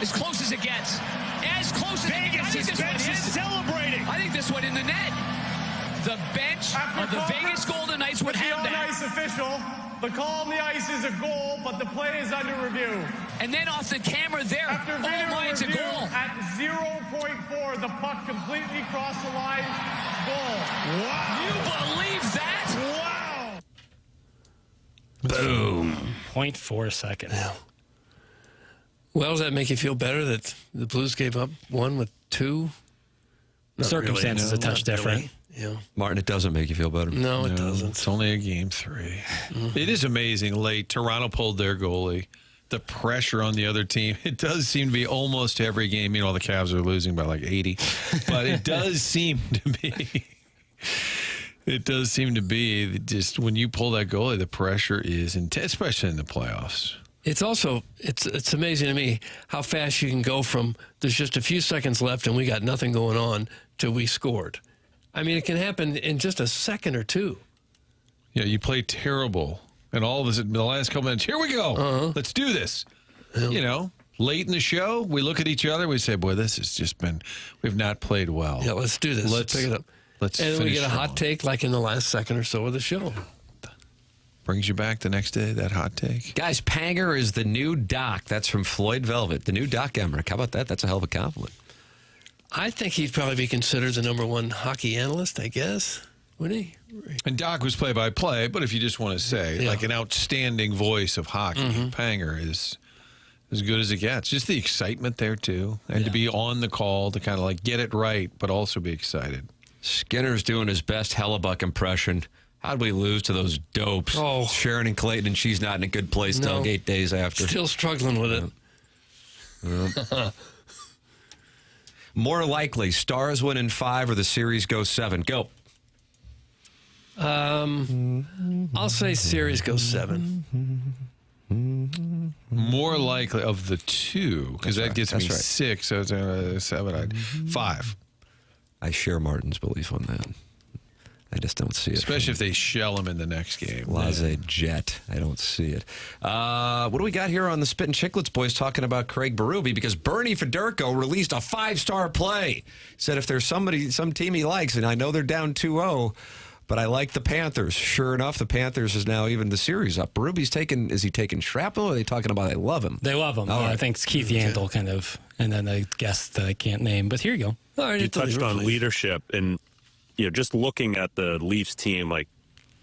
As close as it gets. As close as Vegas it gets. bench is celebrating. I think this one in the net. The bench of the Vegas Golden Knights would have that. Ice official. The call on the ice is a goal, but the play is under review. And then off the camera there, it's a goal. At 0.4, the puck completely crossed the line. Goal. Wow. You believe that? Wow. Boom. 0.4 seconds. Well, does that make you feel better that the Blues gave up one with 2? The circumstances a touch different. Really. Yeah. Martin, it doesn't make you feel better. No, it doesn't. It's only a game 3. It is amazing. Late, Toronto pulled their goalie. The pressure on the other team. It does seem to be almost every game. You know, the Cavs are losing by like 80. But it does seem to be. It does seem to be just when you pull that goalie, the pressure is intense, especially in the playoffs. It's also, it's amazing to me how fast you can go from there's just a few seconds left and we got nothing going on till we scored. I mean, it can happen in just a second or two. Yeah, you play terrible. And all of us, in the last couple minutes, here we go. Let's do this. You know, late in the show, we look at each other. We say, boy, this has just been, we've not played well. Yeah, let's do this. Let's pick it up. Let's and we finish get a hot take like in the last second or so of the show. Brings you back the next day, that hot take. Guys, Panger is the new Doc. That's from Floyd Velvet. The new Doc Emmerich. How about that? That's a hell of a compliment. I think he'd probably be considered the #1 hockey analyst, I guess. Wouldn't he? And Doc was play-by-play, but if you just want to say, like an outstanding voice of hockey, Panger is as good as it gets. Just the excitement there, too. And to be on the call to kind of like get it right, but also be excited. Skinner's doing his best Hellebuck impression. How'd we lose to those dopes? Oh. Sharon and Clayton, and she's not in a good place till 8 days after. Still struggling with it. More likely, Stars win in 5 or the series goes 7. Go. I'll say series goes 7. More likely of the 2, because that gets me 6. So it's 7. 5. I share Martin's belief on that. I just don't see it. Especially if they shell him in the next game. Laissez jet. I don't see it. What do we got here on the Spittin' Chicklets boys talking about Craig Berube? Because Bernie Federko released a 5-star play. Said if there's some team he likes, and I know they're down 2-0, but I like the Panthers. Sure enough, the Panthers is now even the series up. Is he taking shrapnel, or are they talking about they love him? They love him. I think it's Keith Yandel kind of, and then a guest that I can't name. But here you go. All right, you touched on leadership, and just looking at the Leafs team, like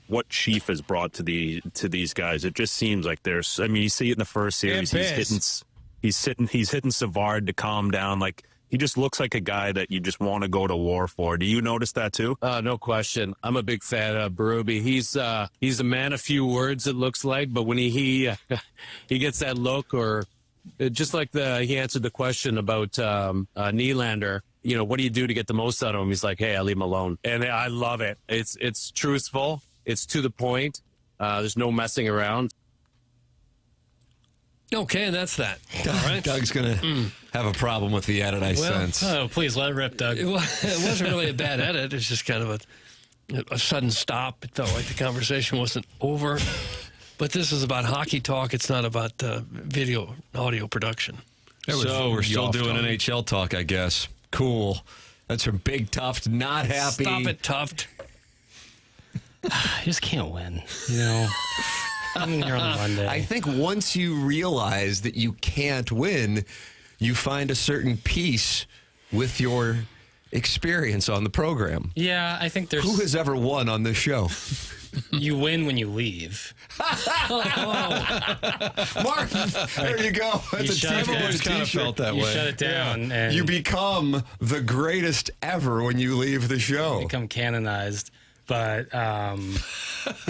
what Chief has brought to these guys, it just seems like there's. I mean, you see it in the first series. He's hitting Savard to calm down. Like he just looks like a guy that you just want to go to war for. Do you notice that too? No question. I'm a big fan of Berube. He's a man of few words. It looks like, but when he gets that look, or just like he answered the question about Nylander. What do you do to get the most out of him? He's like, hey, I leave him alone. And I love it. It's truthful. It's to the point. There's no messing around. Okay, that's that. All right. Doug's going to have a problem with the edit, I sense. Oh, please let it rip, Doug. It wasn't really a bad edit. It's just kind of a sudden stop. It felt like the conversation wasn't over. But this is about hockey talk. It's not about audio production. So we're still doing NHL talk, I guess. Cool. That's from Big Tuft. Not happy. Stop it, Tuft. I just can't win. You know, I'm here on Monday. I think once you realize that you can't win, you find a certain peace with your experience on the program. Yeah, I think there's... Who has ever won on this show? You win when you leave. Mark, there you go. That's Everybody's kind of felt that way. You shut it down. Yeah. And you become the greatest ever when you leave the show. become canonized. But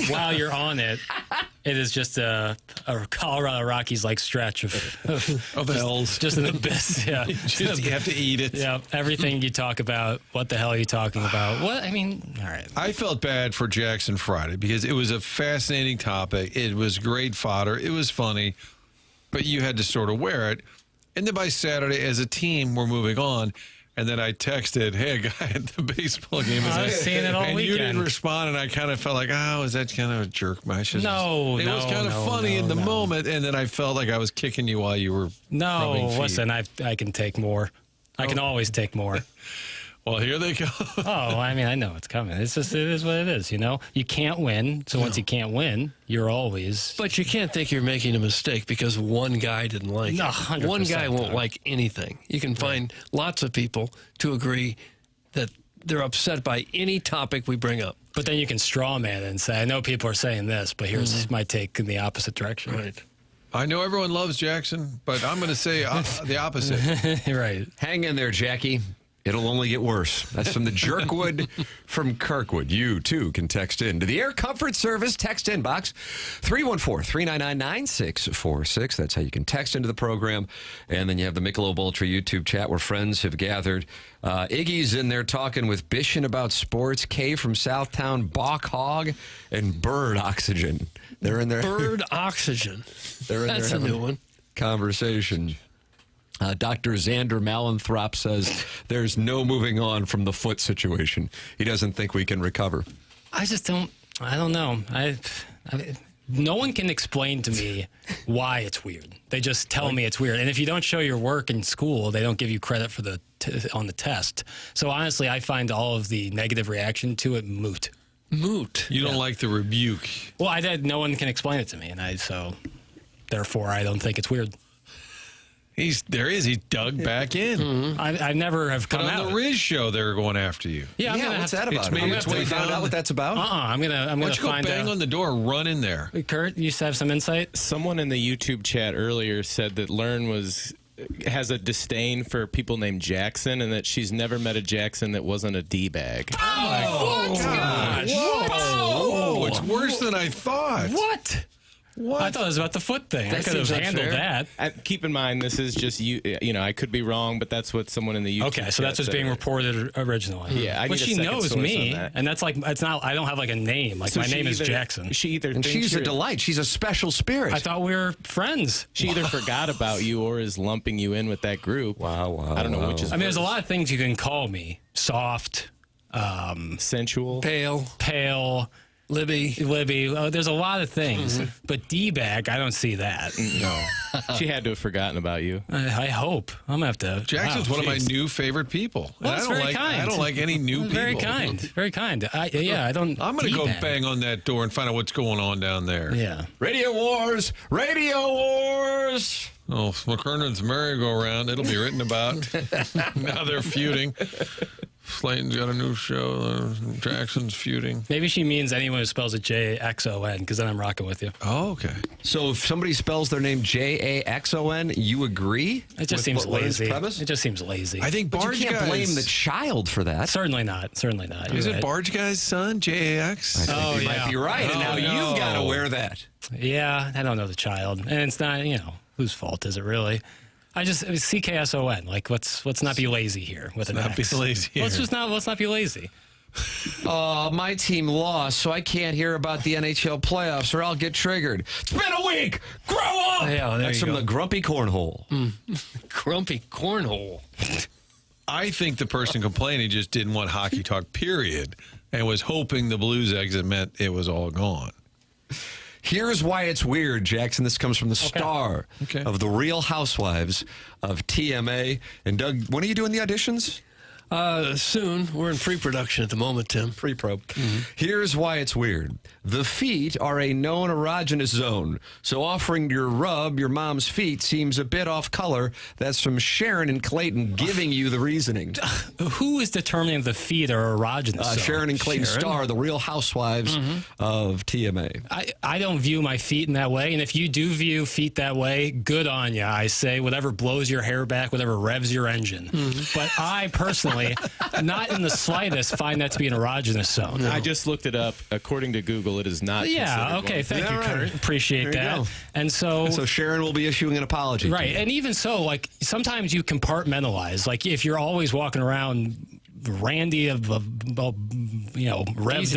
while you're on it, it is just a Colorado Rockies-like stretch of L's. Just an abyss. Yeah. You have to eat it. Yeah. Everything you talk about, what the hell are you talking about? What? I mean, all right. I felt bad for Jackson Friday because it was a fascinating topic. It was great fodder. It was funny, but you had to sort of wear it. And then by Saturday, as a team, we're moving on. And then I texted, hey, a guy at the baseball game. I was seeing it all and weekend. you didn't respond, and I kind of felt like, oh, is that kind of a jerk match? It was kind of funny in the moment, and then I felt like I was kicking you while you were rubbing feet. Listen, I can take more. I can always take more. Well, here they go. I mean, I know it's coming. It's just, it is what it is, you know? You can't win, so once you can't win, you're always... But you can't think you're making a mistake because one guy didn't like it. 100%. One guy won't like anything. You can find lots of people to agree that they're upset by any topic we bring up. But then you can straw man it and say, I know people are saying this, but here's my take in the opposite direction. Right. I know everyone loves Jackson, but I'm going to say the opposite. Right. Hang in there, Jackie. It'll only get worse. That's from the Jerkwood from Kirkwood. You, too, can text in to the Air Comfort Service text inbox, 314-399-9646. That's how you can text into the program. And then you have the Michelob Ultra YouTube chat where friends have gathered. Iggy's in there talking with Bishan about sports, Kay from Southtown, Bach Hog, and Bird Oxygen. They're in there. Bird Oxygen. They're in That's there a new one. Conversation. Dr. Xander Malanthrop says there's no moving on from the foot situation. He doesn't think we can recover. I don't know. No one can explain to me why it's weird. They just tell me it's weird. And if you don't show your work in school, they don't give you credit for on the test. So honestly, I find all of the negative reaction to it moot. Moot. You don't like the rebuke. Well, no one can explain it to me, and so therefore I don't think it's weird. There he is. He dug back in. Mm-hmm. I never have come out. On the Riz show, they're going after you. Yeah, what's that about? We found out what that's about? I'm gonna Why don't you go bang on the door, run in there. Kurt, you have some insight? Someone in the YouTube chat earlier said that Learn has a disdain for people named Jackson and that she's never met a Jackson that wasn't a D-bag. Oh, gosh. Whoa. It's worse than I thought. What? I thought it was about the foot thing. I could have handled that. Keep in mind, this is just you know, I could be wrong, but that's what someone in the YouTube Okay, so that's what's being reported originally. Yeah, but she knows me, and that's like, it's not, I don't have like a name. Like, so my name is Jackson. And she's a delight. She's a special spirit. I thought we were friends. She either forgot about you or is lumping you in with that group. Wow. I don't know which is I mean, there's a lot of things you can call me. Soft. Sensual. Pale. Libby. There's a lot of things, but D-bag, I don't see that. No, she had to have forgotten about you. I hope. I'm gonna have to. Jackson's one of my new favorite people. Well, that's very kind. I don't like any new people. Very kind. Very kind. I don't. I'm gonna go bang on that door and find out what's going on down there. Yeah. Radio Wars. Oh, McKernan's merry-go-round. It'll be written about. Now they're feuding. Slayton's got a new show. Jackson's feuding. Maybe she means anyone who spells it Jaxon, because then I'm rocking with you. Oh, okay. So if somebody spells their name Jaxon, you agree? It just seems lazy. Premise? It just seems lazy. I think Barge you can't Guy's... blame the child for that. Certainly not. Certainly not. Is it Barge Guy's son, Jax? I think you might be right. And now you've got to wear that. Yeah, I don't know the child, and it's not. Whose fault is it really? CKSON. Like, let's not be lazy here with an X. Be lazy here. Let's not be lazy. My team lost, so I can't hear about the NHL playoffs, or I'll get triggered. It's been a week. Grow up. Yeah, that's from the Grumpy Cornhole. Grumpy Cornhole. I think the person complaining just didn't want hockey talk, period, and was hoping the Blues exit meant it was all gone. Here's why it's weird, Jackson. This comes from the star of The Real Housewives of TMA. And Doug, when are you doing the auditions? Soon. We're in pre-production at the moment, Tim. Pre-pro. Here's why it's weird. The feet are a known erogenous zone, so offering your rub your mom's feet seems a bit off color. That's from Sharon and Clayton giving you the reasoning. Who is determining the feet are erogenous zone? Sharon and Clayton Starr, the Real Housewives of TMA. I don't view my feet in that way, and if you do view feet that way, good on you. I say whatever blows your hair back, whatever revs your engine. But I personally, not in the slightest, find that to be an erogenous zone. I just looked it up. According to Google, it is not. Yeah, okay, thank you, Kurt. Appreciate that. And so Sharon will be issuing an apology. Right, and even so, like, sometimes you compartmentalize. Like, if you're always walking around randy revved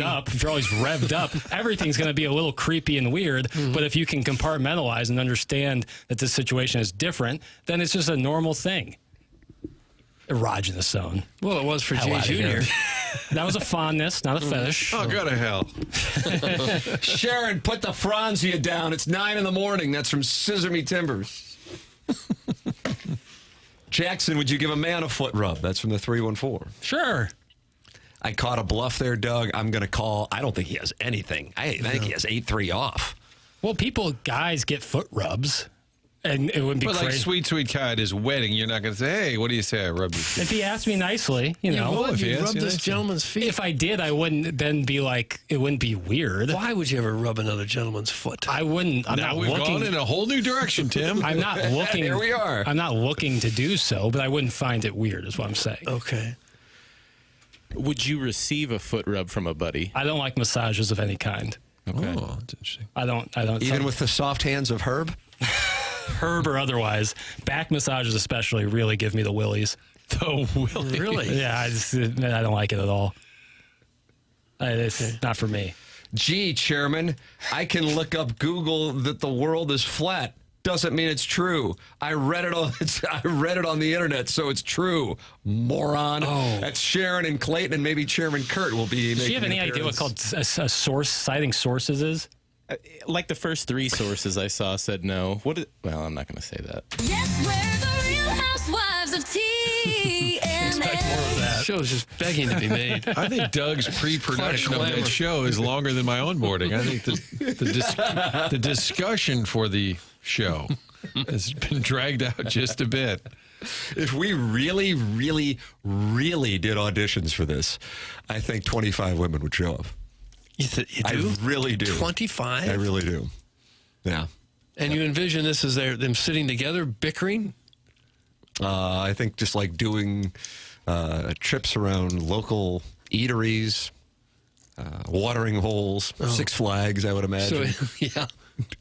up, if you're always revved up, everything's going to be a little creepy and weird. But if you can compartmentalize and understand that this situation is different, then it's just a normal thing. Erogenous zone. Well, it was for Jay Jr. That was a fondness, not a fetish. Oh, go to hell. Sharon, put the Franzia down. It's 9 in the morning. That's from Scissor Me Timbers. Jackson, would you give a man a foot rub? That's from the 314. Sure. I caught a bluff there, Doug. I'm going to call. I don't think he has anything. I think he has 8-3 off. Well, guys get foot rubs. And it wouldn't be crazy. crazy. Like Sweet Kai at his wedding, you're not going to say, hey, what do you say? I rubbed your feet. If he asked me nicely, you rubbed this gentleman's feet. If I did, I wouldn't then be like, it wouldn't be weird. Why would you ever rub another gentleman's foot? I wouldn't. Now we've gone in a whole new direction, Tim. I'm not looking. Here we are. I'm not looking to do so, but I wouldn't find it weird, is what I'm saying. Okay. Would you receive a foot rub from a buddy? I don't like massages of any kind. Okay. Oh, that's interesting. I don't. Even with the soft hands of Herb? Herb or otherwise, back massages especially really give me the willies. The willies? Really? Yeah, I don't like it at all. It's not for me. Gee, Chairman, I can look up Google that the world is flat. Doesn't mean it's true. I read it on the internet, so it's true. Moron. Oh. That's Sharon and Clayton, and maybe Chairman Kurt will be. Do you have any idea what called a source citing sources is? Like the first 3 sources I saw said no. Well, I'm not going to say that. Yes, we're the Real Housewives of TNN. That show's just begging to be made. I think Doug's pre-production of that show is longer than my onboarding. I think the discussion for the show has been dragged out just a bit. If we really, really, really did auditions for this, I think 25 women would show up. You do? I really do. 25? I really do. Yeah. And you envision this as them sitting together, bickering? I think just like doing trips around local eateries, watering holes, Six Flags, I would imagine. So, yeah.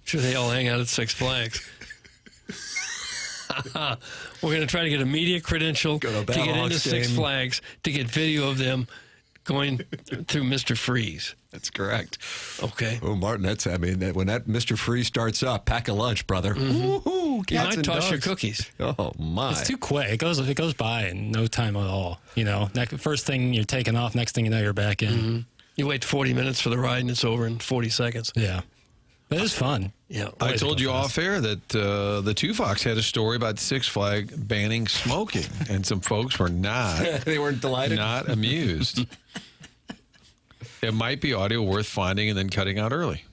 Sure, they all hang out at Six Flags. We're going to try to get a media credential to get into Six Flags to get video of them going through Mr. Freeze. That's correct. Okay. Oh, Martin, when that Mr. Freeze starts up, pack a lunch, brother. You might toss your cookies. Oh, my. It's too quick. It goes by in no time at all. You know, first thing you're taking off, next thing you know, you're back in. You wait 40 minutes for the ride, and it's over in 40 seconds. Yeah. But it's fun. Yeah. I told you off air that the Two Fox had a story about Six Flags banning smoking, and some folks were not. They weren't delighted. Not amused. It might be audio worth finding and then cutting out early.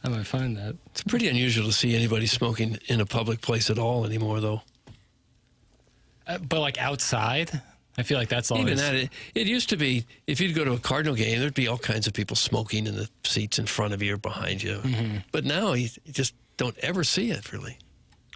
I might find that. It's pretty unusual to see anybody smoking in a public place at all anymore, though. But like outside, I feel like that's always... Even that, it used to be, if you'd go to a Cardinal game, there'd be all kinds of people smoking in the seats in front of you or behind you. Mm-hmm. But now you just don't ever see it, really.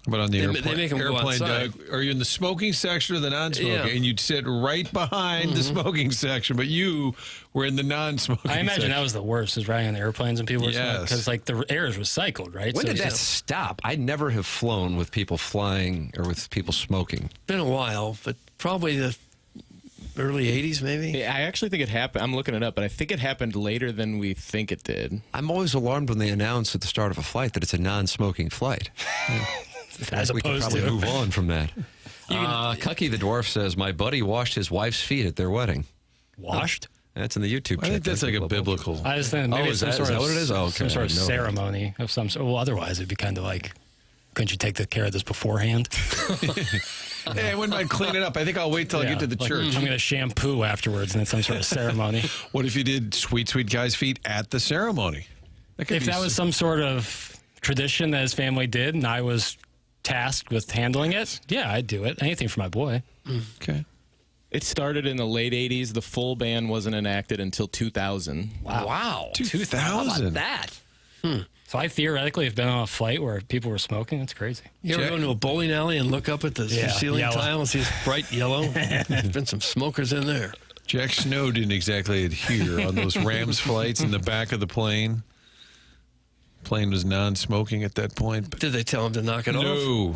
But on the they make them go outside. Doug, are you in the smoking section or the non-smoking? Yeah. And you'd sit right behind the smoking section, but you were in the non-smoking I imagine section. that was the worst, is riding on the airplanes and people were smoking. Because like the air is recycled, right? When did that stop? I never have flown with people flying or with people smoking. Been a while, but probably the early 80s, maybe? I actually think it happened. I'm looking it up, but I think it happened later than we think it did. I'm always alarmed when they announce at the start of a flight that it's a non-smoking flight. As we can probably move on from that. Cucky the Dwarf says, my buddy washed his wife's feet at their wedding. Washed? That's in the YouTube. I think that's like a biblical. I was thinking maybe is that what it is? Oh, okay. Some sort of ceremony of some sort. Well, otherwise it'd be kind of like, couldn't you take care of this beforehand? Hey, I wouldn't mind cleaning up. I think I'll wait till I get to the church. I'm going to shampoo afterwards and then some sort of ceremony. What if you did sweet guy's feet at the ceremony? If that was some sort of tradition that his family did and I was tasked with handling it, yeah, I'd do it. Anything for my boy. Okay. It started in the late 80s. The full ban wasn't enacted until 2000. Wow. 2000. How about that? So I theoretically have been on a flight where people were smoking. That's crazy. You ever go into a bowling alley and look up at the ceiling tile and see it's bright yellow? There's been some smokers in there. Jack Snow didn't exactly adhere on those Rams flights in the back of the plane. Plane was non-smoking at that point. But did they tell him to knock it off? No.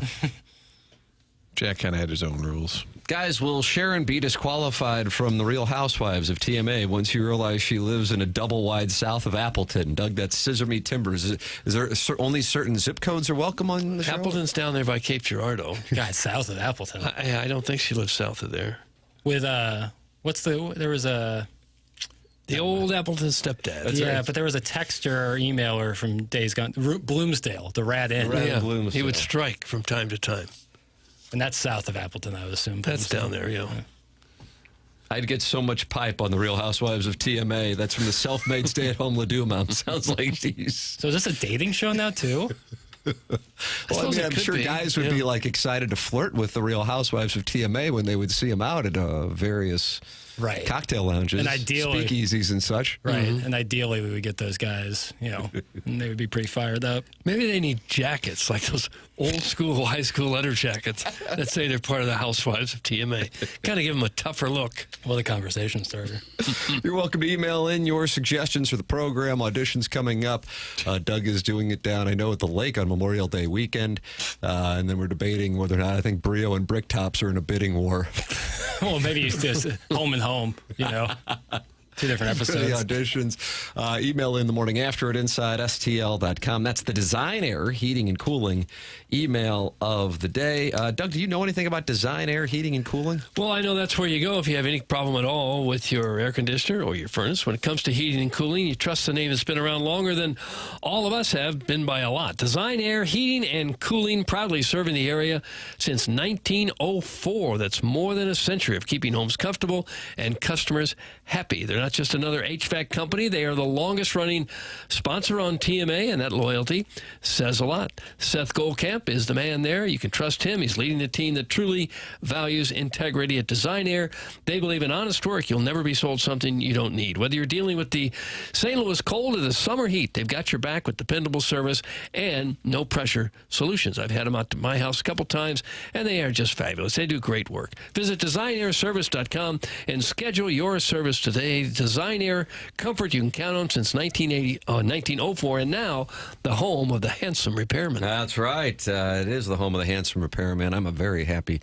Jack kind of had his own rules. Guys, will Sharon be disqualified from the Real Housewives of TMA once you realize she lives in a double wide south of Appleton? Doug, that's Scissor Me Timbers. Is there only certain zip codes are welcome on the show? Appleton's down there by Cape Girardeau. God, south of Appleton. I don't think she lives south of there. With, there was a... The old Appleton stepdad. That's right. But there was a texter or emailer from days gone. Bloomsdale, the Rat Inn. Bloomsdale. He would strike from time to time. And that's south of Appleton, I would assume. That's down there, yeah. I'd get so much pipe on the Real Housewives of TMA. That's from the self-made stay-at-home Ladue mom. Sounds like these. So is this a dating show now, too? Well, I mean, I'm sure guys would be like excited to flirt with the Real Housewives of TMA when they would see them out at various cocktail lounges, and ideally, speakeasies and such. Right. And ideally, we would get those guys, and they would be pretty fired up. Maybe they need jackets, like those old school high school letter jackets that say they're part of the Housewives of TMA. Kind of give them a tougher look. Well, the conversation starter. You're welcome to email in your suggestions for the program. Auditions coming up. Doug is doing it down, I know, at the lake on Memorial Day weekend. And then we're debating whether or not I think Brio and Bricktops are in a bidding war. Well, maybe it's just home and home, Two different episodes. For the auditions. Email in the morning after at InsideSTL.com. That's the Design Air Heating and Cooling email of the day. Doug, do you know anything about Design Air Heating and Cooling? Well, I know that's where you go if you have any problem at all with your air conditioner or your furnace. When it comes to heating and cooling, you trust the name that's been around longer than all of us have, been by a lot. Design Air Heating and Cooling, proudly serving the area since 1904. That's more than a century of keeping homes comfortable and customers happy. They're not just another HVAC company. They are the longest-running sponsor on TMA, and that loyalty says a lot. Seth Goldcamp is the man there. You can trust him. He's leading a team that truly values integrity at Design Air. They believe in honest work. You'll never be sold something you don't need. Whether you're dealing with the St. Louis cold or the summer heat, they've got your back with dependable service and no-pressure solutions. I've had them out to my house a couple times, and they are just fabulous. They do great work. Visit DesignAirService.com and schedule your service today. Design Air, comfort you can count on since 1904, and now the home of the handsome repairman. That's right. It is the home of the handsome repairman. I'm a very happy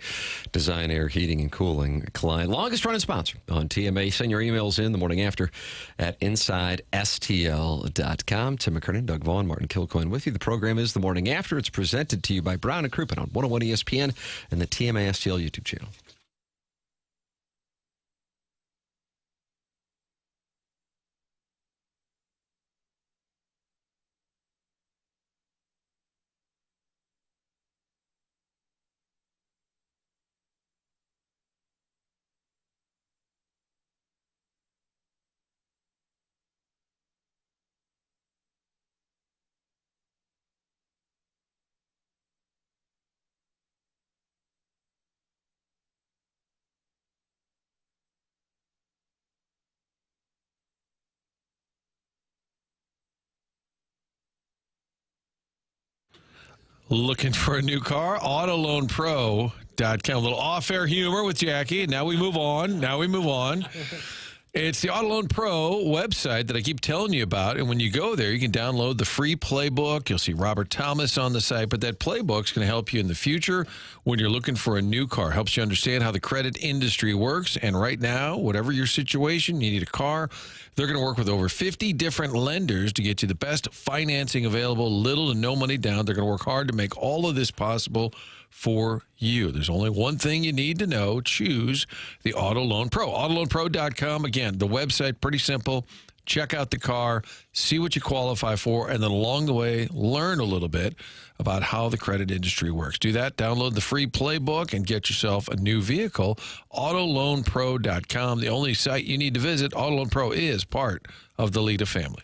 Design Air Heating and Cooling client. Longest running sponsor on TMA. Send your emails in the morning after at InsideSTL.com. Tim McKernan, Doug Vaughn, Martin Kilcoyne with you. The program is The Morning After. It's presented to you by Brown and Crouppen on 101 ESPN and the TMA STL YouTube channel. Looking for a new car? AutoLoanPro.com. A little off-air humor with Jackie. Now we move on. It's the AutoLoan Pro website that I keep telling you about. And when you go there, you can download the free playbook. You'll see Robert Thomas on the site. But that playbook's going to help you in the future when you're looking for a new car. Helps you understand how the credit industry works. And right now, whatever your situation, you need a car. They're going to work with over 50 different lenders to get you the best financing available, little to no money down. They're going to work hard to make all of this possible for you. There's only one thing you need to know. Choose the Auto Loan Pro. AutoLoanPro.com. Again, the website, pretty simple. check out the car, see what you qualify for, and then along the way, learn a little bit about how the credit industry works. Do that, download the free playbook, and get yourself a new vehicle. AutoLoanPro.com, the only site you need to visit. Auto Loan Pro is part of the Lita family.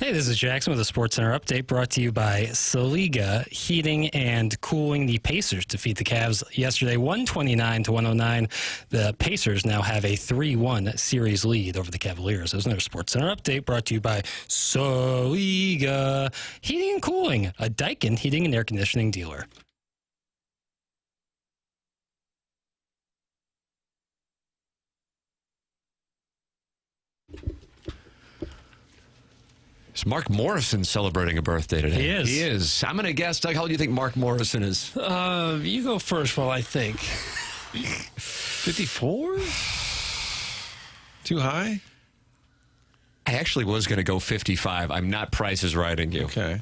Hey, this is Jackson with a Sports Center update brought to you by Saliga Heating and Cooling. The Pacers defeat the Cavs yesterday, 129-109. The Pacers now have a 3-1 series lead over the Cavaliers. There's another Sports Center update brought to you by Saliga Heating and Cooling, a Daikin heating and air conditioning dealer. Is Mark Morrison celebrating a birthday today? He is. He is. I'm going to guess, Doug, how old do you think Mark Morrison is? You go first while I think. 54? Too high? I actually was going to go 55. I'm not Price is Righting you. Okay.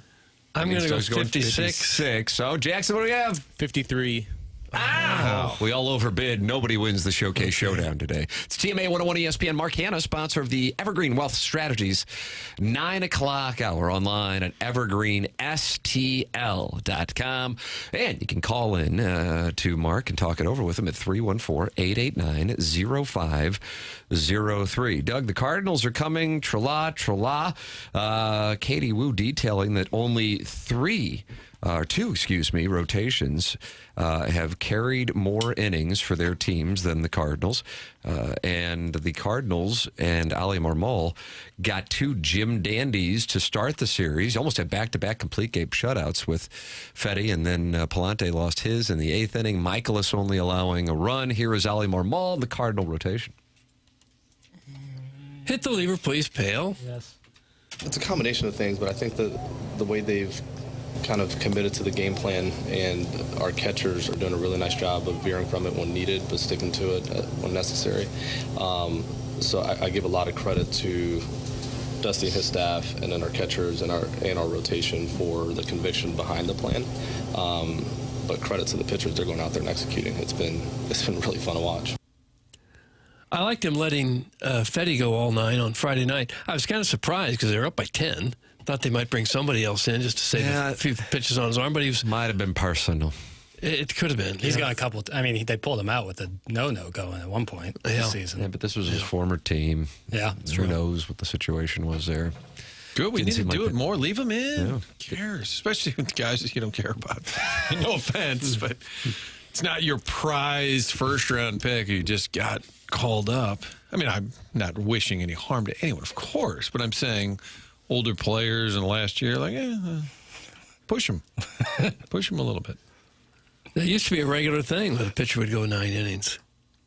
I'm going to go Doug's going 56. So, Jackson, what do we have? 53. Wow. We all overbid. Nobody wins the Showcase Showdown today. It's TMA 101 ESPN. Mark Hanna, sponsor of the Evergreen Wealth Strategies 9 o'clock hour online at evergreenstl.com. And you can call in to Mark and talk it over with him at 314-889-0503. Doug, the Cardinals are coming. Tra-la. Katie Wu detailing that only two rotations have carried more innings for their teams than the Cardinals. And the Cardinals and Ali Marmol got two Jim Dandies to start the series. Almost had back-to-back complete game shutouts with Fetty, and then Palante lost his in the 8th inning. Michaelis only allowing a run. Here is Ali Marmol in the Cardinal rotation. Hit the lever, please, Pale. Yes. It's a combination of things, but I think that the way they've kind of committed to the game plan, and our catchers are doing a really nice job of veering from it when needed, but sticking to it when necessary. So I give a lot of credit to Dusty and his staff, and then our catchers and our rotation for the conviction behind the plan. But credit to the pitchers; they're going out there and executing. It's been really fun to watch. I liked him letting Fetty go all 9 on Friday night. I was kind of surprised because they were up by 10. Thought they might bring somebody else in just to save a few pitches on his arm, but he was... Might have been personal. It could have been. He's got a couple... they pulled him out with a no-no going at one point this season. Yeah, but this was his former team. Yeah, that's Who true. knows what the situation was there. Good. We need to do it more. Leave them in. Yeah. Who cares? Especially with guys that you don't care about. No offense, but it's not your prized first-round pick who just got called up. I mean, I'm not wishing any harm to anyone, of course, but I'm saying older players in the last year, like, push them. Push them a little bit. That used to be a regular thing when a pitcher would go 9 innings.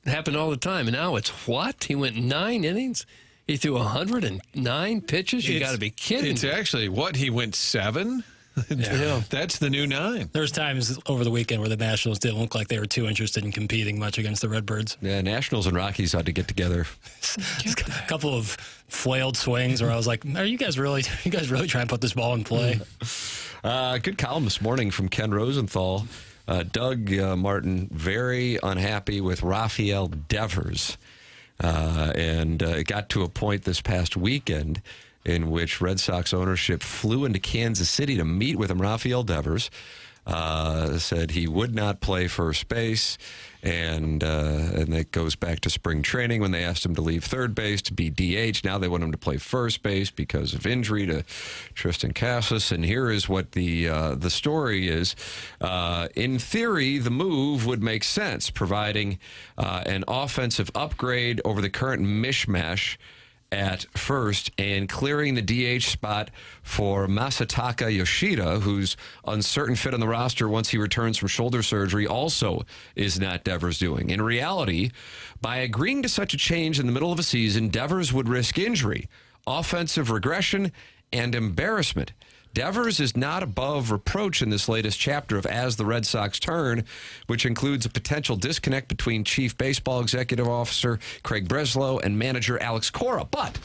It happened all the time, and now it's what? He went 9 innings? He threw 109 pitches? You got to be kidding. It's actually, he went 7? Yeah. That's the new 9. There was times over the weekend where the Nationals didn't look like they were too interested in competing much against the Redbirds. Yeah, Nationals and Rockies ought to get together. A couple of flailed swings where I was like, are you guys really trying to put this ball in play? Good column this morning from Ken Rosenthal. Doug Martin, very unhappy with Rafael Devers. And it got to a point this past weekend in which Red Sox ownership flew into Kansas City to meet with him. Rafael Devers said he would not play first base, and that goes back to spring training when they asked him to leave third base to be DH. Now they want him to play first base because of injury to Tristan Casas. And here is what the story is. In theory, the move would make sense, providing an offensive upgrade over the current mishmash at first and clearing the DH spot for Masataka Yoshida, whose uncertain fit on the roster once he returns from shoulder surgery also is not Devers doing. In reality, by agreeing to such a change in the middle of a season, Devers would risk injury, offensive regression, and embarrassment. Devers is not above reproach in this latest chapter of As the Red Sox Turn, which includes a potential disconnect between Chief Baseball Executive Officer Craig Breslow and manager Alex Cora. But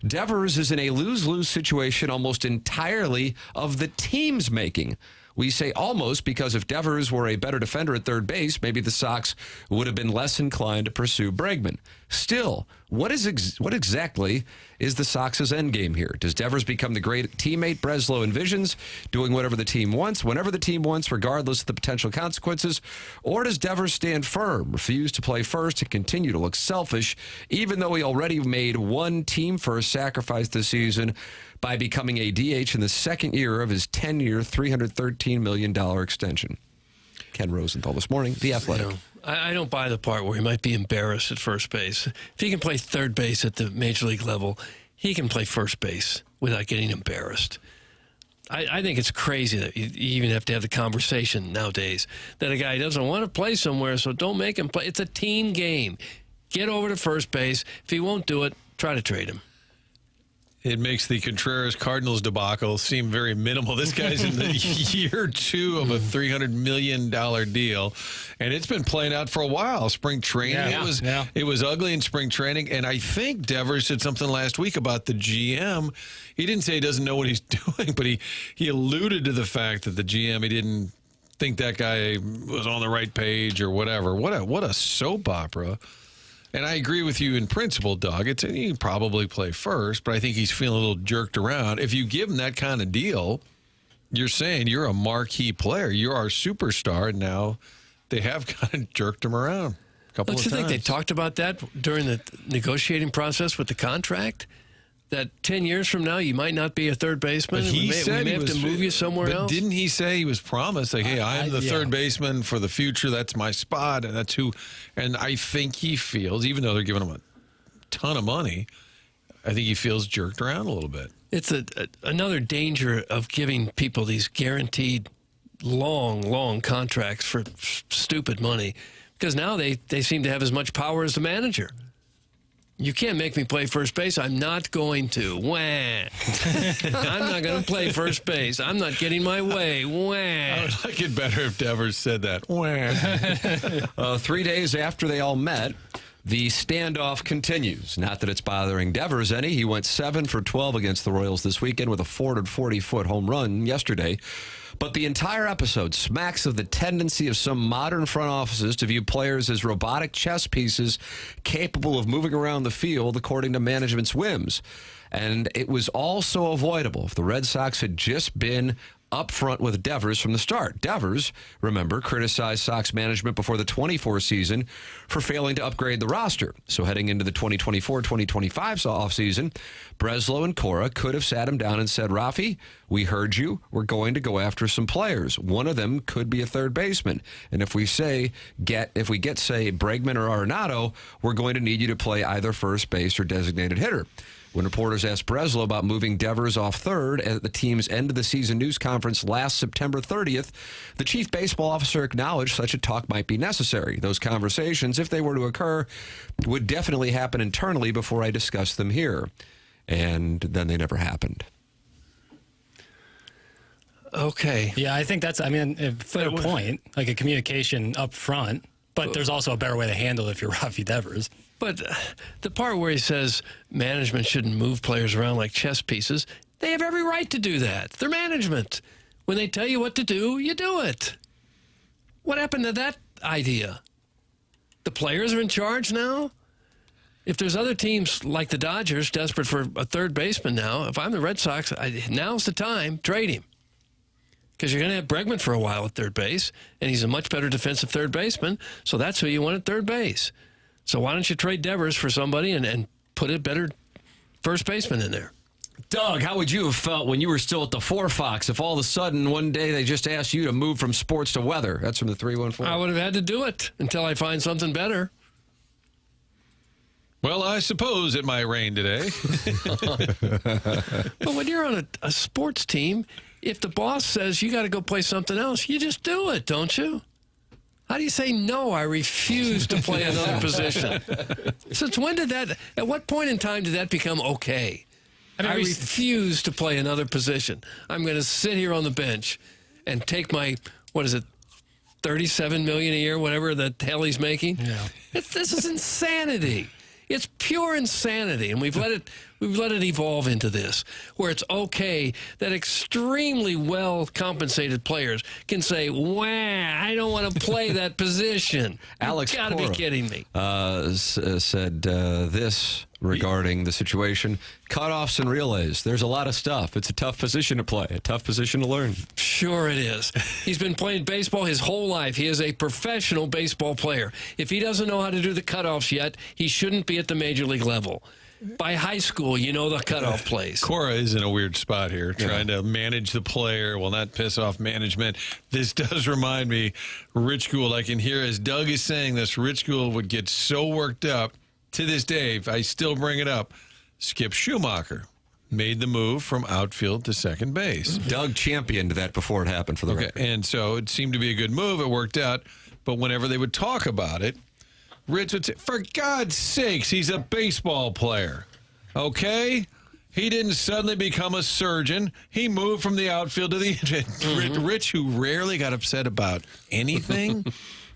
Devers is in a lose-lose situation almost entirely of the team's making. We say almost because if Devers were a better defender at third base, maybe the Sox would have been less inclined to pursue Bregman. Still, what exactly is the Sox's endgame here? Does Devers become the great teammate Breslow envisions, doing whatever the team wants, whenever the team wants, regardless of the potential consequences? Or does Devers stand firm, refuse to play first, and continue to look selfish, even though he already made one team-first sacrifice this season by becoming a DH in the second year of his 10-year, $313 million extension. Ken Rosenthal this morning, The Athletic. You know, I don't buy the part where he might be embarrassed at first base. If he can play third base at the major league level, he can play first base without getting embarrassed. I think it's crazy that you even have to have the conversation nowadays that a guy doesn't want to play somewhere, so don't make him play. It's a team game. Get over to first base. If he won't do it, try to trade him. It makes the Contreras Cardinals debacle seem very minimal. This guy's in the year 2 of a $300 million deal, and it's been playing out for a while. Spring training, it was ugly in spring training, and I think Devers said something last week about the GM. He didn't say he doesn't know what he's doing, but he alluded to the fact that the GM, he didn't think that guy was on the right page or whatever. What a soap opera. And I agree with you in principle, Doug. He can probably play first, but I think he's feeling a little jerked around. If you give him that kind of deal, you're saying you're a marquee player. You're our superstar, and now they have kind of jerked him around a couple of times. Don't you think they talked about that during the negotiating process with the contract? That 10 years from now, you might not be a third baseman. But he said we may have to move you somewhere else. Didn't he say he was promised, like, hey, I'm the third baseman for the future. That's my spot, and that's who. And I think he feels, even though they're giving him a ton of money, I think he feels jerked around a little bit. It's another danger of giving people these guaranteed long contracts for stupid money, because now they seem to have as much power as the manager. You can't make me play first base. I'm not going to. Wah. I'm not going to play first base. I'm not getting my way. Wah. I would like it better if Devers said that. Wah. 3 days after they all met, the standoff continues. Not that it's bothering Devers any. He went 7 for 12 against the Royals this weekend with a 440-foot home run yesterday. But the entire episode smacks of the tendency of some modern front offices to view players as robotic chess pieces capable of moving around the field according to management's whims. And it was all so avoidable if the Red Sox had just been up front with Devers from the start. Devers, remember, criticized Sox management before the 24 season for failing to upgrade the roster. So heading into the 2024-2025 offseason, Breslow and Cora could have sat him down and said, Rafi, we heard you. We're going to go after some players. One of them could be a third baseman. And if we get, say, Bregman or Arenado, we're going to need you to play either first base or designated hitter. When reporters asked Breslow about moving Devers off third at the team's end-of-the-season news conference last September 30th, the chief baseball officer acknowledged such a talk might be necessary. Those conversations, if they were to occur, would definitely happen internally before I discuss them here. And then they never happened. Okay. Yeah, I think that's, a fair point, like a communication up front, but there's also a better way to handle it if you're Rafi Devers. But the part where he says management shouldn't move players around like chess pieces, they have every right to do that. They're management. When they tell you what to do, you do it. What happened to that idea? The players are in charge now? If there's other teams like the Dodgers desperate for a third baseman now, if I'm the Red Sox, now's the time, trade him. Because you're going to have Bregman for a while at third base, and he's a much better defensive third baseman, so that's who you want at third base. So why don't you trade Devers for somebody and put a better first baseman in there? Doug, how would you have felt when you were still at the 4 Fox if all of a sudden one day they just asked you to move from sports to weather? That's from the 314. I would have had to do it until I find something better. Well, I suppose it might rain today. But when you're on a sports team, if the boss says you got to go play something else, you just do it, don't you? How do you say, no, I refuse to play another position? Since when did that, at what point in time did that become okay? I refuse to play another position. I'm going to sit here on the bench and take my, $37 million a year, whatever the hell he's making? Yeah. This is insanity. It's pure insanity, and we've let it evolve into this, where it's okay that extremely well-compensated players can say, "Wow, I don't want to play that position." Alex, you got to be kidding me. Said this regarding the situation: cutoffs and relays. There's a lot of stuff. It's a tough position to play, a tough position to learn. Sure it is. He's been playing baseball his whole life. He is a professional baseball player. If he doesn't know how to do the cutoffs yet, he shouldn't be at the major league level. by high school, you know the cutoff plays. Cora is in a weird spot here, trying to manage the player, will not piss off management. This does remind me, Rich Gould, I can hear as Doug is saying this, Rich Gould would get so worked up. To this day, I still bring it up. Skip Schumacher made the move from outfield to second base. Doug championed that before it happened for the record. And so it seemed to be a good move. It worked out. But whenever they would talk about it, Rich would say, for God's sakes, he's a baseball player. Okay? He didn't suddenly become a surgeon. He moved from the outfield to the Rich, who rarely got upset about anything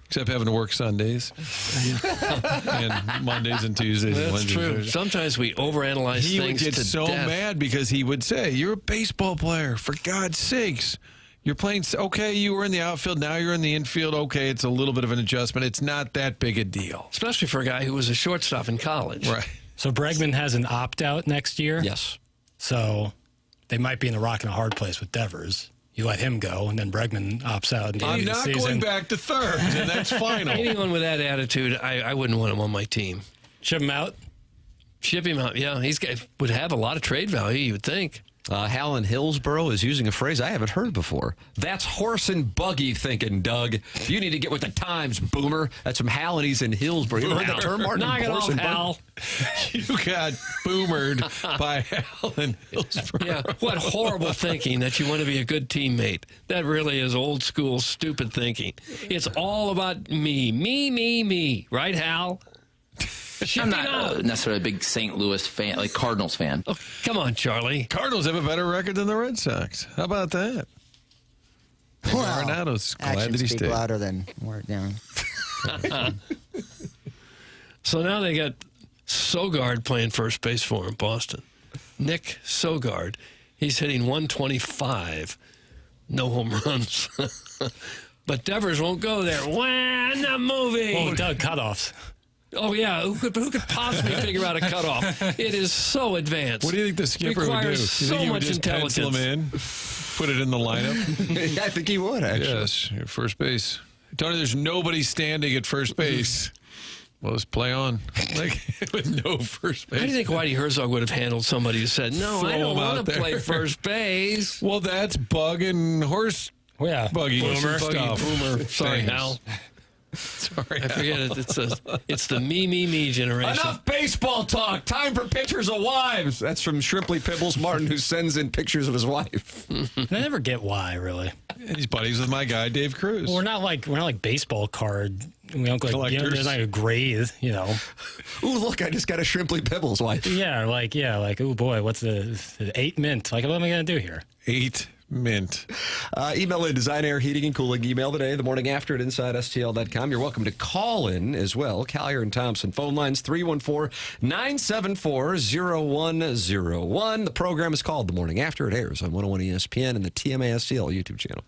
except having to work Sundays and Mondays and Tuesdays. That's and Wednesdays. true. Sometimes we overanalyze things. He would get so death. mad because he would say, you're a baseball player. For God's sakes. You're playing, okay, you were in the outfield, now you're in the infield. Okay, it's a little bit of an adjustment. It's not that big a deal. Especially for a guy who was a shortstop in college. Right. So Bregman has an opt-out next year? Yes. So they might be in a rock and a hard place with Devers. You let him go, and then Bregman opts out at the end of the season. I'm not going back to third, and that's final. Anyone with that attitude, I wouldn't want him on my team. Ship him out? Ship him out, yeah. Would have a lot of trade value, you would think. Hal in Hillsboro is using a phrase I haven't heard before. That's horse and buggy thinking, Doug. You need to get with the times, boomer. That's from Hal, and he's in Hillsboro. You ever heard the term, Martin? Knock it Horse off, and Hal. You got boomered by Hal in Hillsboro. Yeah, what horrible thinking that you want to be a good teammate. That really is old school, stupid thinking. It's all about me. Me. Right, Hal? I'm not necessarily a big St. Louis fan, like Cardinals fan. Oh, come on, Charlie. Cardinals have a better record than the Red Sox. How about that? Well, Arenado's glad that he speak stayed. louder than word down. So now they got Sogard playing first base for him, Boston. Nick Sogard. He's hitting 125. No home runs. But Devers won't go there. Wah, I'm not moving. Oh, Doug, cutoffs. Oh, yeah. Who could possibly figure out a cutoff? It is so advanced. What do you think the skipper would do? Requires You so think he would much just pencil intelligence. him in, put it in the lineup? I think he would, actually. Yes, your first base. Tony, there's nobody standing at first base. Well, let's play on. Like, with no first base. How do you think Whitey Herzog would have handled somebody who said, no, I don't want to play first base? Well, that's bug and horse buggy Boomer. stuff. Boomer. Sorry, Thanks. Hal. Sorry, I forget it. It's the me generation. Enough baseball talk. Time for pictures of wives. That's from Shrimply Pibbles Martin, who sends in pictures of his wife. I never get why, really. And he's buddies with my guy, Dave Cruz. Well, we're not like baseball card. We don't like, Collectors. there's not a grade, Ooh, look, I just got a Shrimply Pibbles wife. Yeah, oh boy, what's the 8 mint? Like, what am I going to do here? 8 mint. Email in Design Air Heating and Cooling. Email today, the morning after at InsideSTL.com. You're welcome to call in as well. Collier and Thompson. Phone lines 314-974-0101. The program is called The Morning After. It airs on 101 ESPN and the TMASTL YouTube channel.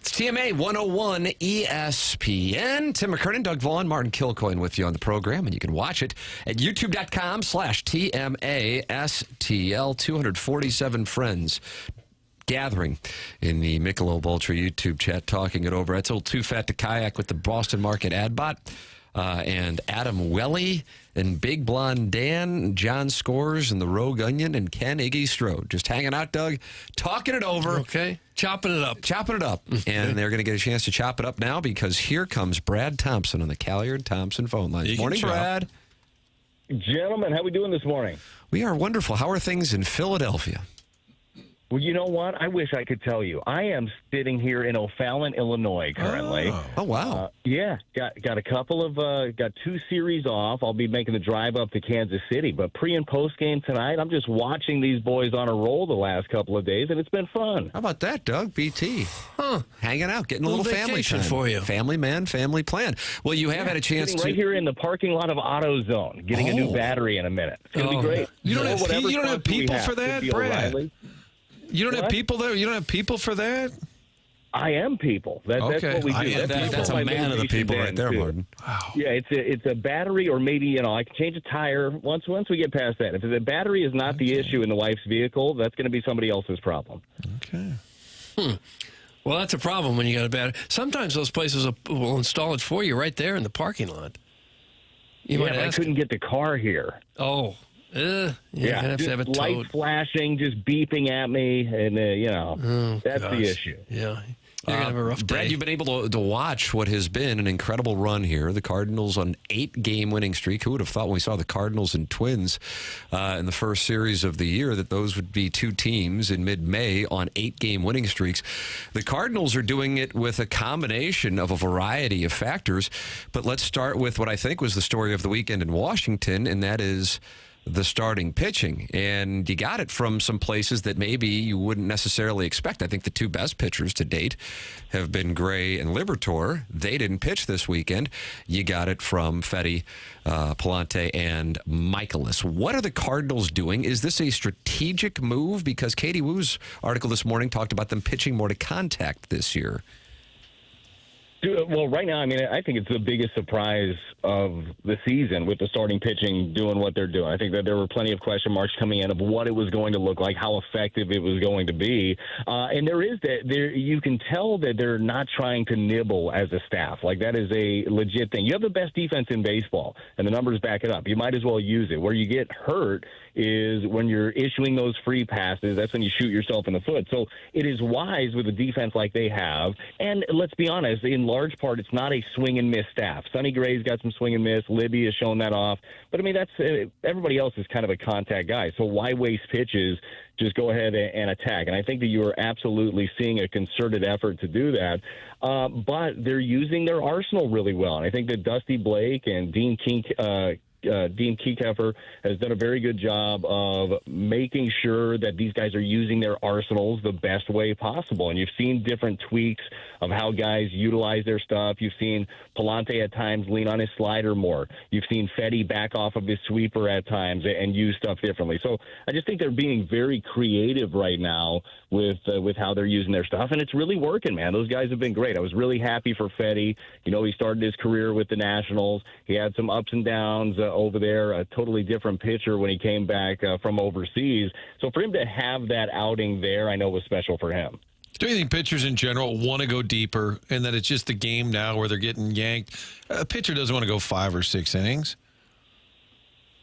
It's TMA 101 ESPN. Tim McKernan, Doug Vaughn, Martin Kilcoyne with you on the program, and you can watch it at youtube.com/TMASTL. 247 friends gathering in the Michelob Ultra YouTube chat, talking it over. It's old Too Fat to Kayak with the Boston Market ad bot, and Adam Welly, and Big Blonde Dan, John Scores, and the Rogue Onion, and Ken Iggy Strode. Just hanging out, Doug, talking it over. Okay. Chopping it up. And they're going to get a chance to chop it up now because here comes Brad Thompson on the Calliard-Thompson phone line. Morning, Brad. Gentlemen, how we doing this morning? We are wonderful. How are things in Philadelphia? Well, you know what? I wish I could tell you. I am sitting here in O'Fallon, Illinois, currently. Oh wow! Yeah, got a couple of got 2 series off. I'll be making the drive up to Kansas City, but pre and post game tonight, I'm just watching these boys on a roll the last couple of days, and it's been fun. How about that, Doug? BT, hanging out, getting a little family time for you. Family man, family plan. Well, you have had a chance to right here in the parking lot of AutoZone, getting a new battery in a minute. It's gonna be great. You don't have people for that, Brad. You don't have people there? You don't have people for that? I am people. That's what we do. That's a man of the people right there, Martin. Wow. Yeah, it's a battery, or maybe, I can change a tire once we get past that. If the battery is not the issue in the wife's vehicle, that's going to be somebody else's problem. Okay. Well, that's a problem when you got a battery. Sometimes those places will install it for you right there in the parking lot. I couldn't get the car here. Oh. You have to have it light towed. Flashing, just beeping at me, and that's the issue. Yeah, you're gonna have a rough day. Brad, you've been able to watch what has been an incredible run here. The Cardinals on 8-game winning streak. Who would have thought when we saw the Cardinals and Twins in the first series of the year that those would be 2 teams in mid-May on 8-game winning streaks? The Cardinals are doing it with a combination of a variety of factors, but let's start with what I think was the story of the weekend in Washington, and that is the starting pitching. And you got it from some places that maybe you wouldn't necessarily expect. I think the 2 best pitchers to date have been Gray and Liberatore. They didn't pitch this weekend. You got it from Fetty, Palante, and Michaelis. What are the Cardinals doing? Is this a strategic move? Because Katie Woo's article this morning talked about them pitching more to contact this year. Well, right now, I think it's the biggest surprise of the season with the starting pitching doing what they're doing. I think that there were plenty of question marks coming in of what it was going to look like, how effective it was going to be. And you can tell that they're not trying to nibble as a staff. Like, that is a legit thing. You have the best defense in baseball, and the numbers back it up. You might as well use it. Where you get hurt is when you're issuing those free passes. That's when you shoot yourself in the foot. So it is wise with a defense like they have. And let's be honest, in large part, it's not a swing and miss staff. Sonny Gray's got some swing and miss. Libby has shown that off. But, that's everybody else is kind of a contact guy. So why waste pitches? Just go ahead and attack. And I think that you are absolutely seeing a concerted effort to do that. But they're using their arsenal really well. And I think that Dusty Blake and Dean Kiekeffer has done a very good job of making sure that these guys are using their arsenals the best way possible. And you've seen different tweaks of how guys utilize their stuff. You've seen Palante at times lean on his slider more. You've seen Fetty back off of his sweeper at times and use stuff differently. So I just think they're being very creative right now with how they're using their stuff, and it's really working, man. Those guys have been great. I was really happy for Fetty. He started his career with the Nationals. He had some ups and downs over there, a totally different pitcher when he came back from overseas. So for him to have that outing there, I know was special for him. Do you think pitchers in general want to go deeper, and that it's just the game now where they're getting yanked? A pitcher doesn't want to go 5 or 6 innings.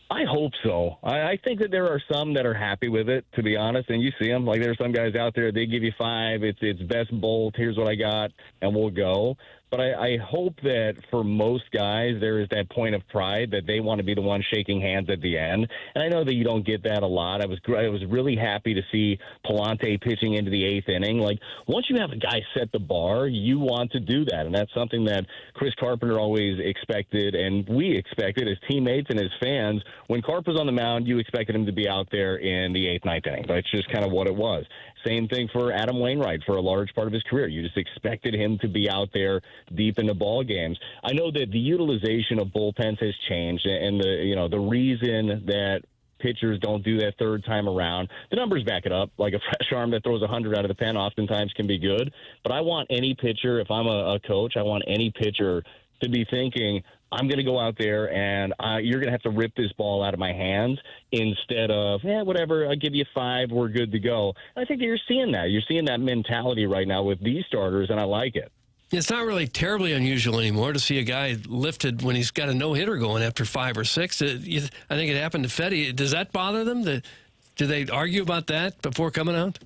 I hope so. I think that there are some that are happy with it, to be honest, and you see them. Like, there's some guys out there, they give you 5, it's best bolt, here's what I got, and we'll go. But I hope that for most guys, there is that point of pride that they want to be the one shaking hands at the end. And I know that you don't get that a lot. I was really happy to see Palante pitching into the 8th inning. Like, once you have a guy set the bar, you want to do that. And that's something that Chris Carpenter always expected, and we expected as teammates and as fans. When Carp was on the mound, you expected him to be out there in the 8th, 9th inning. That's just kind of what it was. Same thing for Adam Wainwright for a large part of his career. You just expected him to be out there deep into ball games. I know that the utilization of bullpens has changed, and the reason that pitchers don't do that third time around. The numbers back it up. Like a fresh arm that throws 100 out of the pen oftentimes can be good. But I want any pitcher, if I'm a coach, I want any pitcher to be thinking, I'm going to go out there and you're going to have to rip this ball out of my hands instead of, whatever, I'll give you 5, we're good to go. I think that you're seeing that. You're seeing that mentality right now with these starters, and I like it. It's not really terribly unusual anymore to see a guy lifted when he's got a no-hitter going after 5 or 6. I think it happened to Fetty. Does that bother them? Do they argue about that before coming out?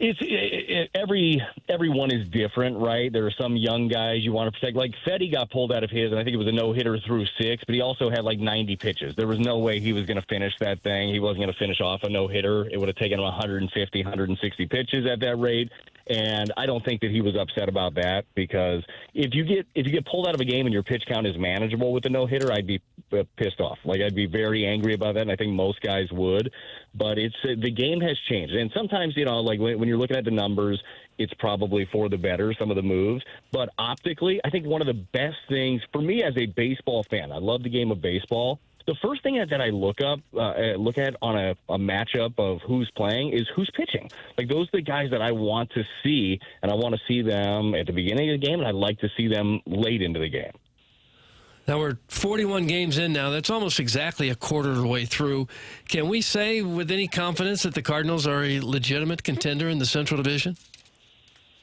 Everyone is different, right? There are some young guys you want to protect. Like Fetty got pulled out of his, and I think it was a no-hitter through 6, but he also had like 90 pitches. There was no way he was going to finish that thing. He wasn't going to finish off a no-hitter. It would have taken him 150, 160 pitches at that rate. And I don't think that he was upset about that, because if you get pulled out of a game and your pitch count is manageable with a no-hitter, I'd be pissed off. Like, I'd be very angry about that, and I think most guys would. But the game has changed. And sometimes, like when you're looking at the numbers, it's probably for the better, some of the moves. But optically, I think one of the best things for me as a baseball fan, I love the game of baseball. The first thing that I look at on a matchup of who's playing is who's pitching. Like, those are the guys that I want to see, and I want to see them at the beginning of the game, and I'd like to see them late into the game. Now we're 41 games in now. That's almost exactly a quarter of the way through. Can we say with any confidence that the Cardinals are a legitimate contender in the Central Division?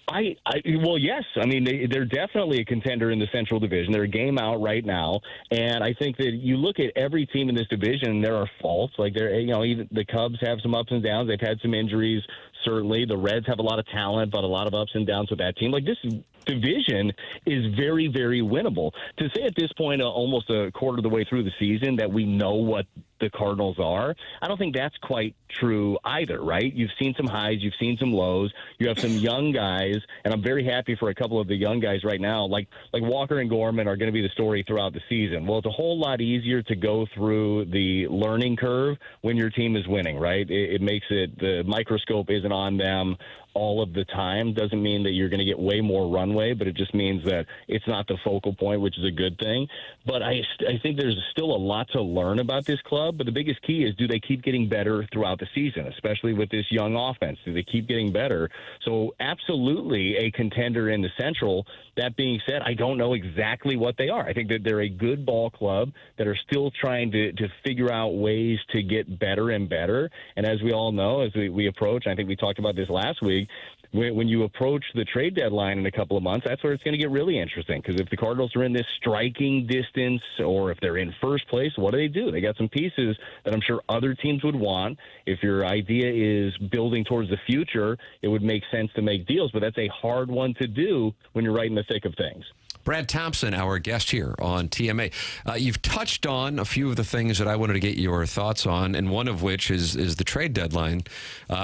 Well, yes. I mean, they're definitely a contender in the Central Division. They're a game out right now, and I think that you look at every team in this division, there are faults. Like, even the Cubs have some ups and downs. They've had some injuries. Certainly, the Reds have a lot of talent, but a lot of ups and downs with that team. Like, this division is very, very winnable. To say at this point, almost a quarter of the way through the season, that we know what the Cardinals are, I don't think that's quite true either, right? You've seen some highs, you've seen some lows, you have some young guys, and I'm very happy for a couple of the young guys right now, like Walker and Gorman are going to be the story throughout the season. Well, it's a whole lot easier to go through the learning curve when your team is winning, right? It makes it, the microscope isn't on them all of the time. Doesn't mean that you're going to get way more runway, but it just means that it's not the focal point, which is a good thing. But I think there's still a lot to learn about this club, but the biggest key is, do they keep getting better throughout the season, especially with this young offense? Do they keep getting better? So absolutely a contender in the Central. That being said, I don't know exactly what they are. I think that they're a good ball club that are still trying to figure out ways to get better and better. And as we all know, as we approach, I think we talked about this last week, when you approach the trade deadline in a couple of months, that's where it's going to get really interesting. Because if the Cardinals are in this striking distance, or if they're in first place, what do? They got some pieces that I'm sure other teams would want. If your idea is building towards the future, it would make sense to make deals. But that's a hard one to do when you're right in the thick of things. Brad Thompson, our guest here on TMA. You've touched on a few of the things that I wanted to get your thoughts on, and one of which is the trade deadline,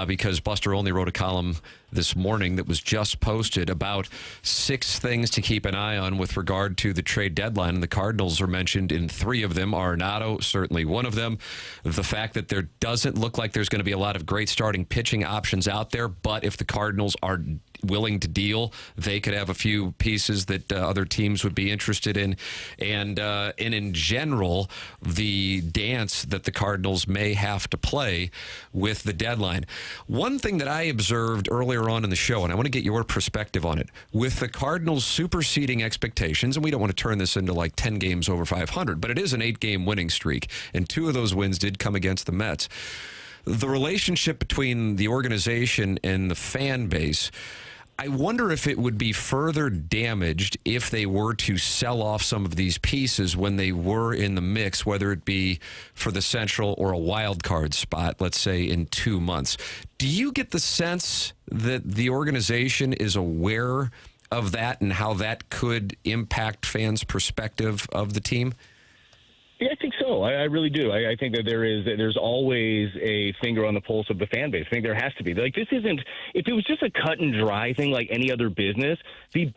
because Buster only wrote a column this morning that was just posted about 6 things to keep an eye on with regard to the trade deadline, and the Cardinals are mentioned in 3 of them. Arenado, certainly one of them. The fact that there doesn't look like there's going to be a lot of great starting pitching options out there, but if the Cardinals are willing to deal, they could have a few pieces that other teams would be interested in. And in general, the dance that the Cardinals may have to play with the deadline. One thing that I observed earlier on in the show, and I want to get your perspective on it, with the Cardinals superseding expectations, and we don't want to turn this into like 10 games over 500, but it is an 8-game winning streak, and 2 of those wins did come against the Mets. The relationship between the organization and the fan base, I wonder if it would be further damaged if they were to sell off some of these pieces when they were in the mix, whether it be for the Central or a wild card spot, let's say in 2 months. Do you get the sense that the organization is aware of that and how that could impact fans' perspective of the team? Yeah, I think so. I really do. I think that there's always a finger on the pulse of the fan base. I think there has to be. Like, this isn't, if it was just a cut and dry thing like any other business, the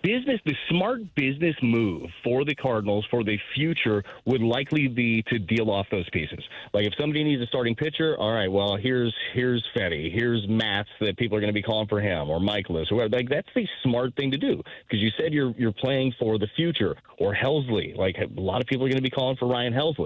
smart business move for the Cardinals for the future would likely be to deal off those pieces. Like, if somebody needs a starting pitcher, all right, well, here's Fetty, here's Matz that people are going to be calling for him, or Michaelis, or like, that's the smart thing to do, because you said you're playing for the future, or Helsley. Like, a lot of people are going to be calling for Ryan Helsley.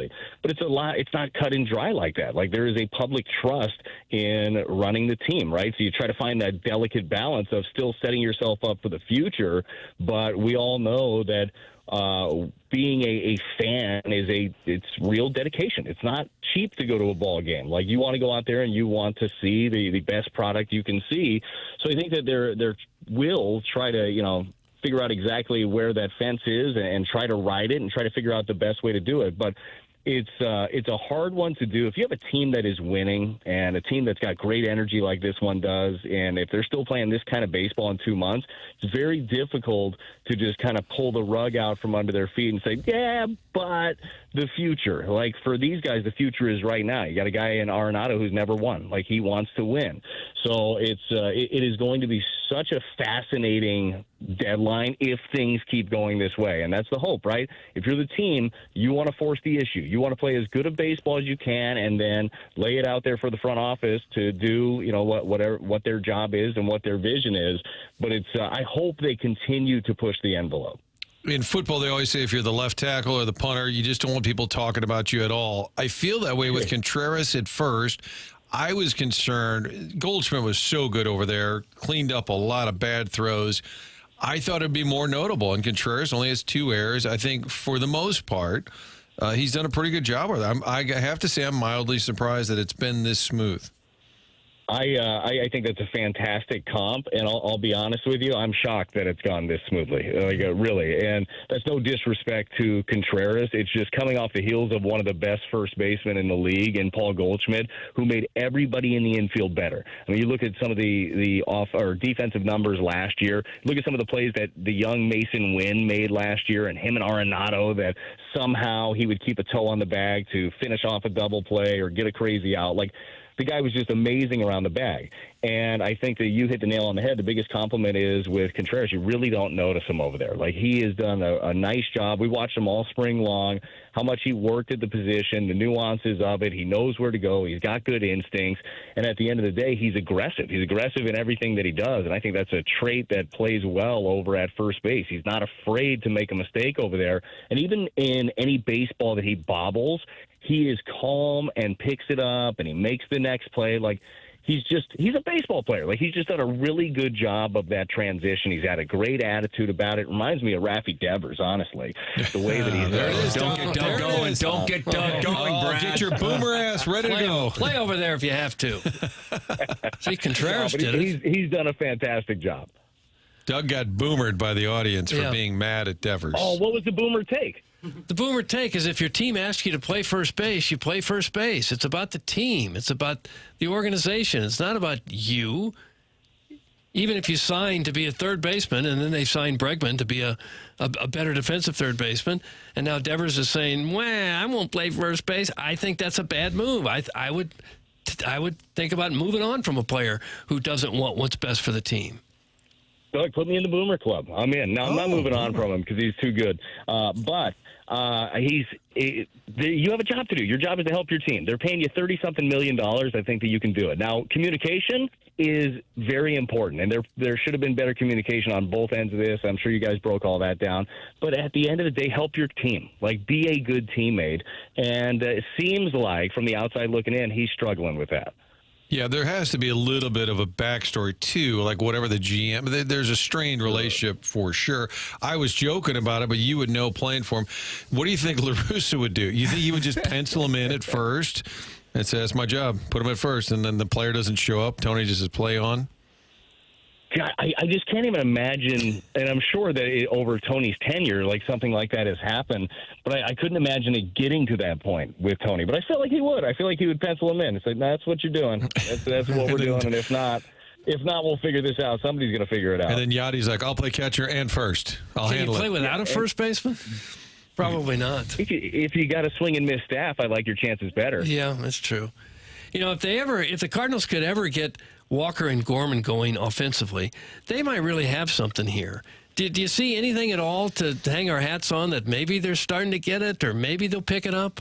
but it's not cut and dry like that. Like, there is a public trust in running the team, right? So you try to find that delicate balance of still setting yourself up for the future, but we all know that being a fan it's real dedication. It's not cheap to go to a ball game. Like, you want to go out there and you want to see the best product you can see. So I think that they will try to, figure out exactly where that fence is and try to ride it and try to figure out the best way to do it. But it's a hard one to do. If you have a team that is winning and a team that's got great energy like this one does, and if they're still playing this kind of baseball in 2 months, it's very difficult to just kind of pull the rug out from under their feet and say, yeah, but the future. Like, for these guys, the future is right now. You got a guy in Arenado who's never won. Like, he wants to win. So it is going to be such a fascinating deadline if things keep going this way. And that's the hope, right? If you're the team, you want to force the issue. You want to play as good a baseball as you can and then lay it out there for the front office to do, what their job is and what their vision is. But I hope they continue to push the envelope. In football, they always say if you're the left tackle or the punter, you just don't want people talking about you at all. I feel that way with Contreras at first. I was concerned. Goldschmidt was so good over there, cleaned up a lot of bad throws. I thought it'd be more notable, and Contreras only has 2 errors. I think for the most part, he's done a pretty good job with it. I have to say I'm mildly surprised that it's been this smooth. I think that's a fantastic comp, and I'll be honest with you, I'm shocked that it's gone this smoothly, really. And that's no disrespect to Contreras. It's just coming off the heels of one of the best first basemen in the league, and Paul Goldschmidt, who made everybody in the infield better. I mean, you look at some of the defensive numbers last year. Look at some of the plays that the young Mason Wynn made last year, and him and Arenado, that somehow he would keep a toe on the bag to finish off a double play or get a crazy out. Like, the guy was just amazing around the bag. And I think that you hit the nail on the head. The biggest compliment is with Contreras, you really don't notice him over there. Like, he has done a nice job. We watched him all spring long, how much he worked at the position, the nuances of it. He knows where to go. He's got good instincts. And at the end of the day, he's aggressive. He's aggressive in everything that he does. And I think that's a trait that plays well over at first base. He's not afraid to make a mistake over there. And even in any baseball that he bobbles, he is calm and picks it up and he makes the next play. Like, he's a baseball player. Like, he's just done a really good job of that transition. He's had a great attitude about it. Reminds me of Rafael Devers, honestly. The way that he's Don't get Doug going. Don't get Doug going, Brad. Get your boomer ass ready to go. Play over there if you have to. See, Contreras did it. He's done a fantastic job. Doug got boomered by the audience for being mad at Devers. Oh, what was the boomer take? The boomer take is if your team asks you to play first base, you play first base. It's about the team. It's about the organization. It's not about you. Even if you sign to be a third baseman, and then they sign Bregman to be a better defensive third baseman, and now Devers is saying, well, I won't play first base. I think that's a bad move. I would think about moving on from a player who doesn't want what's best for the team. Doug, put me in the Boomer Club. I'm in. Now, I'm not moving on from him because he's too good. But you have a job to do. Your job is to help your team. They're paying you $30-something million. I think that you can do it. Now, communication is very important, and there should have been better communication on both ends of this. I'm sure you guys broke all that down. But at the end of the day, help your team. Like, be a good teammate. And it seems like, from the outside looking in, he's struggling with that. Yeah, there has to be a little bit of a backstory, too, like whatever the GM. There's a strained relationship for sure. I was joking about it, but you would know playing for him. What do you think La Russa would do? You think he would just pencil him in at first and say, that's my job, put him at first, and then the player doesn't show up, Tony just says play on? God, I just can't even imagine, and I'm sure that over Tony's tenure, like, something like that has happened, but I couldn't imagine it getting to that point with Tony. But I feel like he would. I feel like he would pencil him in. It's like, that's what you're doing. That's what we're doing, and if not, we'll figure this out. Somebody's going to figure it out. And then Yachty's like, I'll play catcher and first. I'll handle it. Can you play without a first baseman? Probably not. If you got a swing and miss staff, I like your chances better. Yeah, that's true. You know, if the Cardinals could ever get Walker and Gorman going offensively, they might really have something here. Do you see anything at all to hang our hats on that maybe they're starting to get it or maybe they'll pick it up?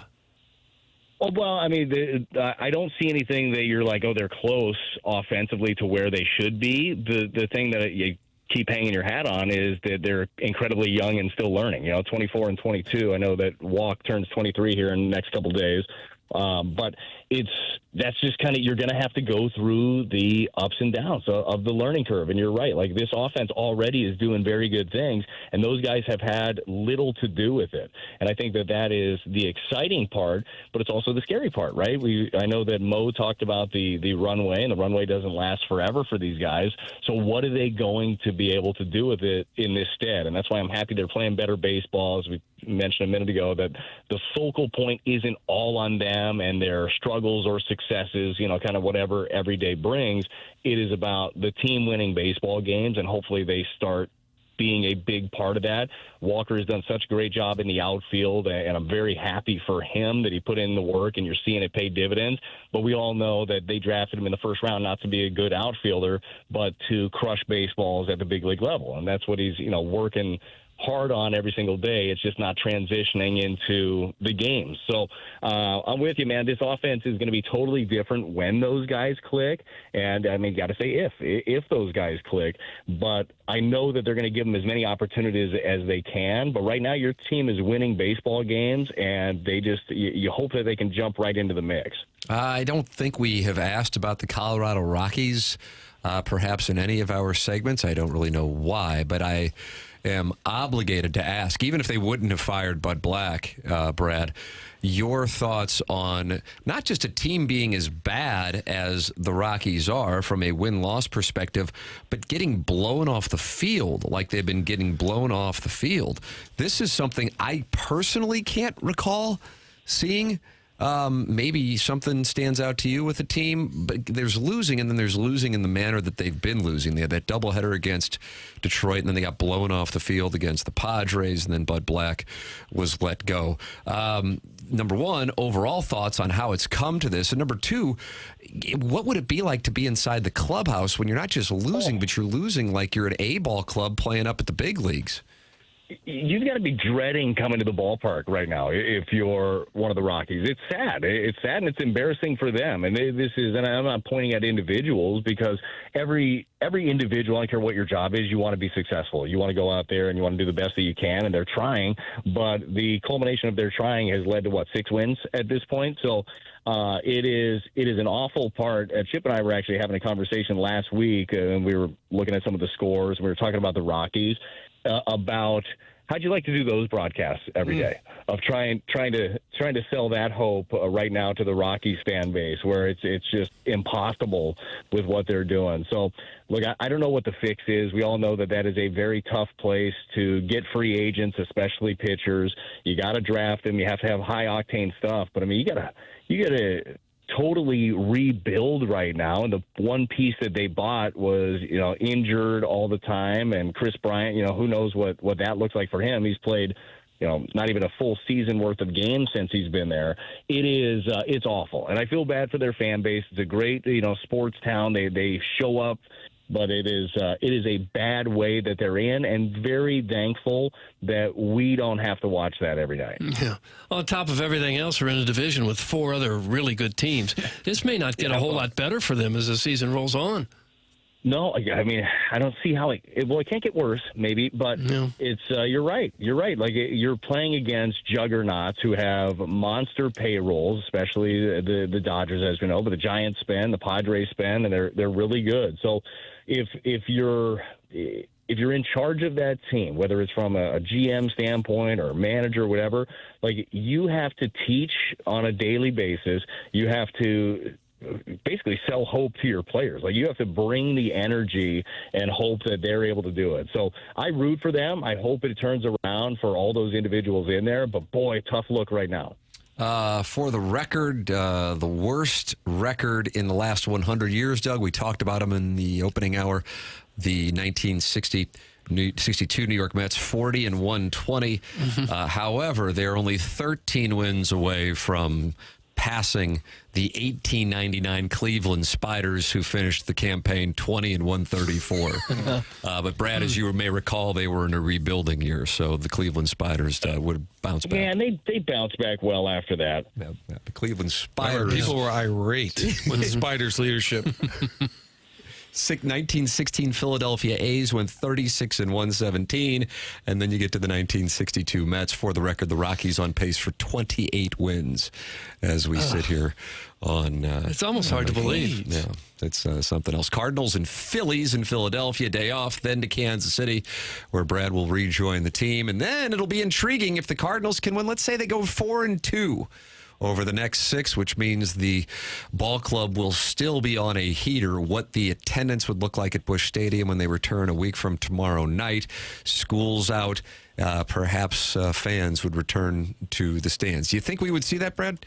Oh, well, I mean, I don't see anything that you're like, oh, they're close offensively to where they should be. The thing that keep hanging your hat on is that they're incredibly young and still learning. 24 and 22. I know that Walk turns 23 here in the next couple of days. But that's just kind of, you're going to have to go through the ups and downs of the learning curve. And you're right. Like, this offense already is doing very good things, and those guys have had little to do with it. And I think that is the exciting part, but it's also the scary part, right? I know that Mo talked about the runway, and the runway doesn't last forever for these guys. So what are they going to be able to do with it in this stead? And that's why I'm happy they're playing better baseball. As we mentioned a minute ago, that the focal point isn't all on them and their struggles or successes, kind of whatever every day brings. It is about the team winning baseball games, and hopefully they start being a big part of that. Walker has done such a great job in the outfield, and I'm very happy for him that he put in the work, and you're seeing it pay dividends. But we all know that they drafted him in the first round not to be a good outfielder, but to crush baseballs at the big league level. And that's what he's, working hard on every single day. It's just not transitioning into the games. So I'm with you, man. This offense is going to be totally different when those guys click. And I mean, got to say if those guys click. But I know that they're going to give them as many opportunities as they can. But right now, your team is winning baseball games, and you hope that they can jump right into the mix. I don't think we have asked about the Colorado Rockies, perhaps in any of our segments. I don't really know why, but I am obligated to ask, even if they wouldn't have fired Bud Black, Brad, your thoughts on not just a team being as bad as the Rockies are from a win-loss perspective, but getting blown off the field like they've been getting blown off the field. This is something I personally can't recall seeing. Maybe something stands out to you with the team, but there's losing, and then there's losing in the manner that they've been losing. They had that doubleheader against Detroit, and then they got blown off the field against the Padres, and then Bud Black was let go. Number one, overall thoughts on how it's come to this. And number two, what would it be like to be inside the clubhouse when you're not just losing, but you're losing like you're an A-ball club playing up at the big leagues? You've got to be dreading coming to the ballpark right now if you're one of the Rockies. It's sad. It's sad, and it's embarrassing for them. And and I'm not pointing at individuals, because every individual, I don't care what your job is, you want to be successful. You want to go out there and you want to do the best that you can, and they're trying. But the culmination of their trying has led to 6 wins at this point. So it is an awful part. Chip and I were actually having a conversation last week, and we were looking at some of the scores. And we were talking about the Rockies. About how'd you like to do those broadcasts every day of trying to sell that hope right now to the Rockies fan base, where it's just impossible with what they're doing. So look, I don't know what the fix is. We all know that is a very tough place to get free agents, especially pitchers. You got to draft them. You have to have high octane stuff. But I mean, you gotta totally rebuild right now, and the one piece that they bought was injured all the time, and Chris Bryant, who knows what that looks like for him. He's played not even a full season worth of games since he's been there. It's awful, and I feel bad for their fan base. It's a great sports town. They show up, but it is a bad way that they're in, and very thankful that we don't have to watch that every night. Yeah. On top of everything else, we're in a division with 4 other really good teams. This may not get a whole lot better for them as the season rolls on. No, I mean, I don't see how it can't get worse, maybe, but it's you're right. You're right. Like, you're playing against juggernauts who have monster payrolls, especially the Dodgers, as we know, but the Giants spend, the Padres spend, and they're really good. So if you're in charge of that team, whether it's from a GM standpoint or manager or whatever, like, you have to teach on a daily basis. You have to basically sell hope to your players. Like, you have to bring the energy and hope that they're able to do it. So I root for them. I hope it turns around for all those individuals in there. But boy, tough look right now. For the record, the worst record in the last 100 years, Doug. We talked about them in the opening hour. The 1962 New York Mets, 40-120. However, they're only 13 wins away from passing the 1899 Cleveland Spiders, who finished the campaign 20-134. But Brad, as you may recall, they were in a rebuilding year, so the Cleveland Spiders would bounce back. Yeah, and they bounced back well after that. Yeah, the Cleveland Spiders. People were irate with the Spiders' leadership. 1916 Philadelphia A's went 36-117, and then you get to the 1962 Mets. For the record, the Rockies on pace for 28 wins as we sit here on. It's almost hard to believe. Yeah, it's something else. Cardinals and Phillies in Philadelphia, day off, then to Kansas City, where Brad will rejoin the team, and then it'll be intriguing if the Cardinals can win. Let's say they go 4-2. Over the next 6, which means the ball club will still be on a heater. What the attendance would look like at Busch Stadium when they return a week from tomorrow night. School's out. Perhaps fans would return to the stands. Do you think we would see that, Brad?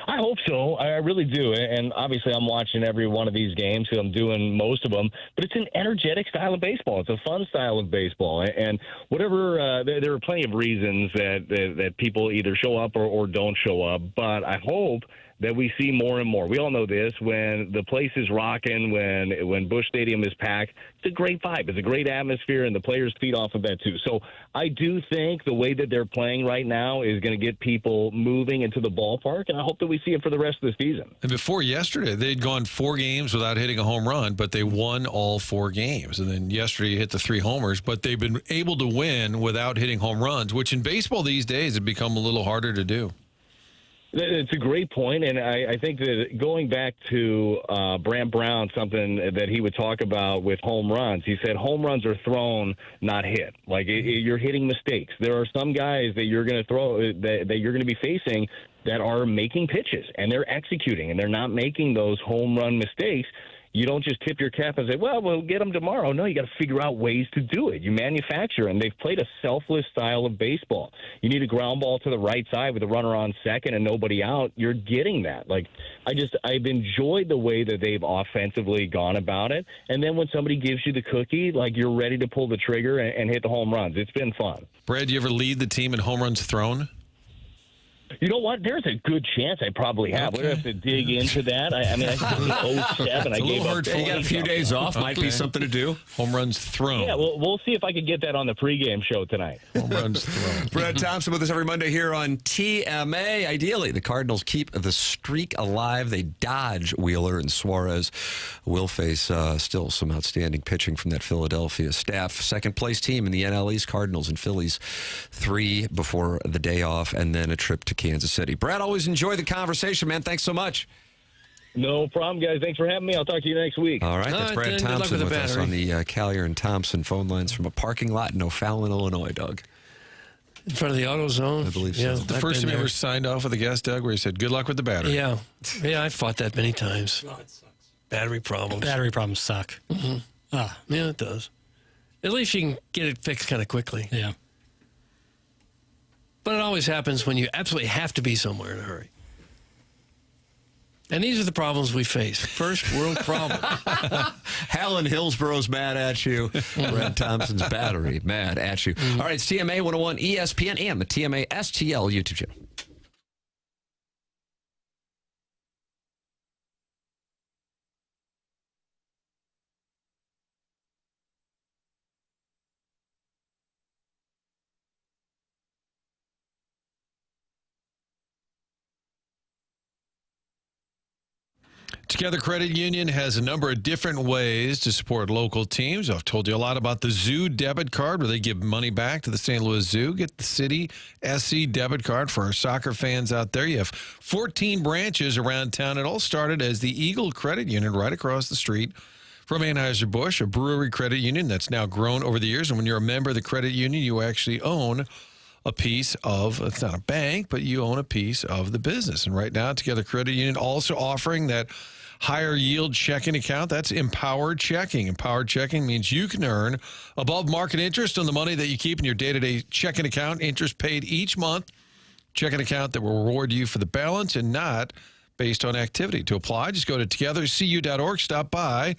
I hope so. I really do. And obviously, I'm watching every one of these games because I'm doing most of them. But it's an energetic style of baseball. It's a fun style of baseball. And whatever, there are plenty of reasons that people either show up or don't show up. But I hope that we see more and more. We all know this. When the place is rocking, when Busch Stadium is packed, it's a great vibe. It's a great atmosphere, and the players feed off of that too. So I do think the way that they're playing right now is going to get people moving into the ballpark, and I hope that we see it for the rest of the season. And before yesterday, they'd gone 4 games without hitting a home run, but they won all 4 games. And then yesterday you hit the 3 homers, but they've been able to win without hitting home runs, which in baseball these days have become a little harder to do. It's a great point, and I think that going back to Brant Brown, something that he would talk about with home runs, he said home runs are thrown, not hit. Like you're hitting mistakes. There are some guys that you're going to throw that you're going to be facing that are making pitches, and they're executing, and they're not making those home run mistakes. You don't just tip your cap and say, well, we'll get them tomorrow. No, you got to figure out ways to do it. You manufacture, and they've played a selfless style of baseball. You need a ground ball to the right side with a runner on second and nobody out. You're getting that. Like, I've enjoyed the way that they've offensively gone about it. And then when somebody gives you the cookie, like you're ready to pull the trigger and hit the home runs. It's been fun. Brad, do you ever lead the team in home runs thrown? You know what? There's a good chance I probably have. Okay. We'll have to dig into that. I mean, I think in 07, I gave up. You got a few days off. Might be something to do. Home runs thrown. Yeah, we'll see if I can get that on the pregame show tonight. Home runs thrown. Brad Thompson with us every Monday here on TMA. Ideally, the Cardinals keep the streak alive. They dodge Wheeler, and Suarez will face still some outstanding pitching from that Philadelphia staff. Second place team in the NL East, Cardinals and Phillies, 3 before the day off, and then a trip to Kansas City. Brad, always enjoy the conversation, man. Thanks so much. No problem, guys. Thanks for having me. I'll talk to you next week. All right, that's Brad Thompson with us on the Callier and Thompson phone lines from a parking lot in O'Fallon, Illinois, Doug. In front of the AutoZone? I believe so. Yeah, The first time you ever signed off with a guest, Doug, where he said, good luck with the battery. Yeah, I fought that many times. Battery problems. Battery problems suck. Mm-hmm. Yeah, it does. At least you can get it fixed kind of quickly. Yeah. But it always happens when you absolutely have to be somewhere in a hurry. And these are the problems we face. First world problem. Hal in Hillsboro's mad at you. Brad Thompson's battery mad at you. All right, it's TMA 101 ESPN and the TMA STL YouTube channel. Together Credit Union has a number of different ways to support local teams. I've told you a lot about the Zoo debit card, where they give money back to the St. Louis Zoo. Get the City SC debit card for our soccer fans out there. You have 14 branches around town. It all started as the Eagle Credit Union right across the street from Anheuser-Busch, a brewery credit union that's now grown over the years. And when you're a member of the credit union, you actually own a piece of, it's not a bank, but you own a piece of the business. And right now, Together Credit Union also offering that higher yield checking account. That's Empowered Checking. Empowered Checking means you can earn above market interest on the money that you keep in your day-to-day checking account, interest paid each month. Checking account that will reward you for the balance and not based on activity. To apply, just go to togethercu.org, stop by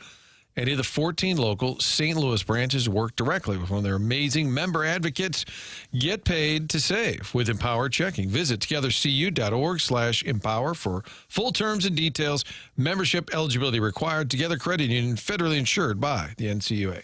any of the 14 local St. Louis branches, work directly with one of their amazing member advocates. Get paid to save with Empower Checking. Visit togethercu.org/empower for full terms and details. Membership eligibility required. Together Credit Union, federally insured by the NCUA.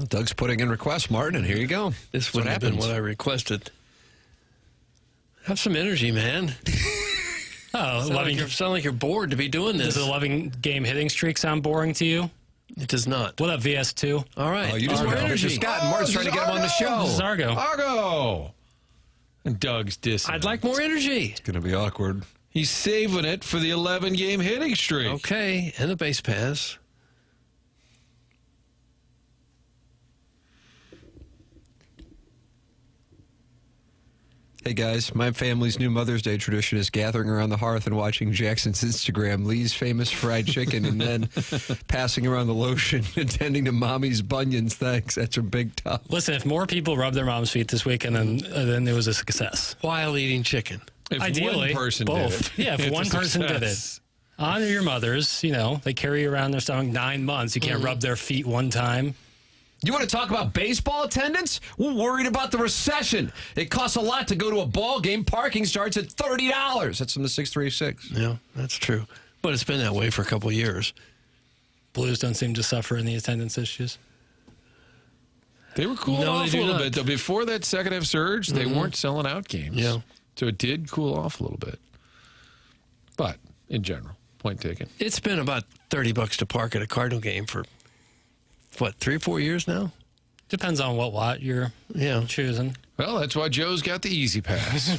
Well, Doug's putting in requests, Martin, and here you go. This would have been what I requested. Have some energy, man. Sound like you're bored to be doing this. Does the 11-game hitting streak sound boring to you? It does not. What up, VS2? All right. Oh, you just went over to Scott and Martin's trying to get him on the show. This is Argo. Argo! And Doug's dissing. I'd like more energy. It's going to be awkward. He's saving it for the 11-game hitting streak. Okay, and a base pass. Hey, guys, my family's new Mother's Day tradition is gathering around the hearth and watching Jackson's Instagram, Lee's famous fried chicken, and then passing around the lotion and tending to Mommy's bunions. Thanks. That's a big top. Listen, if more people rub their mom's feet this weekend, then it was a success. While eating chicken. If Ideally, one person both. did it, yeah, if one person did it. Honor your mothers. They carry you around their stomach 9 months. You can't rub their feet one time. You want to talk about baseball attendance? We're worried about the recession. It costs a lot to go to a ball game. Parking starts at $30. That's from the 636. Yeah, that's true. But it's been that way for a couple of years. Blues don't seem to suffer in the attendance issues. They were cooling off a little bit, though. Before that second half surge, they weren't selling out games. Yeah. So it did cool off a little bit. But in general, point taken. It's been about $30 to park at a Cardinal game for, 3 or 4 years now? Depends on what lot you're choosing. Well, that's why Joe's got the easy pass.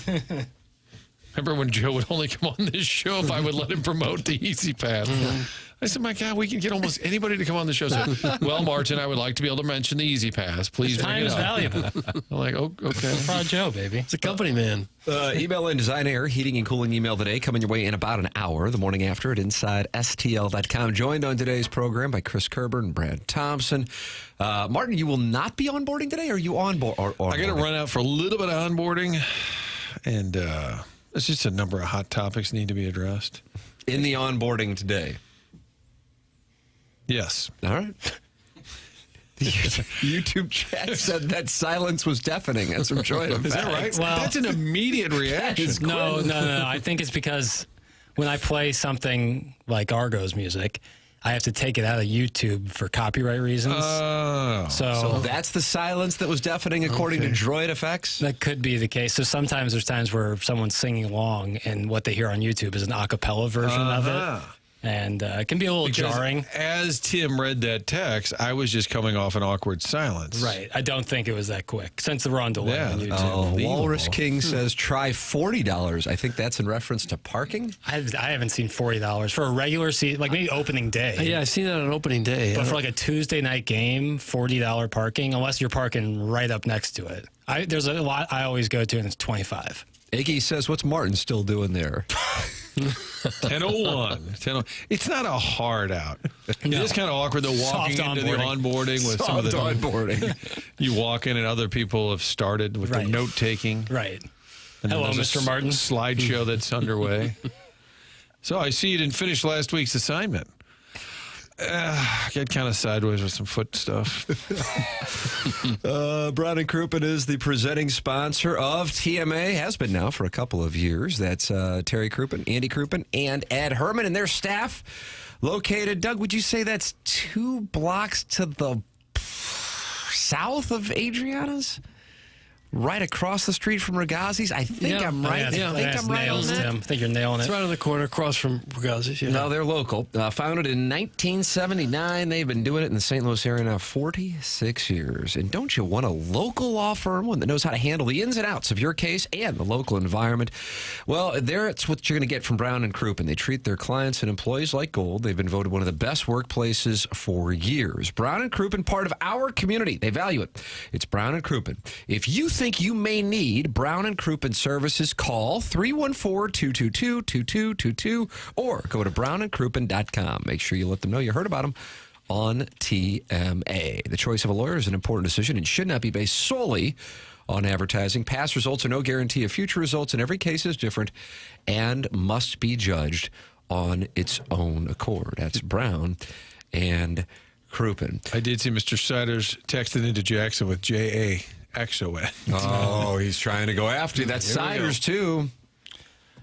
Remember when Joe would only come on this show if I would let him promote the easy pass? I said, my God, we can get almost anybody to come on the show. So, well, Martin, I would like to be able to mention the easy pass. Please bring Time it is up. valuable. I'm like, okay. Proud Joe, baby. It's a company man. Email in Design Air, heating and cooling email today, coming your way in about an hour, the morning after at InsideSTL.com. Joined on today's program by Chris Kerber and Brad Thompson. Martin, you will not be onboarding today, or are you on board? I got to run out for a little bit of onboarding, and it's just a number of hot topics need to be addressed. In the onboarding today? Yes. All right. The YouTube chat said that silence was deafening. That's from Troy. Is that right? Well, that's an immediate reaction. No. I think it's because when I play something like Argo's music, I have to take it out of YouTube for copyright reasons. Oh. So that's the silence that was deafening, according to Droid Effects? That could be the case. So sometimes there's times where someone's singing along, and what they hear on YouTube is an a cappella version of it. And it can be a little jarring. As Tim read that text, I was just coming off an awkward silence. Right. I don't think it was that quick, since we're on delay on YouTube. Walrus King says, try $40. I think that's in reference to parking. I haven't seen $40 for a regular season, like maybe opening day. Yeah, I've seen that on opening day. But for like a Tuesday night game, $40 parking, unless you're parking right up next to it. There's a lot I always go to, and it's $25. Iggy says, what's Martin still doing there? 10:01. It's not a hard out. No. It's kind of awkward, though, walking into the onboarding with some of the onboarding. You walk in and other people have started with the note taking. Right. And Hello, there's Mr. Martin. Slideshow that's underway. So I see you didn't finish last week's assignment. Get kind of sideways with some foot stuff. Brown and Crouppen is the presenting sponsor of TMA, has been now for a couple of years. That's Terry Crouppen, Andy Crouppen, and Ed Herman and their staff located, Doug, would you say that's 2 blocks to the south of Adriana's? Right across the street from Ragazzi's? I think I'm right. I think I'm right on that. Tim. I think you're nailing it. It's right on the corner across from Ragazzi's. Yeah. No, they're local. Founded in 1979. They've been doing it in the St. Louis area now 46 years. And don't you want a local law firm, one that knows how to handle the ins and outs of your case and the local environment? Well, it's what you're going to get from Brown and Crouppen. They treat their clients and employees like gold. They've been voted one of the best workplaces for years. Brown and Crouppen, part of our community. They value it. It's Brown and Crouppen. If you think you may need Brown and Crouppen services, call 314-222-2222 or go to brownandcrouppen.com. Make sure you let them know you heard about them on TMA. The choice of a lawyer is an important decision and should not be based solely on advertising. Past results are no guarantee of future results, and every case is different and must be judged on its own accord. That's Brown and Crouppen. I did see Mr. Siders texting into Jackson with J.A. XON. Oh, he's trying to go after you. That's Siders, too.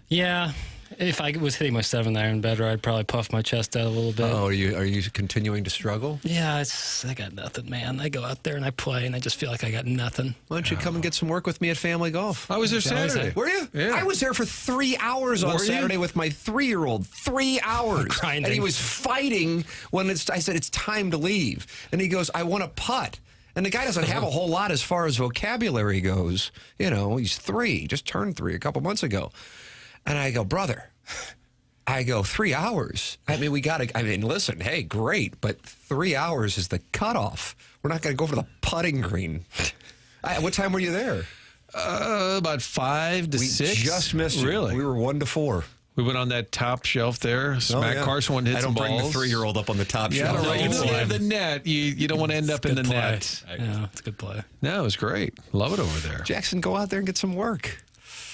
Yeah. If I was hitting my 7-iron better, I'd probably puff my chest out a little bit. Oh, are you continuing to struggle? Yeah, I got nothing, man. I go out there and I play, and I just feel like I got nothing. Why don't you come and get some work with me at Family Golf? I was there Saturday. Were you? Yeah. I was there for 3 hours on Saturday with my 3-year-old. 3 hours. Grinding. And he was fighting when I said, it's time to leave. And he goes, I want to putt. And the guy doesn't have a whole lot as far as vocabulary goes. You know, he's 3, just turned 3 a couple months ago. And I go, brother, 3 hours. I mean, listen, hey, great, but 3 hours is the cutoff. We're not going to go for the putting green. What time were you there? About 5 to 6. We just missed it. Really? We were 1 to 4. We went on that top shelf there. Smack Carson one hit some balls. I don't bring the 3-year-old up on the top shelf. Right. Even though you have the net, you don't want to end up in the net. Yeah, it's a good play. No, it was great. Love it over there. Jackson, go out there and get some work.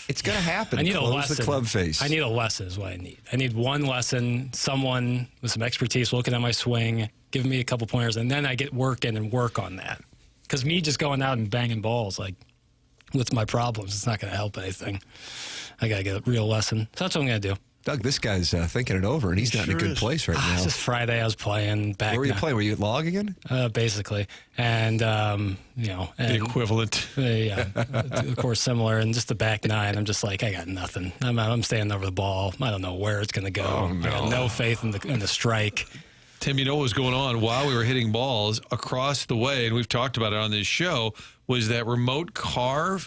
It's going to happen. I need Close a lesson. the club face. I need a lesson is what I need. I need one lesson, someone with some expertise looking at my swing, giving me a couple pointers, and then I get work in and work on that. Because me just going out and banging balls, like, with my problems, it's not going to help anything. I got to get a real lesson. So that's what I'm going to do. Doug, this guy's thinking it over, and he's not in a good place right now. It's just Friday. I was playing back. Where were you playing? Were you at Log again? Basically. And, the equivalent. Yeah. Of course, similar. And just the back 9, I'm just like, I got nothing. I'm standing over the ball. I don't know where it's going to go. Oh, no. I got no faith in the strike. Tim, you know what was going on while we were hitting balls across the way, and we've talked about it on this show, was that remote car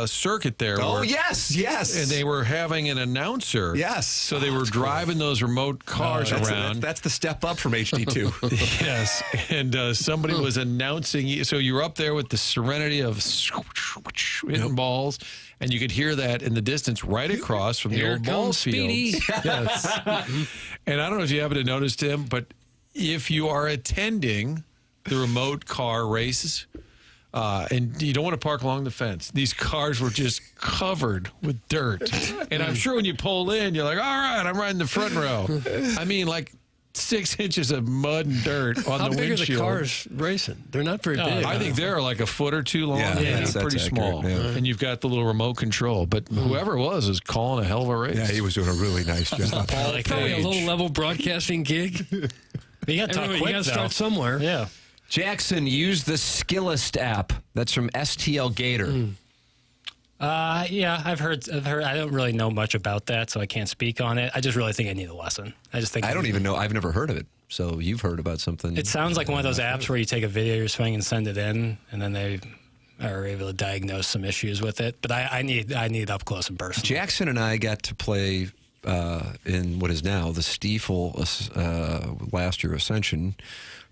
circuit there. Oh, yes. And they were having an announcer. Yes. So they were driving those remote cars around. That's the step up from HD2. Yes. And somebody was announcing. So you were up there with the serenity of hitting balls, and you could hear that in the distance right across from the old ball field. Yes. And I don't know if you happen to notice, Tim, but if you are attending the remote car races, and you don't want to park along the fence, these cars were just covered with dirt. And I'm sure when you pull in, you're like, all right, I'm riding the front row. I mean, like 6 inches of mud and dirt on the windshield. How big are the cars racing? They're not very big. I think they're like a foot or 2 long. Yeah, That's pretty small. accurate, yeah. And you've got the little remote control. But whoever it was calling a hell of a race. Yeah, he was doing a really nice job. Probably a low-level broadcasting gig. You got to talk quick, you got to start somewhere. Yeah. Jackson, use the Skillest app. That's from STL Gator. Yeah, I've heard. I don't really know much about that, so I can't speak on it. I just really think I need a lesson. I don't even know. I've never heard of it. So you've heard about something. It sounds like one of those apps where you take a video of your swing and send it in, and then they are able to diagnose some issues with it. But I need up close and personal. Jackson and I got to play in what is now the Stiefel last year Ascension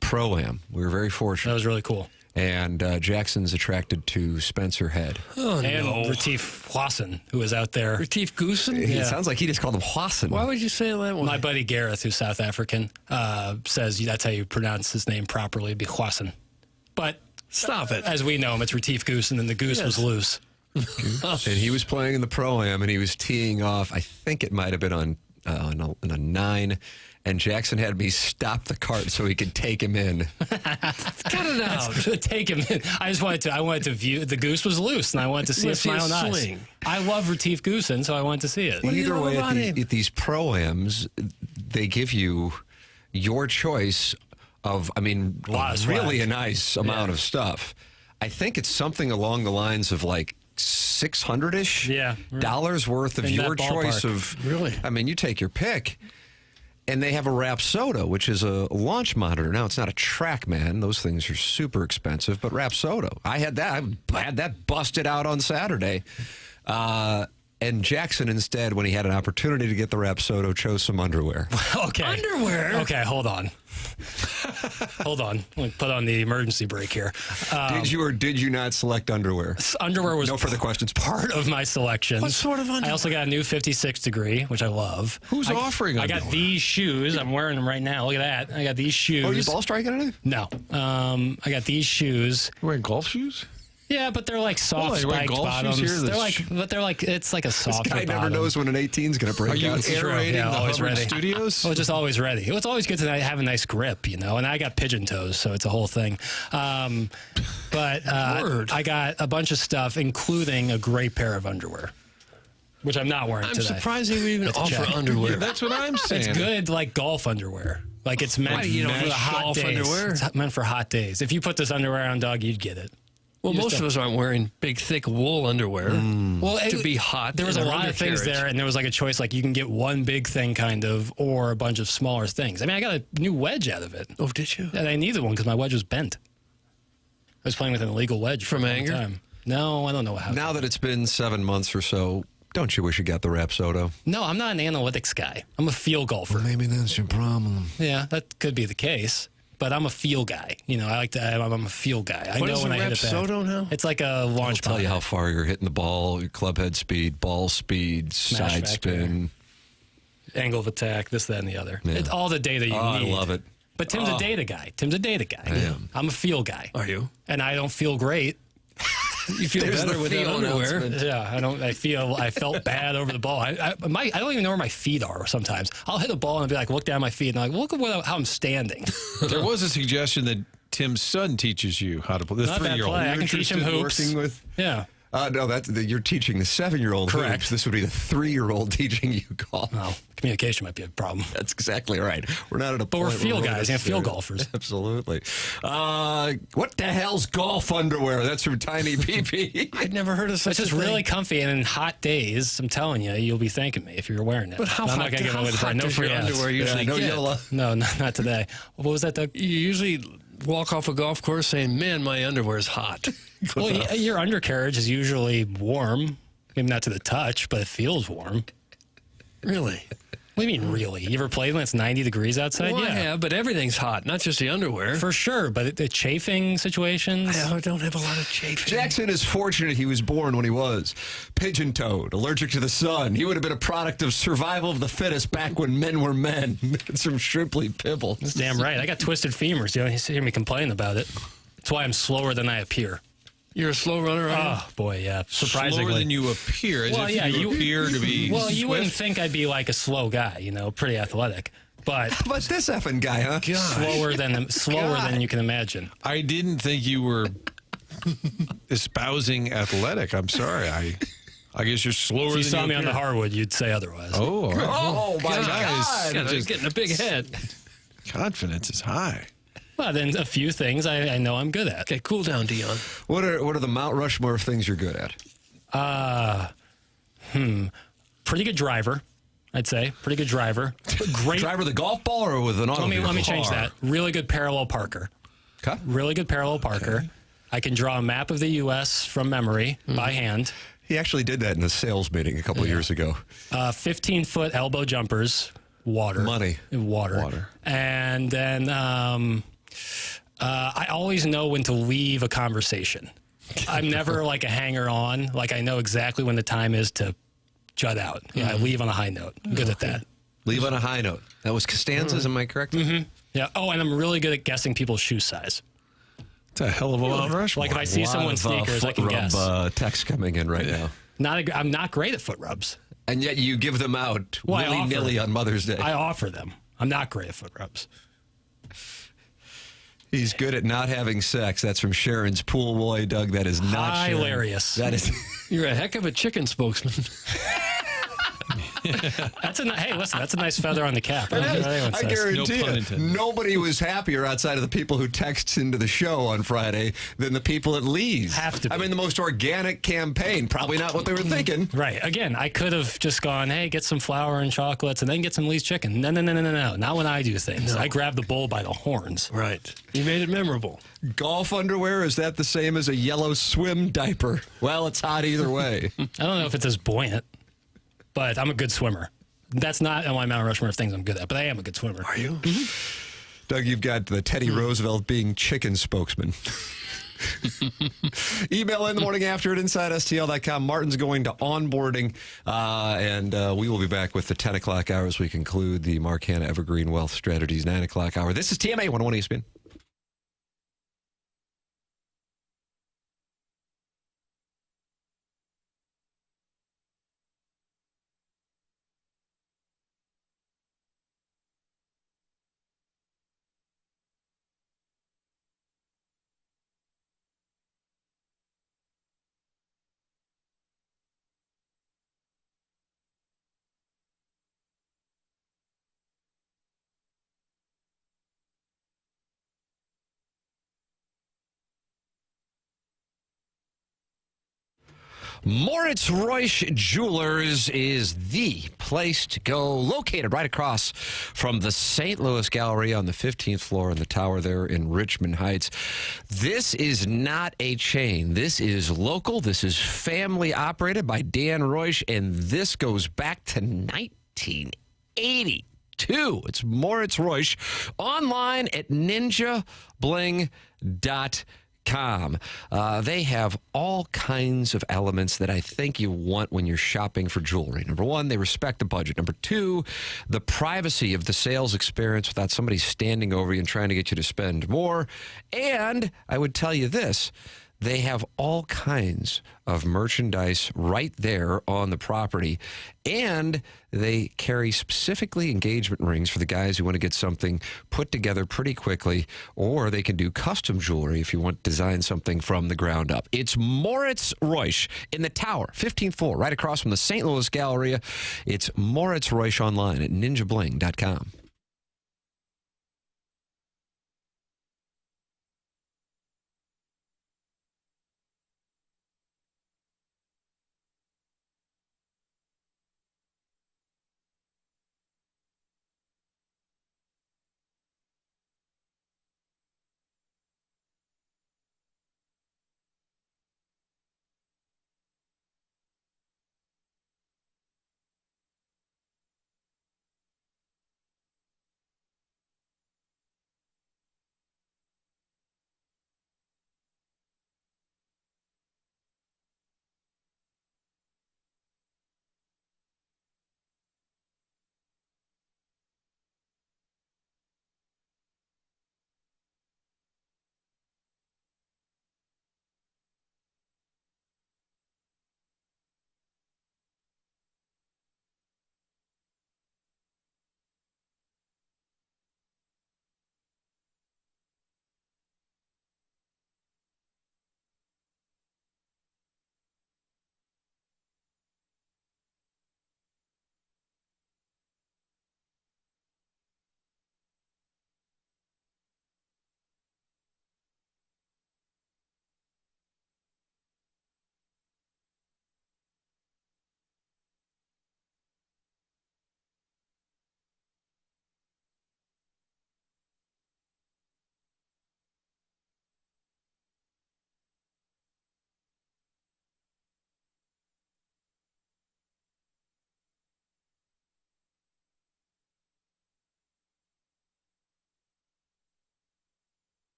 Pro-Am. We were very fortunate. That was really cool. And Jackson's attracted to Spencer Head. Oh, and no. Retief Hwasson, who was out there. Retief Goosen? It sounds like he just called him Hwasson. Why would you say that one? My buddy Gareth, who's South African, says that's how you pronounce his name properly, it'd be Hwasson. But stop it. As we know him, it's Retief Goosen, and the goose was loose. And he was playing in the Pro-Am, and he was teeing off. I think it might have been on a 9. And Jackson had me stop the cart so he could take him in. Cut it out. Take him in. I wanted to view. The goose was loose, and I wanted to see a smile and eyes. I love Retief Goosen, so I wanted to see it. Either way, at these Pro-Ams, they give you your choice of, really a nice amount of stuff. I think it's something along the lines of like $600-ish dollars worth of your choice of. Really? I mean, you take your pick. And they have a Rapsodo, which is a launch monitor. Now, it's not a TrackMan. Those things are super expensive, but Rapsodo. I had that busted out on Saturday. And Jackson, instead, when he had an opportunity to get the Rapsodo, chose some underwear. Okay. Underwear? Okay, hold on. Hold on. Let me put on the emergency brake here. Did you or did you not select underwear? Underwear was no further questions. Part of my selections. What sort of underwear? I also got a new 56 degree, which I love. Who's offering underwear? I got these shoes. I'm wearing them right now. Look at that. I got these shoes. Oh, you ball striking anything? No. I got these shoes. You're wearing golf shoes? Yeah, but they're like soft spiked bottoms. They're like it's like a soft. This guy bottom. never knows when an 18's going to break out. Are you aerating the always Hubbard ready. Studios? Well, just always ready. It's always good to have a nice grip, And I got pigeon toes, so it's a whole thing. But I got a bunch of stuff, including a great pair of underwear. which I'm not wearing I'm today. surprised they would even That's a offer check. underwear. Yeah, that's what I'm saying. It's good, like golf underwear. Like it's meant Why, you don't for the use hot golf days. underwear? It's meant for hot days. If you put this underwear on, dog, you'd get it. Well, You just most of don't- us aren't wearing big, thick wool underwear Well, to be hot. There was a in lot of things undercarriage. there, and there was like a choice. Like you can get one big thing, kind of, or a bunch of smaller things. I mean, I got a new wedge out of it. Oh, did you? And I needed one because my wedge was bent. I was playing with an illegal wedge From for a long anger? time. No, I don't know what happened. Now that it's been 7 months or so, don't you wish you got the Rapsodo? No, I'm not an analytics guy. I'm a feel golfer. Maybe that's your problem. Yeah, that could be the case. But I'm a feel guy. You know, I'm a feel guy. I What know is when a I hit it back. Rapsodo now? It's like a launch It'll tell you pad. how far you're hitting the ball, your club head speed, ball speed, Smash side factor. spin. Angle of attack, this, that, and the other. Yeah. It's all the data you I need. love it. But Tim's a data guy. Tim's a data guy. I am. I'm a feel guy. Are you? And I don't feel great. You feel There's better the with that feel underwear. announcement. Yeah, I felt bad over the ball. I don't even know where my feet are sometimes. I'll hit a ball and I'll be like, look down at my feet, and I'm like, look at how I'm standing. There was a suggestion that Tim's son teaches you how to play. The Not bad 3-year-old. play. I can teach him hoops. Working with? Yeah. No, you're teaching the 7-year-old Correct. hoops. This would be the 3-year-old teaching you golf. Well, communication might be a problem. That's exactly right. We're not at a But point we're where feel gonna guys and sit feel there. golfers. Absolutely. What the hell's golf underwear? That's from Tiny PP. I'd never heard of such It's just a thing. really comfy, and in hot days, I'm telling you, you'll be thanking me if you're wearing it. But how I'm hot, not gonna give how away the hot brand. No does free your ads. underwear usually no get? yellow. No, not today. What was that, Doug? You usually walk off a golf course saying, man, my underwear is hot. Well, your undercarriage is usually warm. Maybe not to the touch, but it feels warm. Really? What do you mean, really? You ever played when it's 90 degrees outside? Well, I yeah. have, but everything's hot, not just the underwear. For sure, but the chafing situations. I don't have a lot of chafing. Jackson is fortunate he was born when he was. Pigeon-toed, allergic to the sun. He would have been a product of survival of the fittest back when men were men. It's from Shrimply Pibble. That's damn right. I got twisted femurs. You hear me complain about it. That's why I'm slower than I appear. You're a slow runner, are you? Oh, boy, yeah. Surprisingly. Slower than you appear, as if you appear to be Well, you wouldn't swift. think I'd be like a slow guy, pretty athletic. But How about this effing guy, huh? slower than you can imagine. I didn't think you were espousing athletic. I'm sorry. I guess you're slower If than you saw me on the appear. hardwood, you'd say otherwise. Oh, all right. Oh, my Guys, God. He's getting a big head. confidence is high. Well, then a few things I know I'm good at. Okay, cool down, Dion. What are the Mount Rushmore of things you're good at? Pretty good driver, I'd say. Pretty good driver. Great. Driver the golf ball or with an auto Let me change car? that. Really good parallel parker. Okay. Really good parallel parker. Okay. I can draw a map of the U.S. from memory by hand. He actually did that in a sales meeting a couple of years ago. 15-foot elbow jumpers, water. Money. Water. And then I always know when to leave a conversation. I'm never like a hanger-on. Like I know exactly when the time is to jut out. Yeah, I leave on a high note. I'm good at that. Leave on a high note. That was Costanza's, am I correct? Mm-hmm. Yeah. Oh, and I'm really good at guessing people's shoe size. It's a hell of a Mount Rushmore. Like if I see someone's sneakers, I can guess. Text coming in right now. I'm not great at foot rubs. And yet you give them out Well, I willy-nilly offer. on Mother's Day. I offer them. I'm not great at foot rubs. He's good at not having sex. That's from Sharon's pool boy, Doug. That is not Sharon. Hilarious. That is. You're a heck of a chicken spokesman. Hey, listen, that's a nice feather on the cap. I Anyone says. guarantee No pun you, intended. nobody was happier outside of the people who text into the show on Friday than the people at Lee's. Have to be. I mean, the most organic campaign. Probably not what they were thinking. Right. Again, I could have just gone, hey, get some flour and chocolates and then get some Lee's chicken. No. Not when I do things. I grab the bull by the horns. Right. You made it memorable. Golf underwear, is that the same as a yellow swim diaper? Well, it's hot either way. I don't know if it's as buoyant, but I'm a good swimmer. That's not on my Mount Rushmore of things I'm good at, but I am a good swimmer. Are you? Doug, you've got the Teddy Roosevelt being chicken spokesman. Email in the morning after at InsideSTL.com. Martin's going to onboarding, and we will be back with the 10 o'clock hour as we conclude the Mark Hanna Evergreen Wealth Strategies 9 o'clock hour. This is TMA 101 ESPN. Moritz Reusch Jewelers is the place to go, located right across from the St. Louis Gallery on the 15th floor in the tower there in Richmond Heights. This is not a chain. This is local. This is family operated by Dan Reusch, and this goes back to 1982. It's Moritz Reusch, online at ninjabling.com. They have all kinds of elements that I think you want when you're shopping for jewelry. Number one, they respect the budget. Number two, the privacy of the sales experience without somebody standing over you and trying to get you to spend more. And I would tell you this, they have all kinds of merchandise right there on the property, and they carry specifically engagement rings for the guys who want to get something put together pretty quickly, or they can do custom jewelry if you want to design something from the ground up. It's Moritz Reusch in the tower, 15th floor, right across from the St. Louis Galleria. It's Moritz Reusch online at ninjabling.com.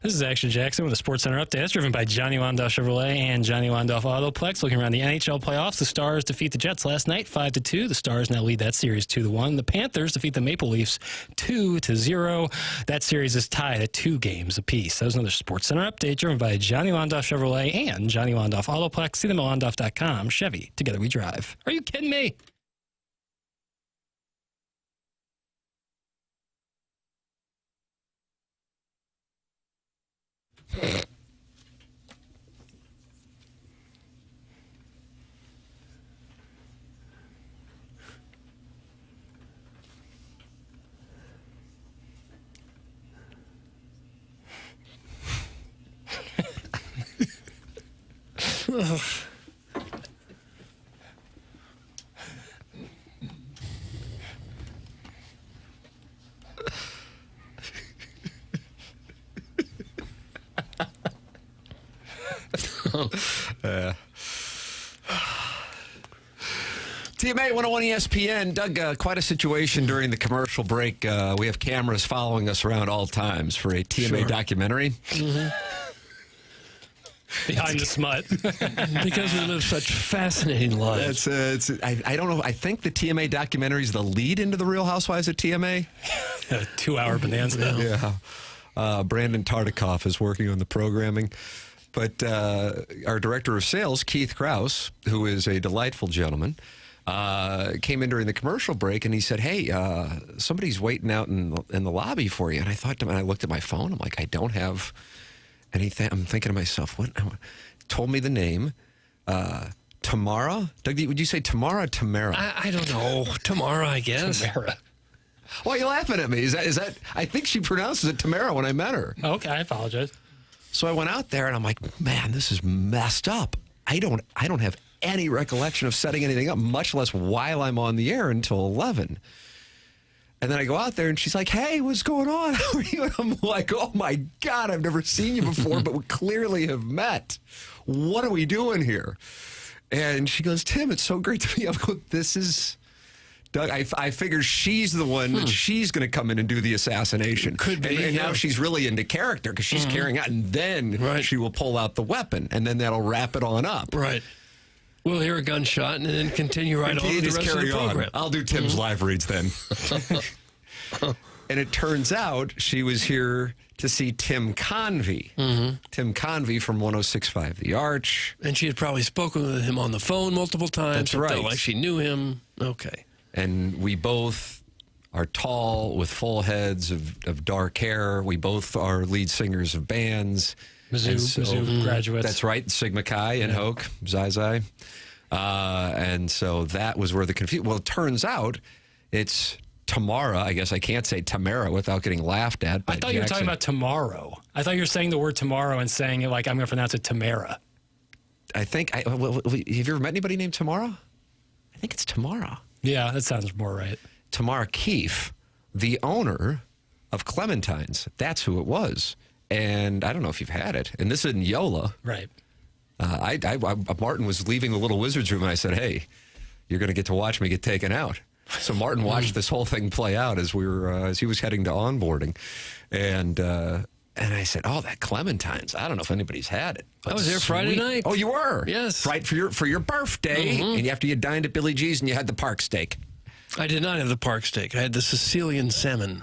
This is Action Jackson with a Sports Center update. That's driven by Johnny Wandoff Chevrolet and Johnny Wandoff Autoplex. Looking around the NHL playoffs, the Stars defeat the Jets last night 5-2. The Stars now lead that series 2-1. The Panthers defeat the Maple Leafs 2-0. That series is tied at 2 games apiece. That was another Sports Center update driven by Johnny Wandoff Chevrolet and Johnny Wandoff Autoplex. See them at Wandoff.com. Chevy, together we drive. Are you kidding me? TMA 101 ESPN. Doug, quite a situation during the commercial break. We have cameras following us around all times for a TMA documentary. Behind the smut. Because we live such fascinating lives. I don't know. I think the TMA documentary is the lead into the Real Housewives of TMA. A 2-hour bonanza now. Yeah. Brandon Tartikoff is working on the programming. But our director of sales, Keith Krause, who is a delightful gentleman, came in during the commercial break and he said, "Hey, somebody's waiting out in the lobby for you." And I thought to him, and I looked at my phone. I'm like, I don't have anything. I'm thinking to myself, what? Told me the name. Tamara? Doug, would you say Tamara or Tamara? I don't know. Tamara, I guess. Tamara. Why are you laughing at me? Is that? I think she pronounces it Tamara when I met her. Okay, I apologize. So I went out there and I'm like, man, this is messed up. I don't have any recollection of setting anything up, much less while I'm on the air until 11. And then I go out there and she's like, "Hey, what's going on? How are you?" And I'm like, "Oh my God, I've never seen you before, but we clearly have met. What are we doing here?" And she goes, "Tim, it's so great to be." I'm going, "This is Doug." I figure she's the one that she's going to come in and do the assassination. Could be. And now she's really into character because she's carrying out, and then she will pull out the weapon, and then that'll wrap it on up. Right. We'll hear a gunshot and then continue right on with the rest of the program. I'll do Tim's live reads then. And it turns out she was here to see Tim Convey. Tim Convey from 106.5 The Arch. And she had probably spoken with him on the phone multiple times. That's right. Felt like she knew him. Okay. And we both are tall with full heads of dark hair. We both are lead singers of bands. Mizzou graduates. That's right. Sigma Chi and Hoke, Zai. And so that was where the confusion. Well, it turns out it's Tamara. I guess I can't say Tamara without getting laughed at. I thought you were talking about tomorrow. I thought you were saying the word tomorrow and saying it like I'm going to pronounce it Tamara. I think. Have you ever met anybody named Tamara? I think it's Tamara. Yeah, that sounds more right. Tamara Keefe, the owner of Clementine's. That's who it was. And I don't know if you've had it. And this is in Yola. Right. Martin was leaving the Little Wizards room, and I said, "Hey, you're going to get to watch me get taken out." So Martin watched this whole thing play out as he was heading to onboarding, and I said, "Oh, that Clementine's. I don't know if anybody's had it." I was there Friday night. Oh, you were? Yes. Right for your birthday, and after you dined at Billy G's and you had the park steak. I did not have the park steak. I had the Sicilian salmon.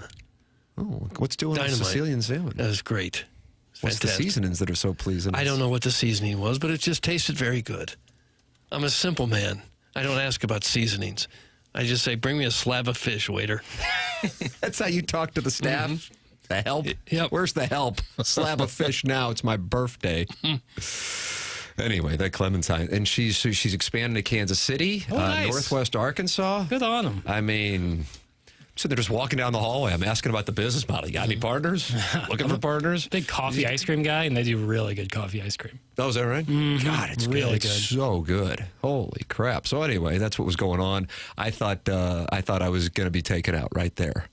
Oh, what's doing with Sicilian salmon? That was great. What's the seasonings that are so pleasing? I don't know what the seasoning was, but it just tasted very good. I'm a simple man. I don't ask about seasonings. I just say, "Bring me a slab of fish, waiter." That's how you talk to the staff? The help? Yep. Where's the help? A slab of fish now. It's my birthday. Anyway, that Clementine. And she's expanding to Kansas City, nice. Northwest Arkansas. Good on them. I mean, so they're just walking down the hallway. I'm asking about the business model. You got any partners? Looking for partners? Big coffee ice cream guy, and they do really good coffee ice cream. Oh, is that right? God, it's really good. It's so good. Holy crap. So anyway, that's what was going on. I thought I was going to be taken out right there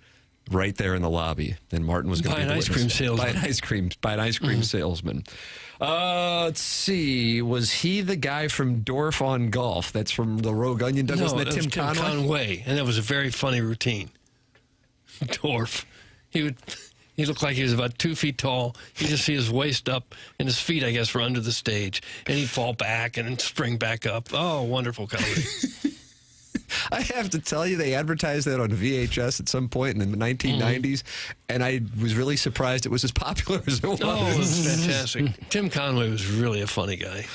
in the lobby. And Martin was going to be an ice cream salesman. By an ice cream salesman. Let's see. Was he the guy from Dorf on Golf? That's from the Rogue Onion. No, wasn't that was Tim Conway? And that was a very funny routine. Dorf. He He looked like he was about 2 feet tall. You just see his waist up, and his feet, I guess, were under the stage. And he'd fall back and then spring back up. Oh, wonderful comedy. I have to tell you, they advertised that on VHS at some point in the 1990s, and I was really surprised it was as popular as it was. Oh, it was fantastic. Tim Conway was really a funny guy.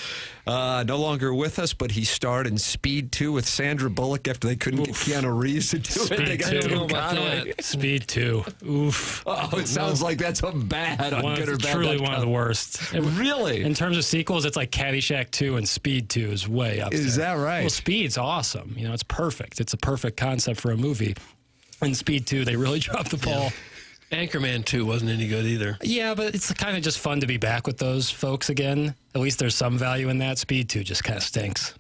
No longer with us, but he starred in Speed 2 with Sandra Bullock after they couldn't get Keanu Reeves to do it. They got Tim Conway. Speed 2. Oof. Oh, it sounds like that's a bad on GoodOrBad.com. Truly one of the worst. Really? In terms of sequels, it's like Caddyshack 2 and Speed 2 is way up there. Is that right? Well, Speed's awesome. You know, it's perfect. It's a perfect concept for a movie. In Speed 2, they really dropped the ball. Anchorman 2 wasn't any good either. Yeah, but it's kind of just fun to be back with those folks again. At least there's some value in that. Speed 2 just kind of stinks.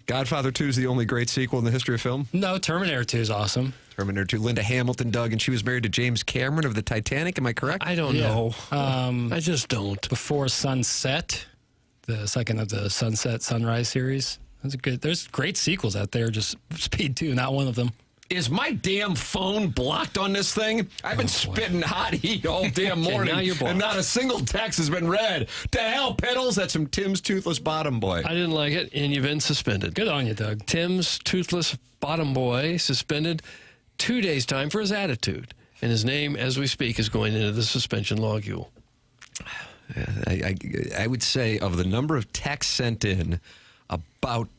Godfather 2 is the only great sequel in the history of film? No, Terminator 2 is awesome. Terminator 2. Linda Hamilton, Doug, and she was married to James Cameron of the Titanic. Am I correct? I don't know. I just don't. Before Sunset, the second of the Sunset Sunrise series. That's good. There's great sequels out there. Just Speed 2, not one of them. Is my damn phone blocked on this thing? I've been spitting hot heat all damn morning, now you're blocked. and not a single text has been read. To hell, Piddles, that's from Tim's Toothless Bottom Boy. I didn't like it, and you've been suspended. Good on you, Doug. Tim's Toothless Bottom Boy suspended 2 days' time for his attitude. And his name, as we speak, is going into the suspension logule. I would say of the number of texts sent in, about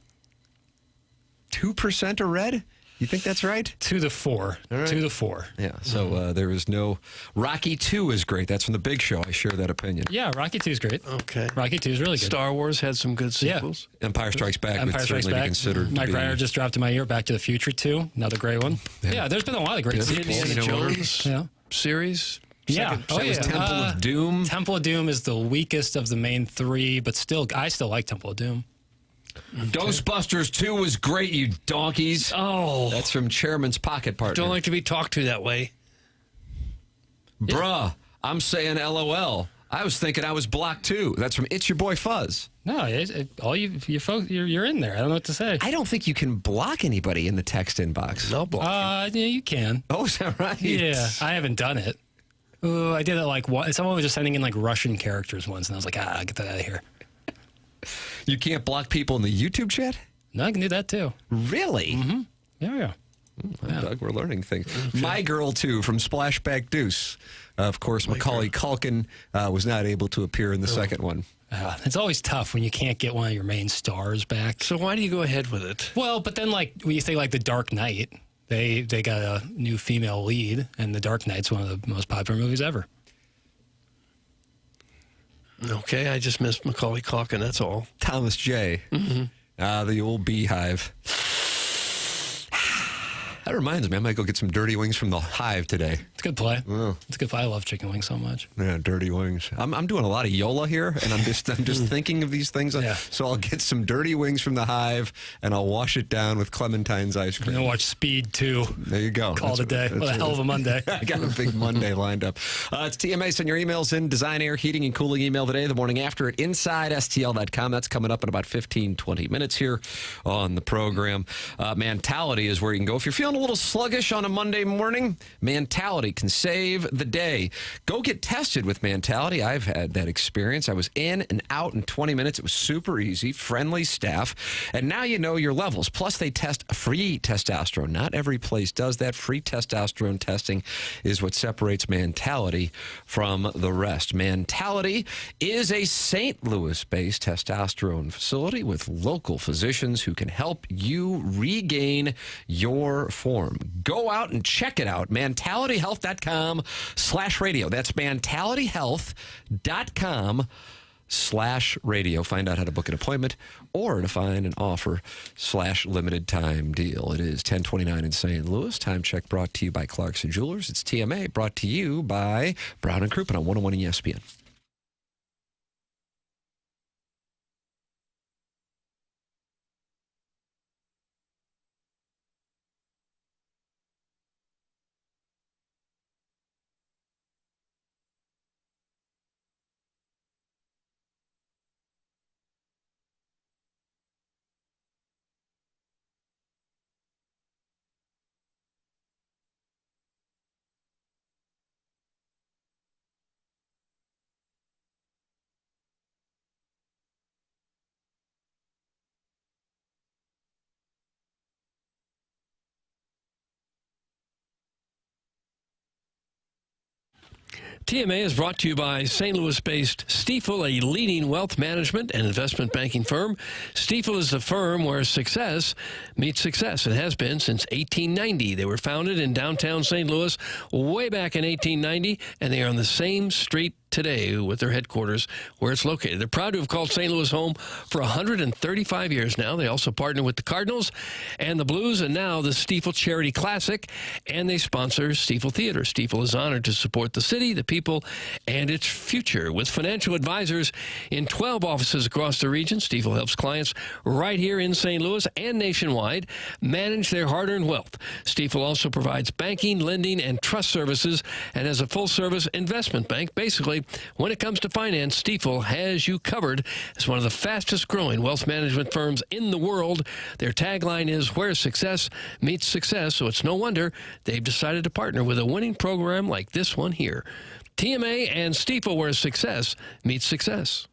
2% are read. You think that's right? 2 to 4. Right. 2 to 4. Yeah, so there is no... Rocky 2 is great. That's from The Big Show. I share that opinion. Yeah, Rocky 2 is great. Okay. Rocky 2 is really good. Star Wars had some good sequels. Yeah. Empire Strikes Back Empire would Strikes certainly Back. be considered Mike to be... Ryder just dropped in my ear. Back to the Future 2. Another great one. Yeah, there's been a lot of great sequels. Indiana Jones series. Yeah. Temple of Doom. Temple of Doom is the weakest of the main 3, but still, I still like Temple of Doom. Ghostbusters 2 was great, you donkeys. Oh. That's from Chairman's Pocket Partner. Don't like to be talked to that way. Bruh, I'm saying LOL. I was thinking I was blocked too. That's from It's Your Boy Fuzz. No, all you folks, you're in there. I don't know what to say. I don't think you can block anybody in the text inbox. No block. Yeah, you can. Oh, is that right? Yeah, I haven't done it. I did it like someone was just sending in like Russian characters once, and I was like, get that out of here. You can't block people in the YouTube chat? No, I can do that too. Really? Mm-hmm. Yeah. Doug, we're learning things. My Girl 2 from Splashback Deuce. Of course, Macaulay Culkin was not able to appear in the second one. It's always tough when you can't get one of your main stars back. So why do you go ahead with it? Well, but then like when you say like The Dark Knight, they got a new female lead, and The Dark Knight's one of the most popular movies ever. Okay, I just missed Macaulay Culkin, that's all. Thomas J. Mm-hmm. The old Beehive. That reminds me, I might go get some dirty wings from the Hive today. It's a good play. Oh. It's a good play. I love chicken wings so much. Yeah, dirty wings. I'm doing a lot of Yola here, and I'm just thinking of these things. Yeah. So I'll get some dirty wings from the Hive, and I'll wash it down with Clementine's ice cream. And watch Speed 2. There you go. Call it a day. What a hell of a Monday. I got a big Monday lined up. It's TMA. Send your emails in. Design, Air, Heating, and Cooling email today, the morning after at InsideSTL.com. That's coming up in about 15, 20 minutes here on the program. Mentality is where you can go. If you're feeling a little sluggish on a Monday morning, Mentality can save the day. Go get tested with Mentality. I've had that experience. I was in and out in 20 minutes. It was super easy, friendly staff, and now you know your levels. Plus, they test free testosterone. Not every place does that. Free testosterone testing is what separates Mentality from the rest. Mentality is a St. Louis-based testosterone facility with local physicians who can help you regain your form. Go out and check it out. MentalityHealth.com/radio. That's MentalityHealth.com/radio. Find out how to book an appointment or to find an offer/limited time deal. It is 10:29 in St. Louis. Time check brought to you by Clarkson Jewelers. It's TMA brought to you by Brown and Crouppen on 101 ESPN. TMA is brought to you by St. Louis-based Stifel, a leading wealth management and investment banking firm. Stifel is the firm where success meets success. It has been since 1890. They were founded in downtown St. Louis way back in 1890, and they are on the same street today with their headquarters where it's located. They're proud to have called St. Louis home for 135 years now. They also partner with the Cardinals and the Blues and now the Stifel Charity Classic, and they sponsor Stifel Theater. Stifel is honored to support the city, the people, and its future. With financial advisors in 12 offices across the region, Stifel helps clients right here in St. Louis and nationwide manage their hard-earned wealth. Stifel also provides banking, lending, and trust services and has a full-service investment bank. Basically, when it comes to finance, Stifel has you covered. It's one of the fastest-growing wealth management firms in the world. Their tagline is, where success meets success, so it's no wonder they've decided to partner with a winning program like this one here. TMA and Stifel, where success meets success.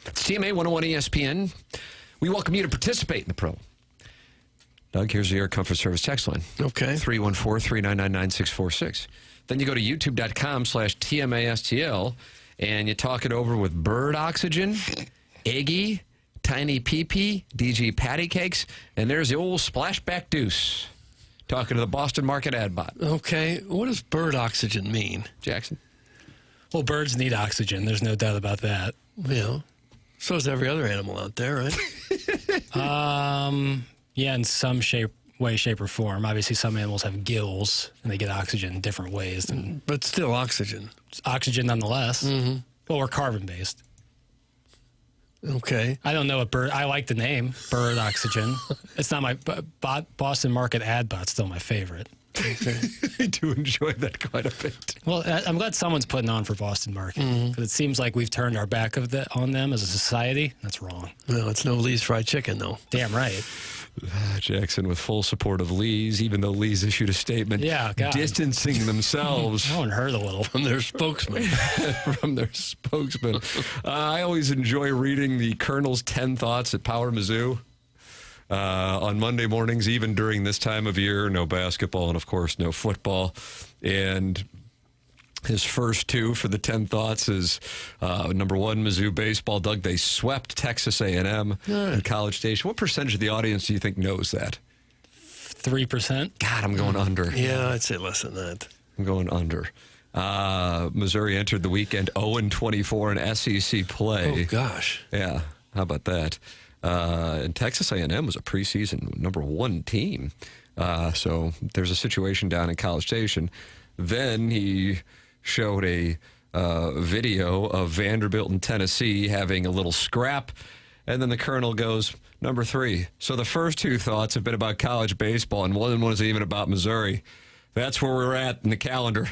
It's TMA 101 ESPN. We welcome you to participate in the Pro. Doug, here's the Air Comfort Service text line. Okay. 314-399-9646. Then you go to youtube.com/TMASTL, and you talk it over with Bird Oxygen, Eggy, Tiny PP, DG Patty Cakes, and there's the old Splashback Deuce talking to the Boston Market ad bot. Okay, what does Bird Oxygen mean? Jackson? Well, birds need oxygen. There's no doubt about that. Yeah. So does every other animal out there, right? Yeah, in some way, shape, or form. Obviously, some animals have gills, and they get oxygen in different ways. But still oxygen. It's oxygen nonetheless. Mm-hmm. Well, we're carbon-based. Okay. I don't know what bird... I like the name, Bird Oxygen. It's not my... Boston Market ad bot's still my favorite. Okay. I do enjoy that quite a bit. Well, I'm glad someone's putting on for Boston Market. Because it seems like we've turned our back on them as a society. That's wrong. Well, it's no Lee's Fried Chicken, though. Damn right. Jackson with full support of Lee's, even though Lee's issued a statement distancing themselves. That one hurt a little. From their spokesman. I always enjoy reading the Colonel's 10 Thoughts at Power Mizzou. On Monday mornings, even during this time of year, no basketball and, of course, no football. And his first two for the 10 Thoughts is, number one, Mizzou baseball. Doug, they swept Texas A&M in College Station. What percentage of the audience do you think knows that? 3%. God, I'm going under. Yeah, I'd say less than that. I'm going under. Missouri entered the weekend 0-24 in SEC play. Oh, gosh. Yeah, how about that? And Texas A&M was a preseason number one team. So there's a situation down in College Station. Then he showed a video of Vanderbilt and Tennessee having a little scrap. And then the Colonel goes, number 3. So the first two thoughts have been about college baseball, and one was even about Missouri. That's where we're at in the calendar.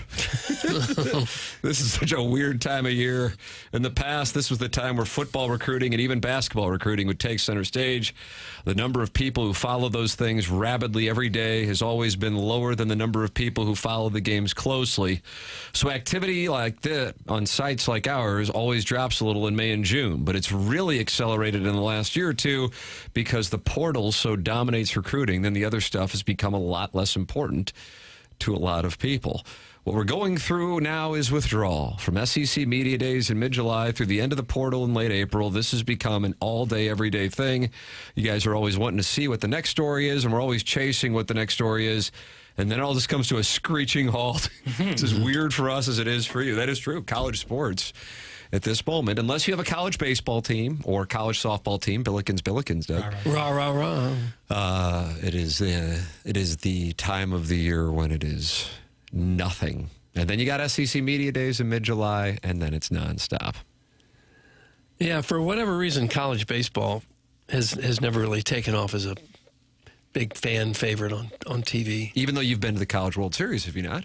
This is such a weird time of year. In the past, this was the time where football recruiting and even basketball recruiting would take center stage. The number of people who follow those things rabidly every day has always been lower than the number of people who follow the games closely. So activity like that on sites like ours always drops a little in May and June, but it's really accelerated in the last year or two because the portal so dominates recruiting, then the other stuff has become a lot less important to a lot of people. What we're going through now is withdrawal. From SEC Media Days in mid-July through the end of the portal in late April, this has become an all-day, everyday thing. You guys are always wanting to see what the next story is, and we're always chasing what the next story is. And then all this comes to a screeching halt. It's as weird for us as it is for you. That is true. College sports at this moment, unless you have a college baseball team or college softball team, Billikens, Doug. Rah, rah, rah. It is the time of the year when it is nothing. And then you got SEC Media Days in mid-July, and then it's nonstop. Yeah, for whatever reason, college baseball has never really taken off as a big fan favorite on TV. Even though you've been to the College World Series, have you not?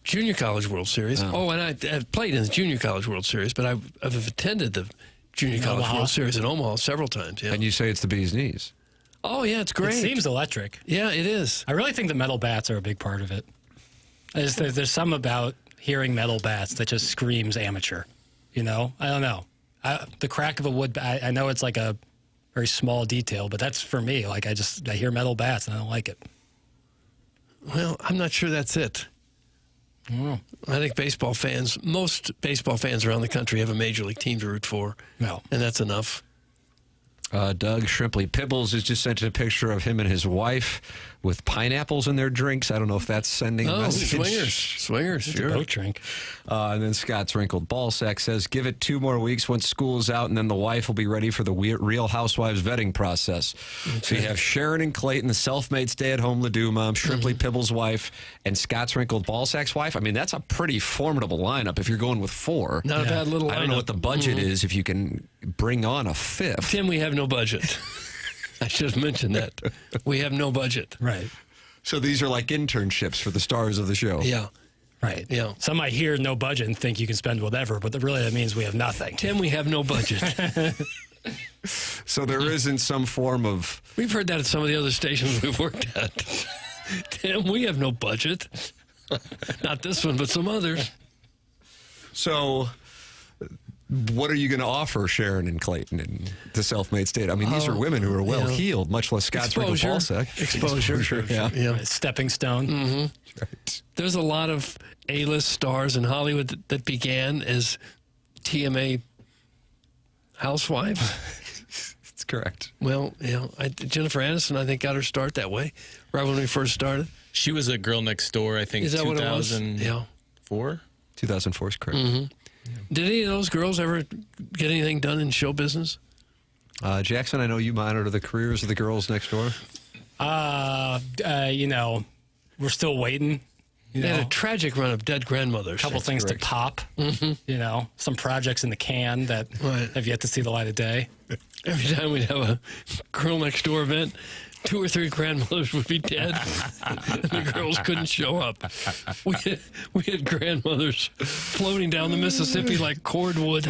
Junior College World Series. Oh, and I've played in the Junior College World Series, but I've attended the Junior College World Series in Omaha several times. Yeah. And you say it's the bee's knees. Oh, yeah, it's great. It seems electric. Yeah, it is. I really think the metal bats are a big part of it. There's some about hearing metal bats that just screams amateur. You know? I don't know. The crack of a wood bat, I know it's like a very small detail, but that's for me. Like, I hear metal bats and I don't like it. Well, I'm not sure that's it. I think most baseball fans around the country have a major league team to root for. No. And that's enough. Doug Shrimpley Pibbles has just sent a picture of him and his wife with pineapples in their drinks. I don't know if that's sending a message. Swingers, sure. A boat drink. And then Scott's Wrinkled Ballsack says, give it 2 more weeks once school is out, and then the wife will be ready for the Real Housewives vetting process. Okay. So you have Sharon and Clayton, the self-made stay-at-home Ladue mom, Shrimpley Pibbles' wife, and Scott's Wrinkled Ballsack's wife. I mean, that's a pretty formidable lineup if you're going with 4. Not a bad little lineup. I don't know what the budget is if you can bring on a 5th. Tim, we have no budget. I should have mentioned that. We have no budget. Right. So these are like internships for the stars of the show. Yeah. Right. Yeah. Some might hear no budget and think you can spend whatever, but really that means we have nothing. Tim, we have no budget. So there isn't some form of... We've heard that at some of the other stations we've worked at. Tim, we have no budget. Not this one, but some others. So what are you going to offer Sharon and Clayton and the self-made state? I mean, these are women who are well-heeled, much less Scott Sprinkle-Balsack. Exposure. Yeah. Stepping stone. Mm-hmm. Right. There's a lot of A-list stars in Hollywood that began as TMA housewives. That's correct. Well, Jennifer Aniston, I think, got her start that way, right when we first started. She was a girl next door, I think, Is that what it was? 2004? 2004 is correct. Mm-hmm. Did any of those girls ever get anything done in show business? Jackson, I know you monitor the careers of the girls next door. We're still waiting. They had a tragic run of dead grandmothers. A couple things to pop. Mm-hmm. Some projects in the can that have yet to see the light of day. Every time we'd have a girl next door event, 2 or 3 grandmothers would be dead, and the girls couldn't show up. We had grandmothers floating down the Mississippi like cordwood.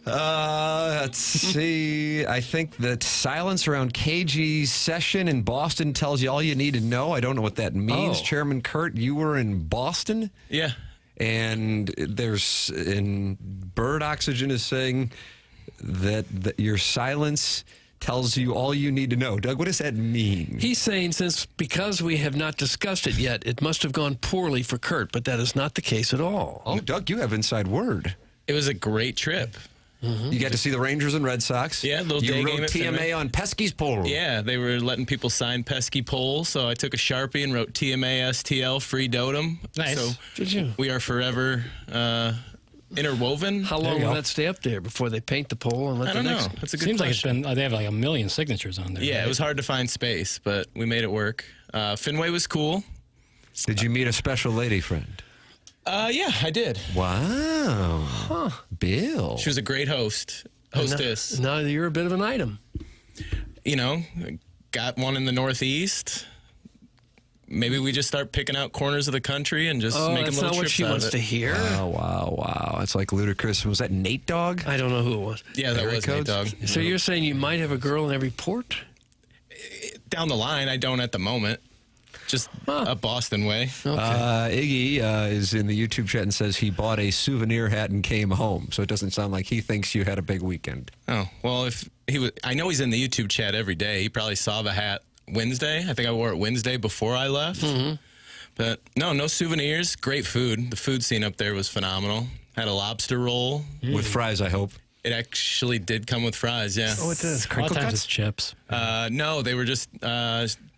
Let's see. I think that silence around KG's session in Boston tells you all you need to know. I don't know what that means. Chairman Kurt, you were in Boston? Yeah. And Bird Oxygen is saying that your silence tells you all you need to know. Doug, what does that mean? He's saying because we have not discussed it yet, it must have gone poorly for Kurt, but that is not the case at all. Oh, Doug, you have inside word. It was a great trip. Mm-hmm. You got to see the Rangers and Red Sox. Yeah, you wrote TMA on Pesky's poll. Yeah, they were letting people sign pesky polls, so I took a Sharpie and wrote TMA STL free dotem. Nice. So did you? We are forever interwoven. How long will that stay up there before they paint the poll and let I don't know. That's a good Seems question. like they have like 1 million signatures on there. Yeah, right? it was hard to find space, but we made it work. Fenway was cool. Did you meet a special lady friend? Yeah, I did. Wow. Huh. Bill. She was a great hostess. Now you're a bit of an item. Got one in the Northeast. Maybe we just start picking out corners of the country and just making that's little not what trips she out wants of to it. hear. Wow. It's like ludicrous. Was that Nate Dogg? I don't know who it was. Yeah, that was Nate Dogg. So you're saying you might have a girl in every port? Down the line, I don't at the moment. Just a Boston way. Iggy is in the YouTube chat and says he bought a souvenir hat and came home. So it doesn't sound like he thinks you had a big weekend. Oh, well, if he was, I know he's in the YouTube chat every day. He probably saw the hat Wednesday. I think I wore it Wednesday before I left. Mm-hmm. But no souvenirs. Great food. The food scene up there was phenomenal. Had a lobster roll. With fries, I hope. It actually did come with fries, yeah. Oh, it does. A lot of times it's chips. No, they were just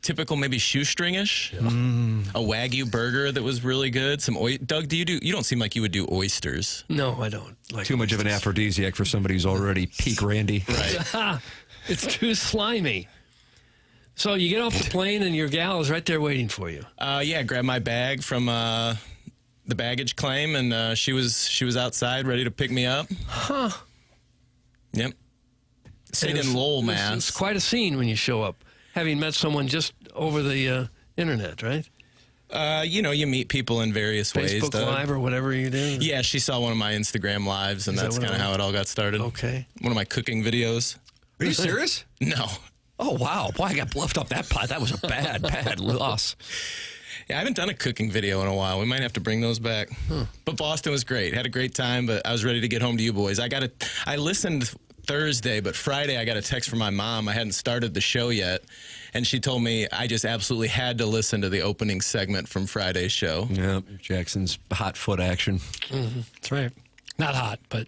typical, maybe shoestring-ish. A Wagyu burger that was really good. Doug, you don't seem like you would do oysters. No, I don't. Too much of an aphrodisiac for somebody who's already peak Randy. Right. It's too slimy. So you get off the plane and your gal is right there waiting for you. Yeah, grabbed my bag from the baggage claim, and she was outside ready to pick me up. Huh. Yep. Stayed in Lowell, Mass. It's quite a scene when you show up, having met someone just over the internet, right? You meet people in various ways. Facebook Live or whatever you do? Yeah, she saw one of my Instagram lives, and Is that that's what kind of how it all got started. Okay. One of my cooking videos. Are you serious? No. Oh, wow. Boy, I got bluffed off that pot. That was a bad loss. Yeah, I haven't done a cooking video in a while. We might have to bring those back. But Boston was great. Had a great time, but I was ready to get home to you boys. I listened Thursday, but Friday I got a text from my mom. I hadn't started the show yet, and she told me I just absolutely had to listen to the opening segment from Friday's show. Yeah, Jackson's hot foot action. Mm-hmm. That's right. Not hot, but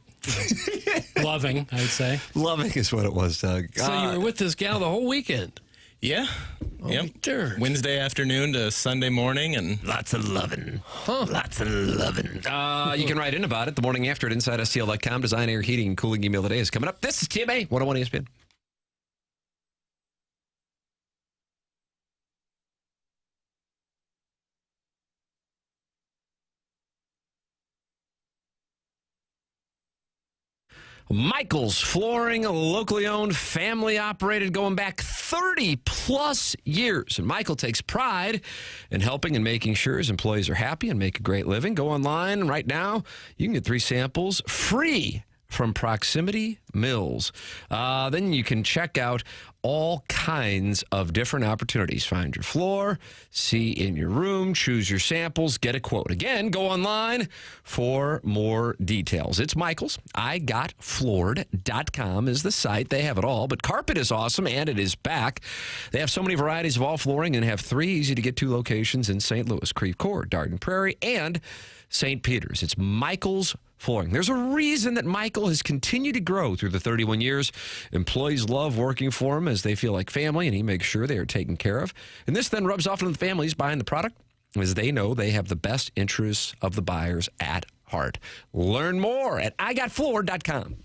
loving, I would say. Loving is what it was, Doug. So you were with this gal the whole weekend? Yeah. Yep. Dirt. Wednesday afternoon to Sunday morning, and lots of loving. Huh. Lots of loving. You can write in about it the morning after at InsideSTL.com. Design, air, heating, and cooling email today is coming up. This is TMA 101 ESPN. Michael's Flooring, locally owned, family operated, going back 30 plus years. And Michael takes pride in helping and making sure his employees are happy and make a great living. Go online right now. You can get 3 samples free from Proximity Mills. Then you can check out all kinds of different opportunities. Find your floor, see in your room, choose your samples, get a quote. Again, go online for more details. It's Michael's. IGotFloored.com is the site. They have it all, but carpet is awesome, and it is back. They have so many varieties of all flooring and have 3 easy-to-get-to locations in St. Louis, Creve Coeur, Darden Prairie, and St. Peter's. It's Michael's Flooring. There's a reason that Michael has continued to grow through the 31 years. Employees love working for him as they feel like family, and he makes sure they are taken care of. And this then rubs off on the families buying the product, as they know they have the best interests of the buyers at heart. Learn more at IGotFloored.com.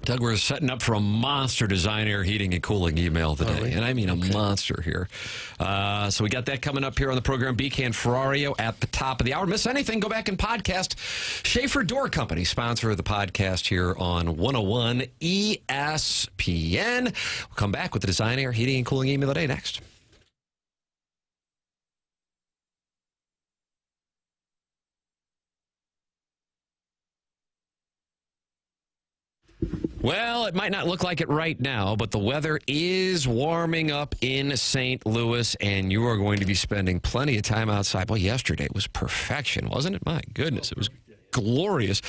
Doug, we're setting up for a monster design, air, heating, and cooling email today. And I mean a monster here. So we got that coming up here on the program. Becan Ferrario at the top of the hour. Miss anything, go back and podcast. Schaefer Door Company, sponsor of the podcast here on 101 ESPN. We'll come back with the design, air, heating, and cooling email today next. Well, it might not look like it right now, but the weather is warming up in St. Louis, and you are going to be spending plenty of time outside. Well, yesterday was perfection, wasn't it? My goodness, it was glorious.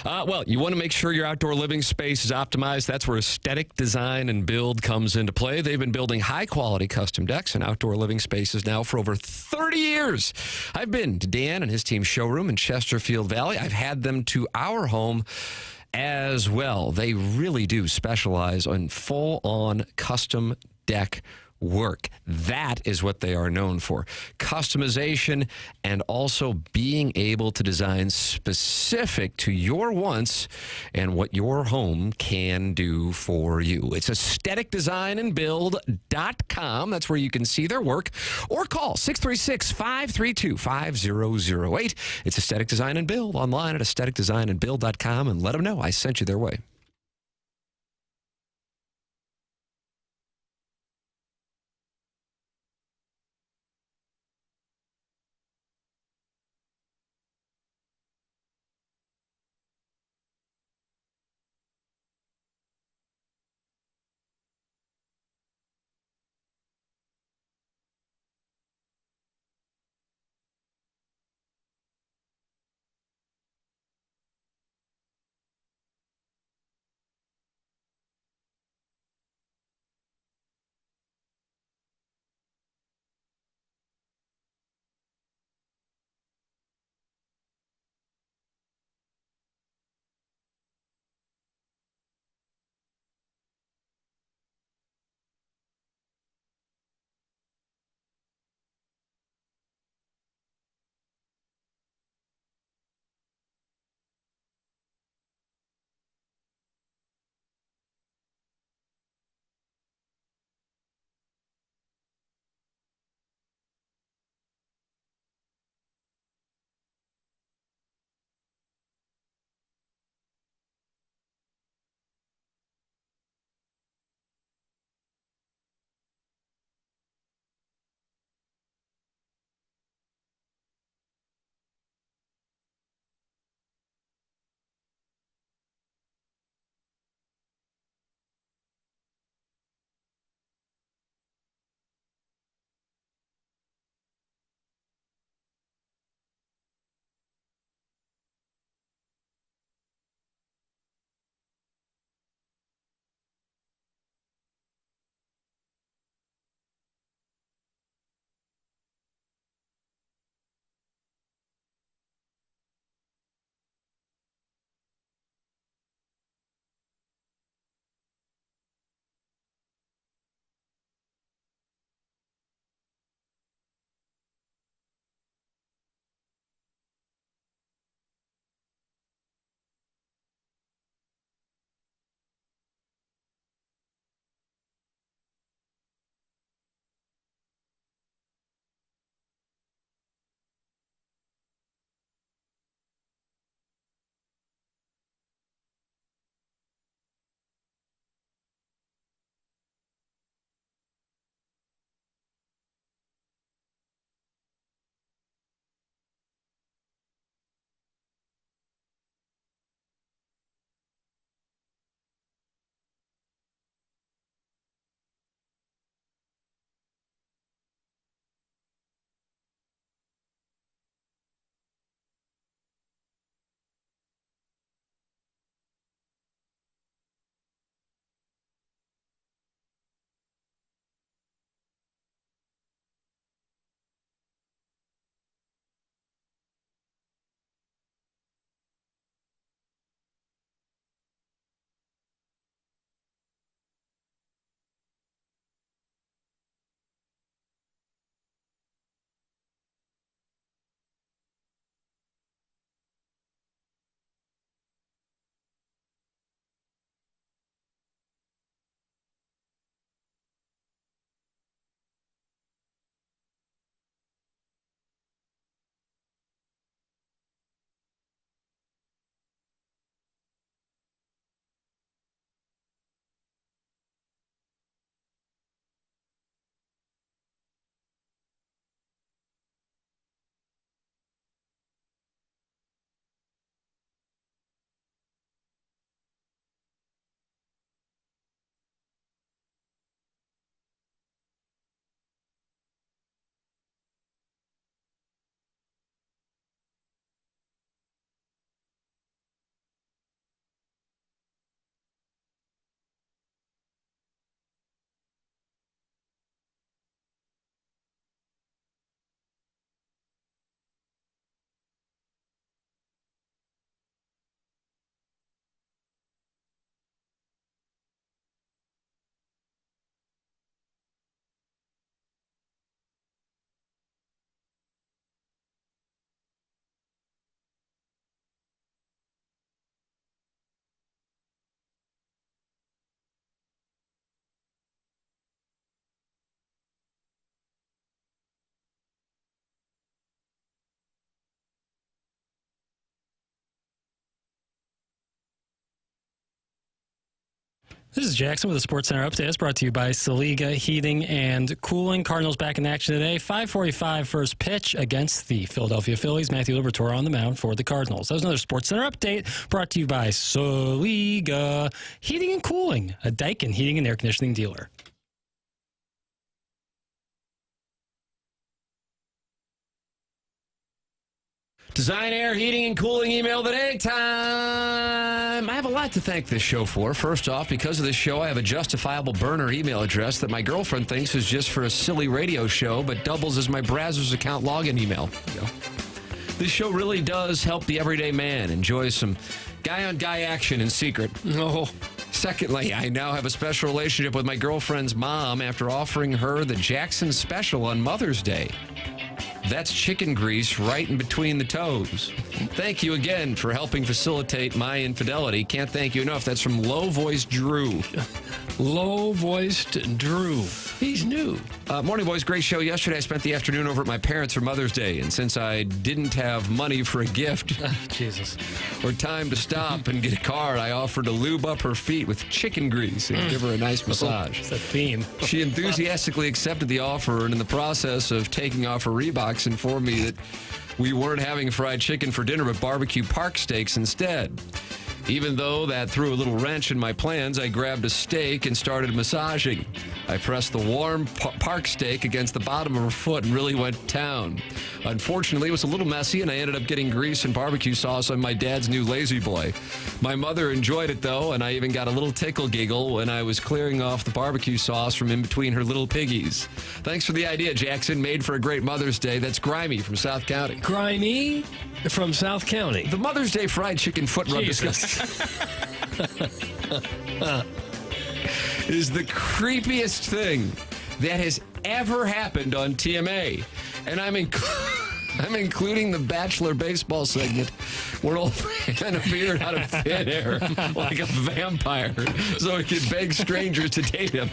Well, you want to make sure your outdoor living space is optimized. That's where aesthetic design and build comes into play. They've been building high-quality custom decks and outdoor living spaces now for over 30 years. I've been to Dan and his team's showroom in Chesterfield Valley. I've had them to our home as well. They really do specialize on full-on custom deck work. That is what they are known for. Customization and also being able to design specific to your wants and what your home can do for you. It's aestheticdesignandbuild.com. That's where you can see their work or call 636-532-5008. It's Aesthetic Design and Build online at aestheticdesignandbuild.com, and let them know I sent you their way. This is Jackson with the Sports Center update. It's brought to you by Saliga Heating and Cooling. Cardinals back in action today. 5:45 first pitch against the Philadelphia Phillies. Matthew Liberatore on the mound for the Cardinals. That was another Sports Center update brought to you by Saliga Heating and Cooling, a Daikin heating and air conditioning dealer. Design, air, heating, and cooling email today. Time. I have a lot to thank this show for. First off, because of this show, I have a justifiable burner email address that my girlfriend thinks is just for a silly radio show, but doubles as my Brazzers account login email. This show really does help the everyday man enjoy some guy-on-guy action in secret. Oh. Secondly, I now have a special relationship with my girlfriend's mom after offering her the Jackson Special on Mother's Day. That's chicken grease right in between the toes. Thank you again for helping facilitate my infidelity. Can't thank you enough. That's from Low-Voiced Drew. Low-Voiced Drew. He's new. Morning, boys. Great show. Yesterday, I spent the afternoon over at my parents' for Mother's Day, and since I didn't have money for a gift Jesus, or time to stop and get a card, I offered to lube up her feet with chicken grease and give her a nice massage. It's a theme. She enthusiastically accepted the offer, and in the process of taking off her Reeboks, informed me that we weren't having fried chicken for dinner, but barbecue park steaks instead. Even though that threw a little wrench in my plans, I grabbed a steak and started massaging. I pressed the warm park steak against the bottom of her foot and really went to town. Unfortunately, it was a little messy, and I ended up getting grease and barbecue sauce on my dad's new Lazy Boy. My mother enjoyed it, though, and I even got a little tickle giggle when I was clearing off the barbecue sauce from in between her little piggies. Thanks for the idea, Jackson. Made for a great Mother's Day. That's Grimy from South County. Grimy from South County. The Mother's Day fried chicken foot rub discussion is the creepiest thing that has ever happened on TMA. And I'm including the Bachelor baseball segment where an old man appeared out of thin air like a vampire so he could beg strangers to date him.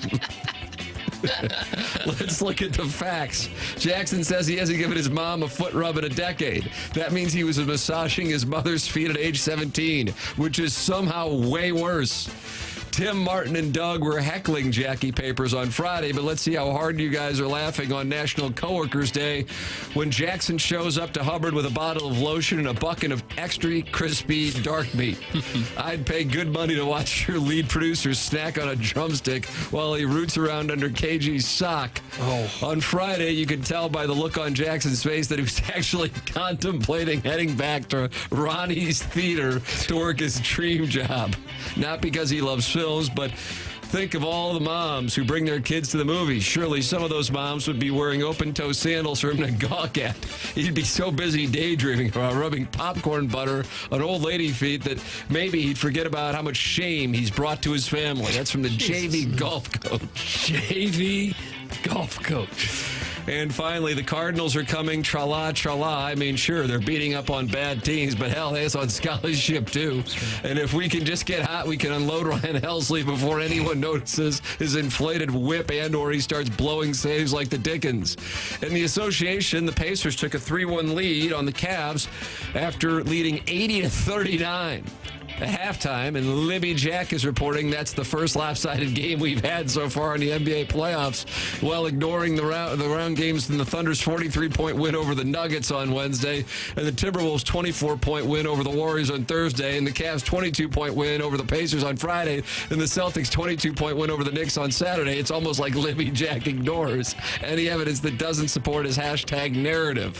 Let's look at the facts. Jackson says he hasn't given his mom a foot rub in a decade. That means he was massaging his mother's feet at age 17, which is somehow way worse. Tim, Martin, and Doug were heckling Jackie Papers on Friday, but let's see how hard you guys are laughing on National Coworkers Day when Jackson shows up to Hubbard with a bottle of lotion and a bucket of extra crispy dark meat. I'd pay good money to watch your lead producer snack on a drumstick while he roots around under KG's sock. On Friday, you could tell by the look on Jackson's face that he was actually contemplating heading back to Ronnie's Theater to work his dream job. Not because he loves films, but think of all the moms who bring their kids to the movies. Surely some of those moms would be wearing open-toe sandals for him to gawk at. He'd be so busy daydreaming about rubbing popcorn butter on old lady feet that maybe he'd forget about how much shame he's brought to his family. That's from the JV golf coach. JV golf coach. And finally, the Cardinals are coming, tra-la, tra-la. I mean, sure, they're beating up on bad teams, but hell, it's on scholarship, too. And if we can just get hot, we can unload Ryan Helsley before anyone notices his inflated whip and or he starts blowing saves like the Dickens. In the association, the Pacers took a 3-1 lead on the Cavs after leading 80-39. At halftime, and Libby Jack is reporting that's the first lopsided game we've had so far in the NBA playoffs, while ignoring the round games in the Thunder's 43-point win over the Nuggets on Wednesday, and the Timberwolves' 24-point win over the Warriors on Thursday, and the Cavs' 22-point win over the Pacers on Friday, and the Celtics' 22-point win over the Knicks on Saturday. It's almost like Libby Jack ignores any evidence that doesn't support his hashtag narrative.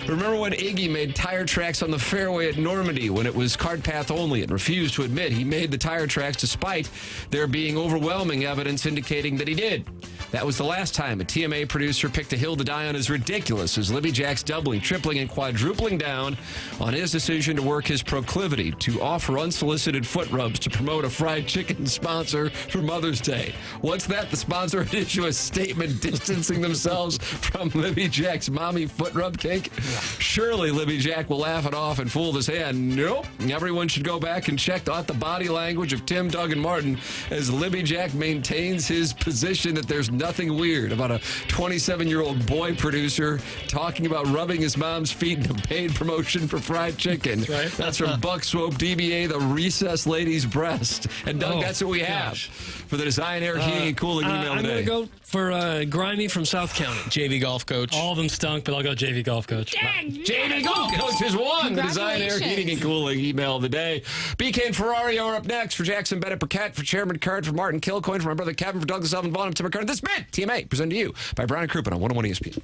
Remember when Iggy made tire tracks on the fairway at Normandy when it was cart path only and refused to admit he made the tire tracks despite there being overwhelming evidence indicating that he did? That was the last time a TMA producer picked a hill to die on as ridiculous as Libby Jack's doubling, tripling, and quadrupling down on his decision to work his proclivity to offer unsolicited foot rubs to promote a fried chicken sponsor for Mother's Day. What's that? The sponsor would issue a statement distancing themselves from Libby Jack's mommy foot rub cake? Surely Libby Jack will laugh it off and fool his hand. Nope. Everyone should go back and check out the body language of Tim, Doug, and Martin as Libby Jack maintains his position that there's nothing weird about a 27-year-old boy producer talking about rubbing his mom's feet in a paid promotion for fried chicken. That's from Buck Swope, DBA, the recessed lady's breast. And Doug, that's what we have for the Design, Air, Heating, and Cooling email I'm today. going to go for Grimy from South County. JV golf coach. All of them stunk, but I'll go JV golf coach. JV golf coach has won the Design, Air, Heating, and Cooling email of the day. BK and Ferrari are up next. For Jackson Burkett, for Chairman Kurt, for Martin Kilcoyne, for my brother Kevin, for Douglas Alvin Vaughn, I'm Tim McKernan. This has been TMA, presented to you by Brown and Crouppen on 101 ESPN.